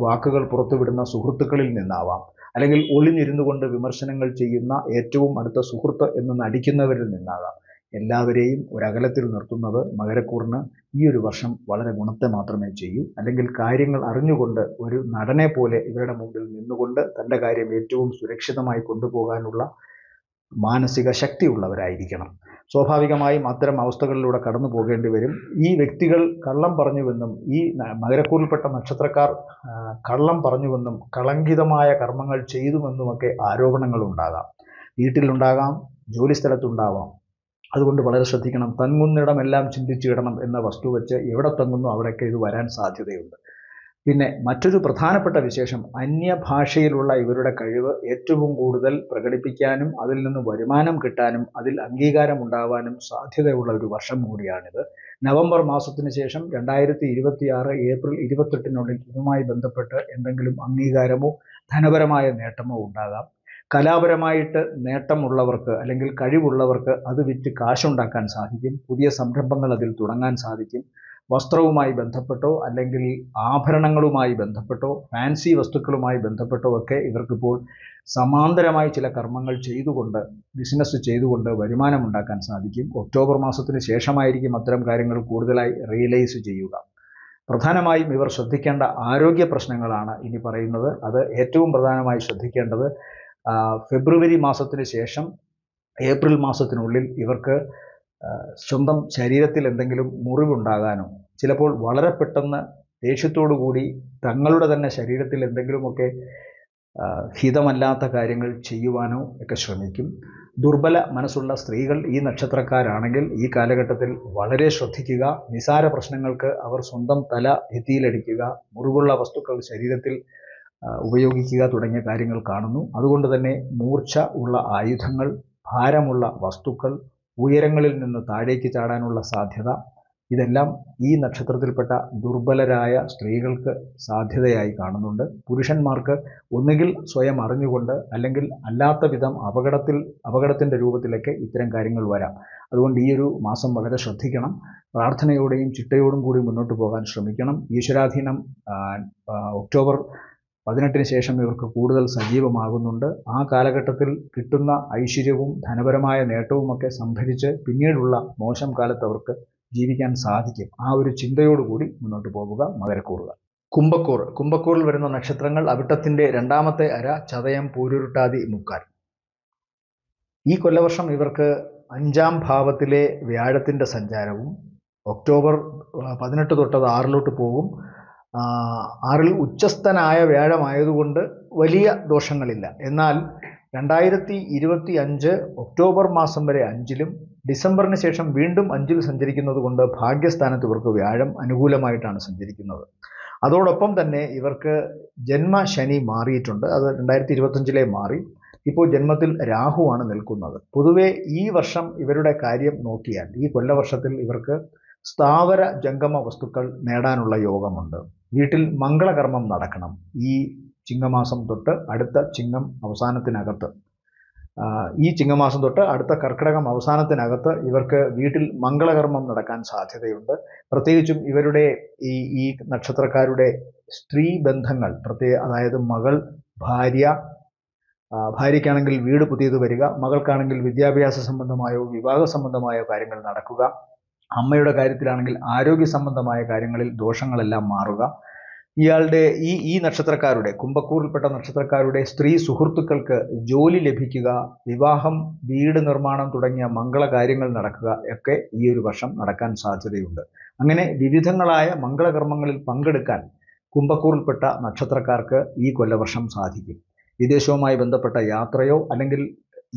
വാക്കുകൾ പുറത്തുവിടുന്ന സുഹൃത്തുക്കളിൽ നിന്നാവാം, അല്ലെങ്കിൽ ഒളിഞ്ഞിരുന്നു കൊണ്ട് വിമർശനങ്ങൾ ചെയ്യുന്ന ഏറ്റവും അടുത്ത സുഹൃത്ത് എന്ന് നടിക്കുന്നവരിൽ നിന്നാകാം. എല്ലാവരെയും ഒരകലത്തിൽ നിർത്തുന്നത് മകരക്കൂറിന് ഈ ഒരു വർഷം വളരെ ഗുണത്തെ മാത്രമേ ചെയ്യൂ. അല്ലെങ്കിൽ കാര്യങ്ങൾ അറിഞ്ഞുകൊണ്ട് ഒരു നടനെ പോലെ ഇവരുടെ മുമ്പിൽ നിന്നുകൊണ്ട് തൻ്റെ കാര്യം ഏറ്റവും സുരക്ഷിതമായി കൊണ്ടുപോകാനുള്ള മാനസിക ശക്തിയുള്ളവരായിരിക്കണം. സ്വാഭാവികമായും അത്തരം അവസ്ഥകളിലൂടെ കടന്നു പോകേണ്ടി വരും. ഈ വ്യക്തികൾ കള്ളം പറഞ്ഞുവെന്നും, ഈ മകരക്കൂറിൽപ്പെട്ട നക്ഷത്രക്കാർ കള്ളം പറഞ്ഞുവെന്നും, കളങ്കിതമായ കർമ്മങ്ങൾ ചെയ്തുവെന്നുമൊക്കെ ആരോപണങ്ങൾ ഉണ്ടാകാം. വീട്ടിലുണ്ടാകാം, ജോലിസ്ഥലത്തുണ്ടാവാം. അതുകൊണ്ട് വളരെ ശ്രദ്ധിക്കണം. തങ്ങുന്നിടമെല്ലാം ചിന്തിച്ചിടണം എന്ന വസ്തു വെച്ച് എവിടെ തങ്ങുന്നു അവിടെയൊക്കെ ഇത് വരാൻ സാധ്യതയുണ്ട്. പിന്നെ മറ്റൊരു പ്രധാനപ്പെട്ട വിശേഷം, അന്യഭാഷയിലുള്ള ഇവരുടെ കഴിവ് ഏറ്റവും കൂടുതൽ പ്രകടിപ്പിക്കാനും അതിൽ നിന്ന് വരുമാനം കിട്ടാനും അതിൽ അംഗീകാരം ഉണ്ടാവാനും സാധ്യതയുള്ള ഒരു വർഷം കൂടിയാണിത്. നവംബർ മാസത്തിന് ശേഷം 2026 ഏപ്രിൽ 28-നുള്ളിൽ ഇതുമായി ബന്ധപ്പെട്ട് എന്തെങ്കിലും അംഗീകാരമോ ധനപരമായ നേട്ടമോ ഉണ്ടാകാം. കലാപരമായിട്ട് നേട്ടമുള്ളവർക്ക് അല്ലെങ്കിൽ കഴിവുള്ളവർക്ക് അത് വിറ്റ് കാശുണ്ടാക്കാൻ സാധിക്കും. പുതിയ സംരംഭങ്ങൾ അതിൽ തുടങ്ങാൻ സാധിക്കും. വസ്ത്രവുമായി ബന്ധപ്പെട്ടോ അല്ലെങ്കിൽ ആഭരണങ്ങളുമായി ബന്ധപ്പെട്ടോ ഫാൻസി വസ്തുക്കളുമായി ബന്ധപ്പെട്ടോ ഒക്കെ ഇവർക്കിപ്പോൾ സമാന്തരമായി ചില കർമ്മങ്ങൾ ചെയ്തുകൊണ്ട്, ബിസിനസ് ചെയ്തുകൊണ്ട് വരുമാനം ഉണ്ടാക്കാൻ സാധിക്കും. ഒക്ടോബർ മാസത്തിന് ശേഷമായിരിക്കും അത്തരം കാര്യങ്ങൾ കൂടുതലായി റിയലൈസ് ചെയ്യുക. പ്രധാനമായും ഇവർ ശ്രദ്ധിക്കേണ്ട ആരോഗ്യ പ്രശ്നങ്ങളാണ് ഇനി പറയുന്നത്. അത് ഏറ്റവും പ്രധാനമായി ശ്രദ്ധിക്കേണ്ടത് ഫെബ്രുവരി മാസത്തിന് ശേഷം ഏപ്രിൽ മാസത്തിനുള്ളിൽ ഇവർക്ക് സ്വന്തം ശരീരത്തിൽ എന്തെങ്കിലും മുറിവുണ്ടാകാനോ, ചിലപ്പോൾ വളരെ പെട്ടെന്ന് ദേഷ്യത്തോടുകൂടി തങ്ങളുടെ തന്നെ ശരീരത്തിൽ എന്തെങ്കിലുമൊക്കെ ഹിതമല്ലാത്ത കാര്യങ്ങൾ ചെയ്യുവാനോ ഒക്കെ ശ്രമിക്കും. ദുർബല മനസ്സുള്ള സ്ത്രീകൾ ഈ നക്ഷത്രക്കാരാണെങ്കിൽ ഈ കാലഘട്ടത്തിൽ വളരെ ശ്രദ്ധിക്കുക. നിസാര പ്രശ്നങ്ങൾക്ക് അവർ സ്വന്തം തല ഭിത്തിയിലടിക്കുക, മുറിവുള്ള വസ്തുക്കൾ ശരീരത്തിൽ ഉപയോഗിക്കുക തുടങ്ങിയ കാര്യങ്ങൾ കാണുന്നു. അതുകൊണ്ട് തന്നെ മൂർച്ച ഉള്ള ആയുധങ്ങൾ, ഭാരമുള്ള വസ്തുക്കൾ, ഉയരങ്ങളിൽ നിന്ന് താഴേക്ക് ചാടാനുള്ള സാധ്യത, ഇതെല്ലാം ഈ നക്ഷത്രത്തിൽപ്പെട്ട ദുർബലരായ സ്ത്രീകൾക്ക് സാധ്യതയായി കാണുന്നുണ്ട്. പുരുഷന്മാർക്ക് ഒന്നുകിൽ സ്വയം അറിഞ്ഞുകൊണ്ട് അല്ലെങ്കിൽ അല്ലാത്ത വിധം അപകടത്തിൻ്റെ രൂപത്തിലൊക്കെ ഇത്തരം കാര്യങ്ങൾ വരാം. അതുകൊണ്ട് ഈ ഒരു മാസം വളരെ ശ്രദ്ധിക്കണം. പ്രാർത്ഥനയോടെയും ചിട്ടയോടും കൂടി മുന്നോട്ട് പോകാൻ ശ്രമിക്കണം. ഈശ്വരാധീനം ഒക്ടോബർ 18-ന് ശേഷം ഇവർക്ക് കൂടുതൽ സജീവമാകുന്നുണ്ട്. ആ കാലഘട്ടത്തിൽ കിട്ടുന്ന ഐശ്വര്യവും ധനപരമായ നേട്ടവുമൊക്കെ സംഭരിച്ച് പിന്നീടുള്ള മോശം കാലത്ത് അവർക്ക് ജീവിക്കാൻ സാധിക്കും. ആ ഒരു ചിന്തയോടുകൂടി മുന്നോട്ട് പോവുക മകരക്കൂറുകാർ. കുംഭക്കൂറിൽ വരുന്ന നക്ഷത്രങ്ങൾ അവിട്ടത്തിൻ്റെ 2ാമത്തെ അര, ചതയം, പൂരുരുട്ടാതി, മുക്കാൽ. ഈ കൊല്ലവർഷം ഇവർക്ക് 5ാം ഭാവത്തിലെ വ്യാഴത്തിൻ്റെ സഞ്ചാരവും ഒക്ടോബർ 18 തൊട്ട് അത് 6-ലോട്ട് പോകും. 6-ൽ ഉച്ചസ്ഥനായ വ്യാഴമായതുകൊണ്ട് വലിയ ദോഷങ്ങളില്ല. എന്നാൽ 2025 ഒക്ടോബർ മാസം വരെ 5-ലും ഡിസംബറിന് ശേഷം വീണ്ടും 5-ൽ സഞ്ചരിക്കുന്നത് കൊണ്ട് ഭാഗ്യസ്ഥാനത്ത് ഇവർക്ക് വ്യാഴം അനുകൂലമായിട്ടാണ് സഞ്ചരിക്കുന്നത്. അതോടൊപ്പം തന്നെ ഇവർക്ക് ജന്മശനി മാറിയിട്ടുണ്ട്. അത് 2025-ലെ മാറി. ഇപ്പോൾ ജന്മത്തിൽ രാഹുവാണ് നിൽക്കുന്നത്. പൊതുവെ ഈ വർഷം ഇവരുടെ കാര്യം നോക്കിയാൽ ഈ കൊല്ലവർഷത്തിൽ ഇവർക്ക് സ്ഥാവര ജംഗമ വസ്തുക്കൾ നേടാനുള്ള യോഗമുണ്ട്. വീട്ടിൽ മംഗളകർമ്മം നടക്കണം. ഈ ചിങ്ങമാസം തൊട്ട് അടുത്ത ചിങ്ങം അവസാനത്തിനകത്ത്, ഈ ചിങ്ങമാസം തൊട്ട് അടുത്ത കർക്കിടകം അവസാനത്തിനകത്ത് ഇവർക്ക് വീട്ടിൽ മംഗളകർമ്മം നടക്കാൻ സാധ്യതയുണ്ട്. പ്രത്യേകിച്ചും ഇവരുടെ ഈ നക്ഷത്രക്കാരുടെ സ്ത്രീ ബന്ധങ്ങൾ, അതായത് മകൾ, ഭാര്യ, ഭാര്യയ്ക്കാണെങ്കിൽ വീട് പുതിയത് വരിക, മകൾക്കാണെങ്കിൽ വിദ്യാഭ്യാസ സംബന്ധമായോ വിവാഹ സംബന്ധമായോ കാര്യങ്ങൾ നടക്കുക, അമ്മയുടെ കാര്യത്തിലാണെങ്കിൽ ആരോഗ്യ സംബന്ധമായ കാര്യങ്ങളിൽ ദോഷങ്ങളെല്ലാം മാറുക, ഇയാളുടെ ഈ നക്ഷത്രക്കാരുടെ, കുംഭക്കൂറിൽപ്പെട്ട നക്ഷത്രക്കാരുടെ സ്ത്രീ സുഹൃത്തുക്കൾക്ക് ജോലി ലഭിക്കുക, വിവാഹം, വീട് നിർമ്മാണം തുടങ്ങിയ മംഗളകാര്യങ്ങൾ നടക്കുക ഒക്കെ ഈ ഒരു വർഷം നടക്കാൻ സാധ്യതയുണ്ട്. അങ്ങനെ വിവിധങ്ങളായ മംഗളകർമ്മങ്ങളിൽ പങ്കെടുക്കാൻ കുംഭക്കൂറിൽപ്പെട്ട നക്ഷത്രക്കാർക്ക് ഈ കൊല്ലവർഷം സാധിക്കും. വിദേശവുമായി ബന്ധപ്പെട്ട യാത്രയോ അല്ലെങ്കിൽ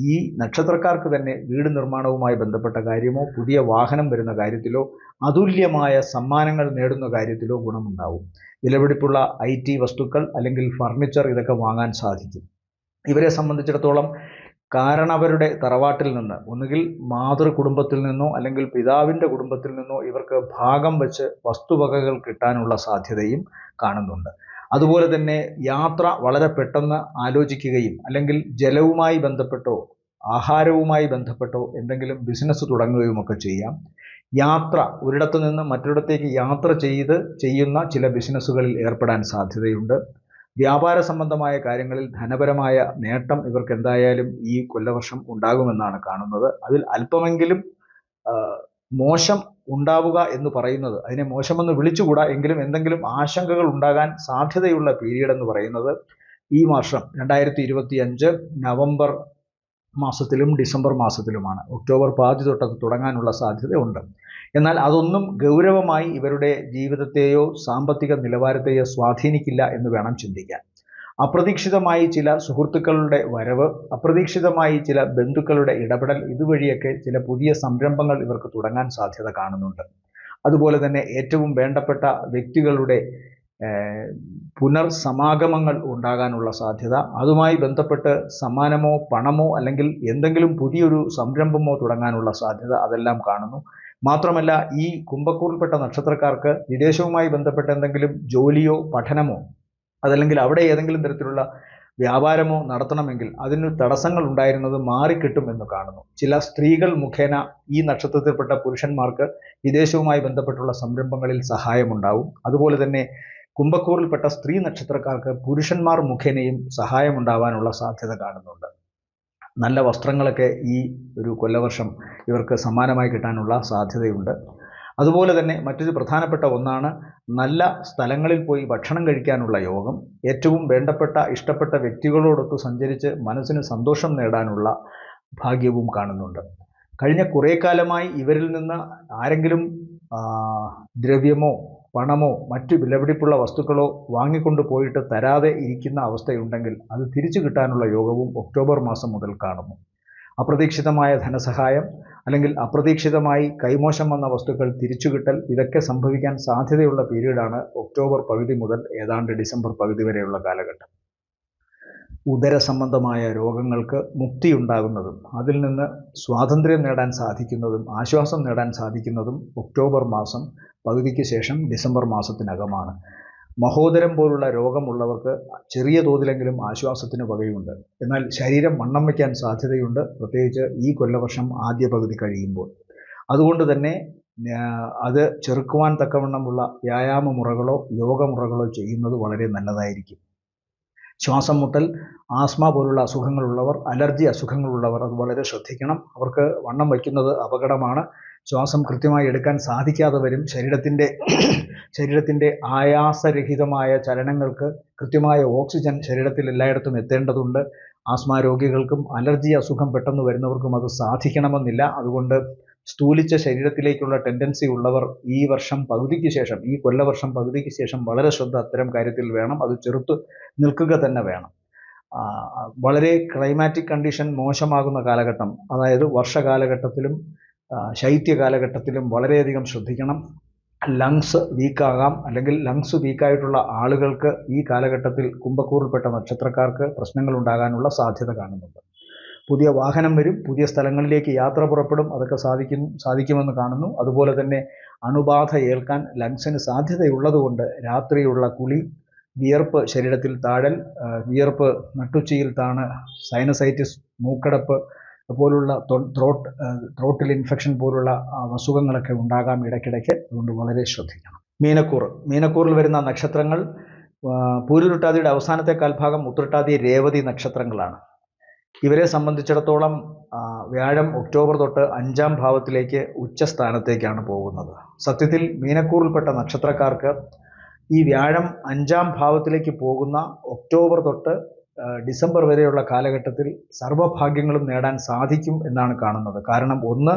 ഈ നക്ഷത്രക്കാർക്ക് തന്നെ വീട് നിർമ്മാണവുമായി ബന്ധപ്പെട്ട കാര്യമോ പുതിയ വാഹനം വരുന്ന കാര്യത്തിലോ അതുല്യമായ സമ്മാനങ്ങൾ നേടുന്ന കാര്യത്തിലോ ഗുണമുണ്ടാവും. വിലപിടിപ്പുള്ള IT വസ്തുക്കൾ അല്ലെങ്കിൽ ഫർണിച്ചർ ഇതൊക്കെ വാങ്ങാൻ സാധിക്കും. ഇവരെ സംബന്ധിച്ചിടത്തോളം കാരണവരുടെ തറവാട്ടിൽ നിന്ന്, ഒന്നുകിൽ മാതൃകുടുംബത്തിൽ നിന്നോ അല്ലെങ്കിൽ പിതാവിൻ്റെ കുടുംബത്തിൽ നിന്നോ ഇവർക്ക് ഭാഗം വെച്ച് വസ്തുവകകൾ കിട്ടാനുള്ള സാധ്യതയും കാണുന്നുണ്ട്. അതുപോലെ തന്നെ യാത്ര വളരെ പെട്ടെന്ന് ആലോചിക്കുകയും അല്ലെങ്കിൽ ജലവുമായി ബന്ധപ്പെട്ടോ ആഹാരവുമായി ബന്ധപ്പെട്ടോ എന്തെങ്കിലും ബിസിനസ് തുടങ്ങുകയുമൊക്കെ ചെയ്യാം. യാത്ര, ഒരിടത്തു നിന്ന് മറ്റൊരിടത്തേക്ക് യാത്ര ചെയ്യുന്ന ചില ബിസിനസ്സുകളിൽ ഏർപ്പെടാൻ സാധ്യതയുണ്ട്. വ്യാപാര സംബന്ധമായ കാര്യങ്ങളിൽ ധനപരമായ നേട്ടം ഇവർക്ക് എന്തായാലും ഈ കൊല്ലവർഷം ഉണ്ടാകുമെന്നാണ് കാണുന്നത്. അതിൽ അല്പമെങ്കിലും മോശം ഉണ്ടാവുക എന്ന് പറയുന്നത്, അതിനെ മോശമെന്ന് വിളിച്ചുകൂടാ, എങ്കിലും എന്തെങ്കിലും ആശങ്കകൾ ഉണ്ടാകാൻ സാധ്യതയുള്ള പീരീഡ് എന്ന് പറയുന്നത് ഈ വർഷം 2025 നവംബർ മാസത്തിലും ഡിസംബർ മാസത്തിലുമാണ്. ഒക്ടോബർ പാതി തൊട്ടത് തുടങ്ങാനുള്ള സാധ്യതയുണ്ട്. എന്നാൽ അതൊന്നും ഗൗരവമായി ഇവരുടെ ജീവിതത്തെയോ സാമ്പത്തിക നിലവാരത്തെയോ സ്വാധീനിക്കില്ല എന്ന് വേണം ചിന്തിക്കാൻ. അപ്രതീക്ഷിതമായി ചില സുഹൃത്തുക്കളുടെ വരവ്, അപ്രതീക്ഷിതമായി ചില ബന്ധുക്കളുടെ ഇടപെടൽ, ഇതുവഴിയൊക്കെ ചില പുതിയ സംരംഭങ്ങൾ ഇവർക്ക് തുടങ്ങാൻ സാധ്യത കാണുന്നുണ്ട്. അതുപോലെ തന്നെ ഏറ്റവും വേണ്ടപ്പെട്ട വ്യക്തികളുടെ പുനർസമാഗമങ്ങൾ ഉണ്ടാകാനുള്ള സാധ്യത, അതുമായി ബന്ധപ്പെട്ട് സമ്മാനമോ പണമോ അല്ലെങ്കിൽ എന്തെങ്കിലും പുതിയൊരു സംരംഭമോ തുടങ്ങാനുള്ള സാധ്യത, അതെല്ലാം കാണുന്നു. മാത്രമല്ല ഈ കുംഭക്കൂറിൽപ്പെട്ട നക്ഷത്രക്കാർക്ക് വിദേശവുമായി ബന്ധപ്പെട്ട എന്തെങ്കിലും ജോലിയോ പഠനമോ അതല്ലെങ്കിൽ അവിടെ ഏതെങ്കിലും തരത്തിലുള്ള വ്യാപാരമോ നടത്തണമെങ്കിൽ അതിന് തടസ്സങ്ങൾ ഉണ്ടായിരുന്നത് മാറിക്കിട്ടും എന്ന് കാണുന്നു. ചില സ്ത്രീകൾ മുഖേന ഈ നക്ഷത്രത്തിൽപ്പെട്ട പുരുഷന്മാർക്ക് വിദേശവുമായി ബന്ധപ്പെട്ടുള്ള സംരംഭങ്ങളിൽ സഹായമുണ്ടാവും. അതുപോലെ തന്നെ കുംഭക്കൂറിൽപ്പെട്ട സ്ത്രീ നക്ഷത്രക്കാർക്ക് പുരുഷന്മാർ മുഖേനയും സഹായമുണ്ടാവാനുള്ള സാധ്യത കാണുന്നുണ്ട്. നല്ല വസ്ത്രങ്ങളൊക്കെ ഈ ഒരു കൊല്ലവർഷം ഇവർക്ക് സമ്മാനമായി കിട്ടാനുള്ള സാധ്യതയുണ്ട്. അതുപോലെ തന്നെ മറ്റൊരു പ്രധാനപ്പെട്ട ഒന്നാണ് നല്ല സ്ഥലങ്ങളിൽ പോയി ഭക്ഷണം കഴിക്കാനുള്ള യോഗം. ഏറ്റവും വേണ്ടപ്പെട്ട ഇഷ്ടപ്പെട്ട വ്യക്തികളോടൊത്ത് സഞ്ചരിച്ച് മനസ്സിന് സന്തോഷം നേടാനുള്ള ഭാഗ്യവും കാണുന്നുണ്ട്. കഴിഞ്ഞ കുറേ കാലമായി ഇവരിൽ നിന്ന് ആരെങ്കിലും ദ്രവ്യമോ പണമോ മറ്റു വിലപിടിപ്പുള്ള വസ്തുക്കളോ വാങ്ങിക്കൊണ്ട് പോയിട്ട് തരാതെ ഇരിക്കുന്ന അവസ്ഥയുണ്ടെങ്കിൽ അത് തിരിച്ചു കിട്ടാനുള്ള യോഗവും ഒക്ടോബർ മാസം മുതൽ കാണുന്നു. അപ്രതീക്ഷിതമായ ധനസഹായം അല്ലെങ്കിൽ അപ്രതീക്ഷിതമായി കൈമോശം വന്ന വസ്തുക്കൾ തിരിച്ചുകിട്ടൽ, ഇതൊക്കെ സംഭവിക്കാൻ സാധ്യതയുള്ള പീരീഡാണ് ഒക്ടോബർ പകുതി മുതൽ ഏതാണ്ട് ഡിസംബർ പകുതി വരെയുള്ള കാലഘട്ടം. ഉദര സംബന്ധമായ രോഗങ്ങൾക്ക് മുക്തിയുണ്ടാകുന്നതും അതിൽ നിന്ന് സ്വാതന്ത്ര്യം നേടാൻ സാധിക്കുന്നതും ആശ്വാസം നേടാൻ സാധിക്കുന്നതും ഒക്ടോബർ മാസം പകുതിക്ക് ശേഷം ഡിസംബർ മാസത്തിനകമാണ്. മഹോദരം പോലുള്ള രോഗമുള്ളവർക്ക് ചെറിയ തോതിലെങ്കിലും ആശ്വാസത്തിന് വകയുണ്ട്. എന്നാൽ ശരീരം വണ്ണം വയ്ക്കാൻ സാധ്യതയുണ്ട്, പ്രത്യേകിച്ച് ഈ കൊല്ലവർഷം ആദ്യ പകുതി കഴിയുമ്പോൾ. അതുകൊണ്ട് തന്നെ അത് ചെറുക്കുവാൻ തക്കവണ്ണമുള്ള വ്യായാമ മുറകളോ യോഗമുറകളോ ചെയ്യുന്നത് വളരെ നല്ലതായിരിക്കും. ശ്വാസം മുട്ടൽ, ആസ്മ പോലുള്ള അസുഖങ്ങളുള്ളവർ, അലർജി അസുഖങ്ങളുള്ളവർ അത് വളരെ ശ്രദ്ധിക്കണം. അവർക്ക് വണ്ണം വയ്ക്കുന്നത് അപകടമാണ്. ശ്വാസം കൃത്യമായി എടുക്കാൻ സാധിക്കാതെ വരും. ശരീരത്തിൻ്റെ ആയാസരഹിതമായ ചലനങ്ങൾക്ക് കൃത്യമായ ഓക്സിജൻ ശരീരത്തിൽ എല്ലായിടത്തും എത്തേണ്ടതുണ്ട്. ആസ്മ രോഗികൾക്കും അലർജി അസുഖം പെട്ടെന്ന് വരുന്നവർക്കും അത് സാധിക്കണമെന്നില്ല. അതുകൊണ്ട് സ്ഥൂലിച്ച ശരീരത്തിലേക്കുള്ള ടെൻഡൻസി ഉള്ളവർ ഈ കൊല്ലവർഷം പകുതിക്ക് ശേഷം വളരെ ശ്രദ്ധ അത്തരം കാര്യത്തിൽ വേണം. അത് ചെറുത്ത് നിൽക്കുക തന്നെ വേണം. വളരെ ക്ലൈമാറ്റിക് കണ്ടീഷൻ മോശമാകുന്ന കാലഘട്ടം, അതായത് വർഷകാലഘട്ടത്തിലും ശൈത്യ കാലഘട്ടത്തിലും വളരെയധികം ശ്രദ്ധിക്കണം. ലങ്സ് വീക്കാകാം, അല്ലെങ്കിൽ ലങ്സ് വീക്കായിട്ടുള്ള ആളുകൾക്ക് ഈ കാലഘട്ടത്തിൽ കുംഭക്കൂറിൽപ്പെട്ട നക്ഷത്രക്കാർക്ക് പ്രശ്നങ്ങൾ ഉണ്ടാകാനുള്ള സാധ്യത കാണുന്നുണ്ട്. പുതിയ വാഹനം വരും, പുതിയ സ്ഥലങ്ങളിലേക്ക് യാത്ര പുറപ്പെടും, അതൊക്കെ സാധിക്കുമെന്ന് കാണുന്നു. അതുപോലെ തന്നെ അണുബാധ ഏൽക്കാൻ ലങ്സിന് സാധ്യതയുള്ളതുകൊണ്ട് രാത്രിയുള്ള കുളി, വിയർപ്പ് ശരീരത്തിൽ താഴൽ, വിയർപ്പ് നട്ടുച്ചിയിൽ താണ്, സൈനസൈറ്റിസ്, മൂക്കടപ്പ് പോലുള്ള ത്രോട്ടിൽ ഇൻഫെക്ഷൻ പോലുള്ള അസുഖങ്ങളൊക്കെ ഉണ്ടാകാം ഇടയ്ക്കിടയ്ക്ക്. അതുകൊണ്ട് വളരെ ശ്രദ്ധിക്കണം. മീനക്കൂറിൽ വരുന്ന നക്ഷത്രങ്ങൾ പൂരുരുട്ടാതിയുടെ അവസാനത്തെ കാൽഭാഗം, ഉത്രട്ടാതി, രേവതി നക്ഷത്രങ്ങളാണ്. ഇവരെ സംബന്ധിച്ചിടത്തോളം വ്യാഴം ഒക്ടോബർ തൊട്ട് 5-ാം ഭാവത്തിലേക്ക് ഉച്ചസ്ഥാനത്തേക്കാണ് പോകുന്നത്. സത്യത്തിൽ മീനക്കൂറിൽപ്പെട്ട നക്ഷത്രക്കാർക്ക് ഈ വ്യാഴം 5-ാം ഭാവത്തിലേക്ക് പോകുന്ന ഒക്ടോബർ തൊട്ട് ഡിസംബർ വരെയുള്ള കാലഘട്ടത്തിൽ സർവ്വഭാഗ്യങ്ങളും നേടാൻ സാധിക്കും എന്നാണ് കാണുന്നത്. കാരണം ഒന്ന്,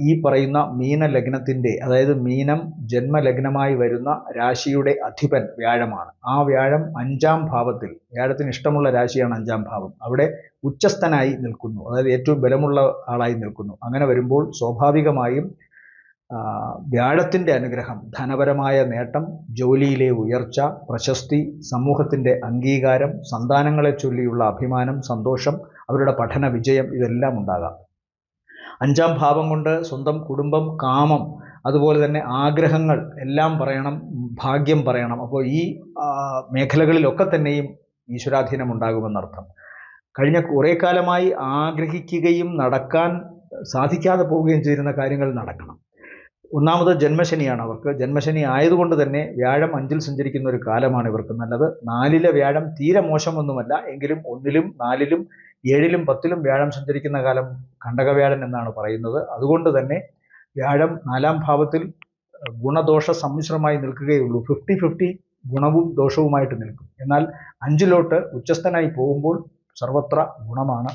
ഈ പറയുന്ന മീനലഗ്നത്തിൻ്റെ, അതായത് മീനം ജന്മലഗ്നമായി വരുന്ന രാശിയുടെ അധിപൻ വ്യാഴമാണ്. ആ വ്യാഴം 5-ാം ഭാവത്തിൽ, വ്യാഴത്തിന് ഇഷ്ടമുള്ള രാശിയാണ് 5-ാം ഭാവം, അവിടെ ഉച്ചസ്ഥനായി നിൽക്കുന്നു, അതായത് ഏറ്റവും ബലമുള്ള ആളായി നിൽക്കുന്നു. അങ്ങനെ വരുമ്പോൾ സ്വാഭാവികമായും വ്യാഴത്തിൻ്റെ അനുഗ്രഹം, ധനപരമായ നേട്ടം, ജോലിയിലെ ഉയർച്ച, പ്രശസ്തി, സമൂഹത്തിൻ്റെ അംഗീകാരം, സന്താനങ്ങളെ ചൊല്ലിയുള്ള അഭിമാനം, സന്തോഷം, അവരുടെ പഠന വിജയം, ഇതെല്ലാം ഉണ്ടാകാം. 5-ാം ഭാവം കൊണ്ട് സ്വന്തം കുടുംബം, കാമം, അതുപോലെ തന്നെ ആഗ്രഹങ്ങൾ എല്ലാം പറയണം, ഭാഗ്യം പറയണം. അപ്പോൾ ഈ മേഖലകളിലൊക്കെ തന്നെയും ഈശ്വരാധീനം ഉണ്ടാകുമെന്നർത്ഥം. കഴിഞ്ഞ കുറേ കാലമായി ആഗ്രഹിക്കുകയും നടക്കാൻ സാധിക്കാതെ പോവുകയും ചെയ്യുന്ന കാര്യങ്ങൾ നടക്കണം. ഒന്നാമത് ജന്മശനിയാണ് അവർക്ക്. ജന്മശനി ആയതുകൊണ്ട് തന്നെ വ്യാഴം 5-ൽ സഞ്ചരിക്കുന്ന ഒരു കാലമാണ് ഇവർക്ക് നല്ലത്. 4-ലെ വ്യാഴം തീരെ മോശമൊന്നുമല്ല, എങ്കിലും 1-ലും 4-ലും 7-ലും 10-ലും വ്യാഴം സഞ്ചരിക്കുന്ന കാലം കണ്ടകവ്യാഴൻ എന്നാണ് പറയുന്നത്. അതുകൊണ്ട് തന്നെ വ്യാഴം 4-ാം ഭാവത്തിൽ ഗുണദോഷ സമ്മിശ്രമായി നിൽക്കുകയുള്ളൂ. 50-50 ഗുണവും ദോഷവുമായിട്ട് നിൽക്കും. എന്നാൽ 5-ലോട്ട് ഉച്ചസ്ഥനായി പോകുമ്പോൾ സർവത്ര ഗുണമാണ്.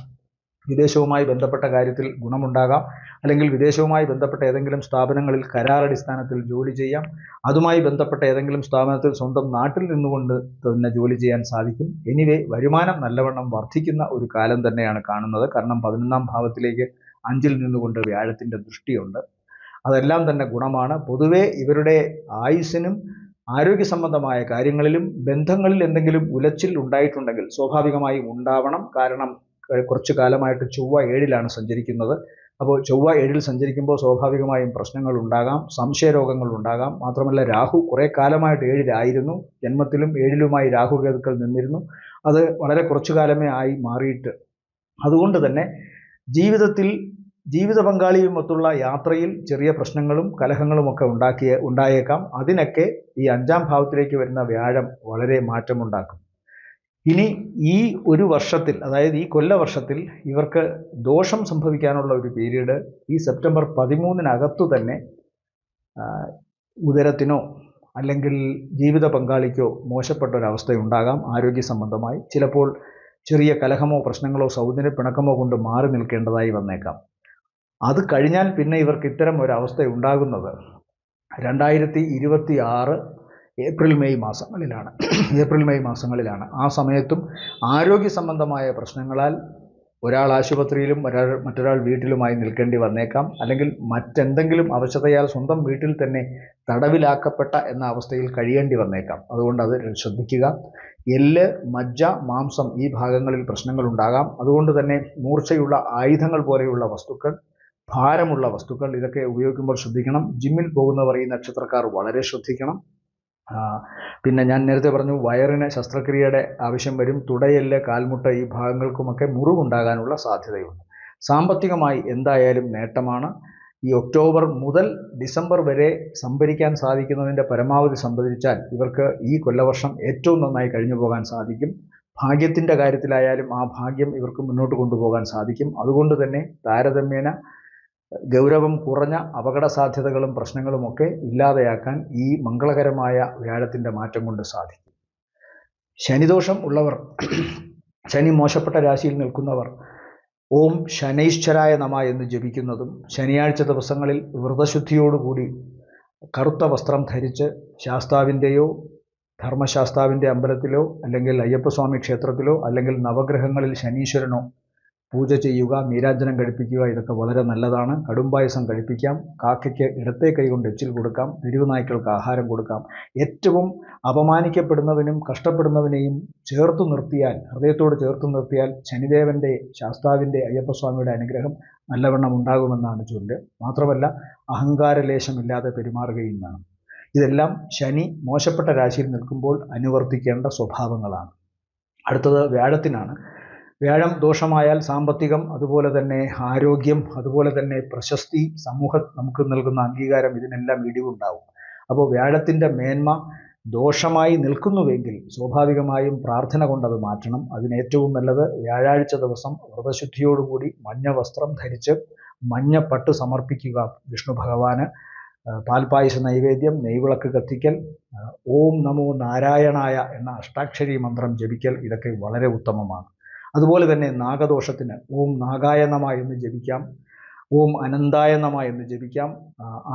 വിദേശവുമായി ബന്ധപ്പെട്ട കാര്യത്തിൽ ഗുണമുണ്ടാകാം, അല്ലെങ്കിൽ വിദേശവുമായി ബന്ധപ്പെട്ട ഏതെങ്കിലും സ്ഥാപനങ്ങളിൽ കരാറടിസ്ഥാനത്തിൽ ജോലി ചെയ്യാം. അതുമായി ബന്ധപ്പെട്ട ഏതെങ്കിലും സ്ഥാപനത്തിൽ സ്വന്തം നാട്ടിൽ നിന്നുകൊണ്ട് തന്നെ ജോലി ചെയ്യാൻ സാധിക്കും. എനിവേ, വരുമാനം നല്ലവണ്ണം വർദ്ധിക്കുന്ന ഒരു കാലം തന്നെയാണ് കാണുന്നത്. കാരണം 11-ാം ഭാവത്തിലേക്ക് 5-ൽ നിന്നുകൊണ്ട് വ്യാഴത്തിൻ്റെ ദൃഷ്ടിയുണ്ട്. അതെല്ലാം തന്നെ ഗുണമാണ്. പൊതുവെ ഇവരുടെ ആയുസ്സിനും ആരോഗ്യ സംബന്ധമായ കാര്യങ്ങളിലും ബന്ധങ്ങളിൽ എന്തെങ്കിലും ഉലച്ചിൽ ഉണ്ടായിട്ടുണ്ടെങ്കിൽ സ്വാഭാവികമായും ഉണ്ടാവണം. കാരണം കുറച്ചു കാലമായിട്ട് ചൊവ്വ 7-ലാണ് സഞ്ചരിക്കുന്നത്. അപ്പോൾ ചൊവ്വ 7-ൽ സഞ്ചരിക്കുമ്പോൾ സ്വാഭാവികമായും പ്രശ്നങ്ങൾ ഉണ്ടാകാം, സംശയരോഗങ്ങൾ ഉണ്ടാകാം. മാത്രമല്ല രാഹു കുറേ കാലമായിട്ട് 7-ലായിരുന്നു. ജന്മത്തിലും 7-ലുമായി രാഹുകേതുക്കൾ നിന്നിരുന്നു. അത് വളരെ കുറച്ചു കാലമേ ആയി മാറിയിട്ട്. അതുകൊണ്ട് തന്നെ ജീവിത പങ്കാളിയുമൊത്തുള്ള യാത്രയിൽ ചെറിയ പ്രശ്നങ്ങളും കലഹങ്ങളുമൊക്കെ ഉണ്ടായേക്കാം. അതിനൊക്കെ ഈ 5-ാം ഭാവത്തിലേക്ക് വരുന്ന വ്യാഴം വളരെ മാറ്റമുണ്ടാക്കും. ഇനി ഈ ഒരു വർഷത്തിൽ, അതായത് ഈ കൊല്ലവർഷത്തിൽ ഇവർക്ക് ദോഷം സംഭവിക്കാനുള്ള ഒരു പീരീഡ് ഈ സെപ്റ്റംബർ 13-നകത്തു തന്നെ ഉദരത്തിനോ അല്ലെങ്കിൽ ജീവിത പങ്കാളിക്കോ മോശപ്പെട്ട ഒരവസ്ഥയുണ്ടാകാം. ആരോഗ്യ സംബന്ധമായി ചിലപ്പോൾ ചെറിയ കലഹമോ പ്രശ്നങ്ങളോ സൗന്ദര്യ പിണക്കമോ കൊണ്ട് മാറി നിൽക്കേണ്ടതായി വന്നേക്കാം. അത് കഴിഞ്ഞാൽ പിന്നെ ഇവർക്ക് ഇത്തരം ഒരവസ്ഥ ഉണ്ടാകുന്നത് 2026 ഏപ്രിൽ മെയ് മാസങ്ങളിലാണ്. ആ സമയത്തും ആരോഗ്യ സംബന്ധമായ പ്രശ്നങ്ങളാൽ ഒരാൾ ആശുപത്രിയിലും മറ്റൊരാൾ വീട്ടിലുമായി നിൽക്കേണ്ടി വന്നേക്കാം. അല്ലെങ്കിൽ മറ്റെന്തെങ്കിലും അവശതയാൽ സ്വന്തം വീട്ടിൽ തന്നെ തടവിലാക്കപ്പെട്ട എന്ന അവസ്ഥയിൽ കഴിയേണ്ടി വന്നേക്കാം. അതുകൊണ്ട് അത് ശ്രദ്ധിക്കുക. എല്ല്, മജ്ജ, മാംസം ഈ ഭാഗങ്ങളിൽ പ്രശ്നങ്ങളുണ്ടാകാം. അതുകൊണ്ട് തന്നെ മൂർച്ചയുള്ള ആയുധങ്ങൾ പോലെയുള്ള വസ്തുക്കൾ, ഭാരമുള്ള വസ്തുക്കൾ, ഇതൊക്കെ ഉപയോഗിക്കുമ്പോൾ ശ്രദ്ധിക്കണം. ജിമ്മിൽ പോകുന്നവർ ഈ നക്ഷത്രക്കാർ വളരെ ശ്രദ്ധിക്കണം. പിന്നെ ഞാൻ നേരത്തെ പറഞ്ഞു, വയറിന് ശസ്ത്രക്രിയയുടെ ആവശ്യം വരും. തുടയെല്ല്, കാൽമുട്ട് ഈ ഭാഗങ്ങൾക്കുമൊക്കെ മുറിവുണ്ടാകാനുള്ള സാധ്യതയുണ്ട്. സാമ്പത്തികമായി എന്തായാലും നേട്ടമാണ്. ഈ ഒക്ടോബർ മുതൽ ഡിസംബർ വരെ സംഭരിക്കാൻ സാധിക്കുന്നതിൻ്റെ പരമാവധി സംഭരിച്ചാൽ ഇവർക്ക് ഈ കൊല്ലവർഷം ഏറ്റവും നന്നായി കഴിഞ്ഞു പോകാൻ സാധിക്കും. ഭാഗ്യത്തിൻ്റെ കാര്യത്തിലായാലും ആ ഭാഗ്യം ഇവർക്ക് മുന്നോട്ട് കൊണ്ടുപോകാൻ സാധിക്കും. അതുകൊണ്ട് തന്നെ താരതമ്യേന ഗൗരവം കുറഞ്ഞ അപകട സാധ്യതകളും പ്രശ്നങ്ങളുമൊക്കെ ഇല്ലാതെയാക്കാൻ ഈ മംഗളകരമായ വ്യാഴത്തിൻ്റെ മാറ്റം കൊണ്ട് സാധിക്കും. ശനിദോഷം ഉള്ളവർ, ശനി മോശപ്പെട്ട രാശിയിൽ നിൽക്കുന്നവർ ഓം ശനൈശ്വരായ നമ എന്ന് ജപിക്കുന്നതും ശനിയാഴ്ച ദിവസങ്ങളിൽ വ്രതശുദ്ധിയോടുകൂടി കറുത്ത വസ്ത്രം ധരിച്ച് ശാസ്താവിൻ്റെയോ ധർമ്മശാസ്താവിൻ്റെ അമ്പലത്തിലോ അല്ലെങ്കിൽ അയ്യപ്പസ്വാമി ക്ഷേത്രത്തിലോ അല്ലെങ്കിൽ നവഗ്രഹങ്ങളിൽ ശനീശ്വരനോ പൂജ ചെയ്യുക, നീരാഞ്ജനം കഴിപ്പിക്കുക, ഇതൊക്കെ വളരെ നല്ലതാണ്. കടുംപായസം കഴിപ്പിക്കാം. കാക്കയ്ക്ക് ഇടത്തെ കൈ കൊണ്ട് എച്ചിൽ കൊടുക്കാം. തെരുവ് നായ്ക്കൾക്ക് ആഹാരം കൊടുക്കാം. ഏറ്റവും അപമാനിക്കപ്പെടുന്നവനും കഷ്ടപ്പെടുന്നവനെയും ചേർത്തു നിർത്തിയാൽ, ഹൃദയത്തോട് ചേർത്ത് നിർത്തിയാൽ ശനിദേവൻ്റെ, ശാസ്താവിൻ്റെ, അയ്യപ്പസ്വാമിയുടെ അനുഗ്രഹം നല്ലവണ്ണം ഉണ്ടാകുമെന്നാണ് ചൊല്ല്. മാത്രമല്ല അഹങ്കാരലേശമില്ലാതെ പെരുമാറുകയും വേണം. ഇതെല്ലാം ശനി മോശപ്പെട്ട രാശിയിൽ നിൽക്കുമ്പോൾ അനുവർത്തിക്കേണ്ട സ്വഭാവങ്ങളാണ്. അടുത്തത് വ്യാഴത്തിനാണ്. വ്യാഴം ദോഷമായാൽ സാമ്പത്തികം, അതുപോലെ തന്നെ ആരോഗ്യം, അതുപോലെ തന്നെ പ്രശസ്തി, സമൂഹം നമുക്ക് നൽകുന്ന അംഗീകാരം, ഇതിനെല്ലാം ഇടിവുണ്ടാവും. അപ്പോൾ വ്യാഴത്തിൻ്റെ മേന്മ ദോഷമായി നിൽക്കുന്നുവെങ്കിൽ സ്വാഭാവികമായും പ്രാർത്ഥന കൊണ്ടത് മാറ്റണം. അതിനേറ്റവും നല്ലത് വ്യാഴാഴ്ച ദിവസം വ്രതശുദ്ധിയോടുകൂടി മഞ്ഞ വസ്ത്രം ധരിച്ച് മഞ്ഞപ്പട്ട് സമർപ്പിക്കുക വിഷ്ണു ഭഗവാന്. പാൽപായസ നൈവേദ്യം, നെയ്വിളക്ക് കത്തിക്കൽ, ഓം നമോ നാരായണായ എന്ന അഷ്ടാക്ഷരി മന്ത്രം ജപിക്കൽ, ഇതൊക്കെ വളരെ ഉത്തമമാണ്. അതുപോലെ തന്നെ നാഗദോഷത്തിന് ഓം നാഗായ നമ എന്ന് ജപിക്കാം, ഓം അനന്തായ നമ എന്ന് ജപിക്കാം.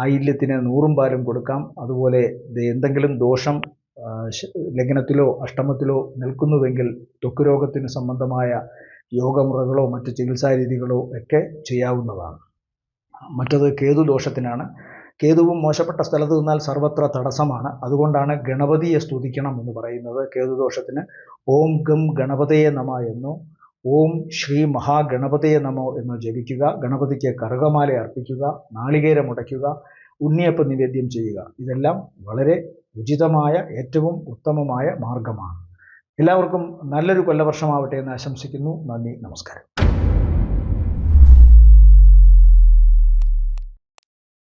ആയില്യത്തിന് 100 പാലും കൊടുക്കാം. അതുപോലെ എന്തെങ്കിലും ദോഷം ലഗ്നത്തിലോ അഷ്ടമത്തിലോ നിൽക്കുന്നുവെങ്കിൽ ത്വക്ക് രോഗത്തിന് സംബന്ധമായ യോഗമുറകളോ മറ്റ് ചികിത്സാരീതികളോ ഒക്കെ ചെയ്യാവുന്നതാണ്. മറ്റത് കേതുദോഷത്തിനാണ്. കേതുവും മോശപ്പെട്ട സ്ഥലത്ത് നിന്നാൽ സർവത്ര തടസ്സമാണ്. അതുകൊണ്ടാണ് ഗണപതിയെ സ്തുതിക്കണം എന്ന് പറയുന്നത്. കേതുദോഷത്തിന് ഓം ഗം ഗണപതയെ നമ എന്നോ ഓം ശ്രീ മഹാഗണപതയെ നമോ എന്നോ ജപിക്കുക. ഗണപതിക്ക് കറുകമാല അർപ്പിക്കുക, നാളികേരം ഉടയ്ക്കുക, ഉണ്ണിയപ്പം നിവേദ്യം ചെയ്യുക. ഇതെല്ലാം വളരെ ഉചിതമായ ഏറ്റവും ഉത്തമമായ മാർഗമാണ്. എല്ലാവർക്കും നല്ലൊരു കൊല്ലവർഷമാവട്ടെ എന്ന് ആശംസിക്കുന്നു. നന്ദി, നമസ്കാരം.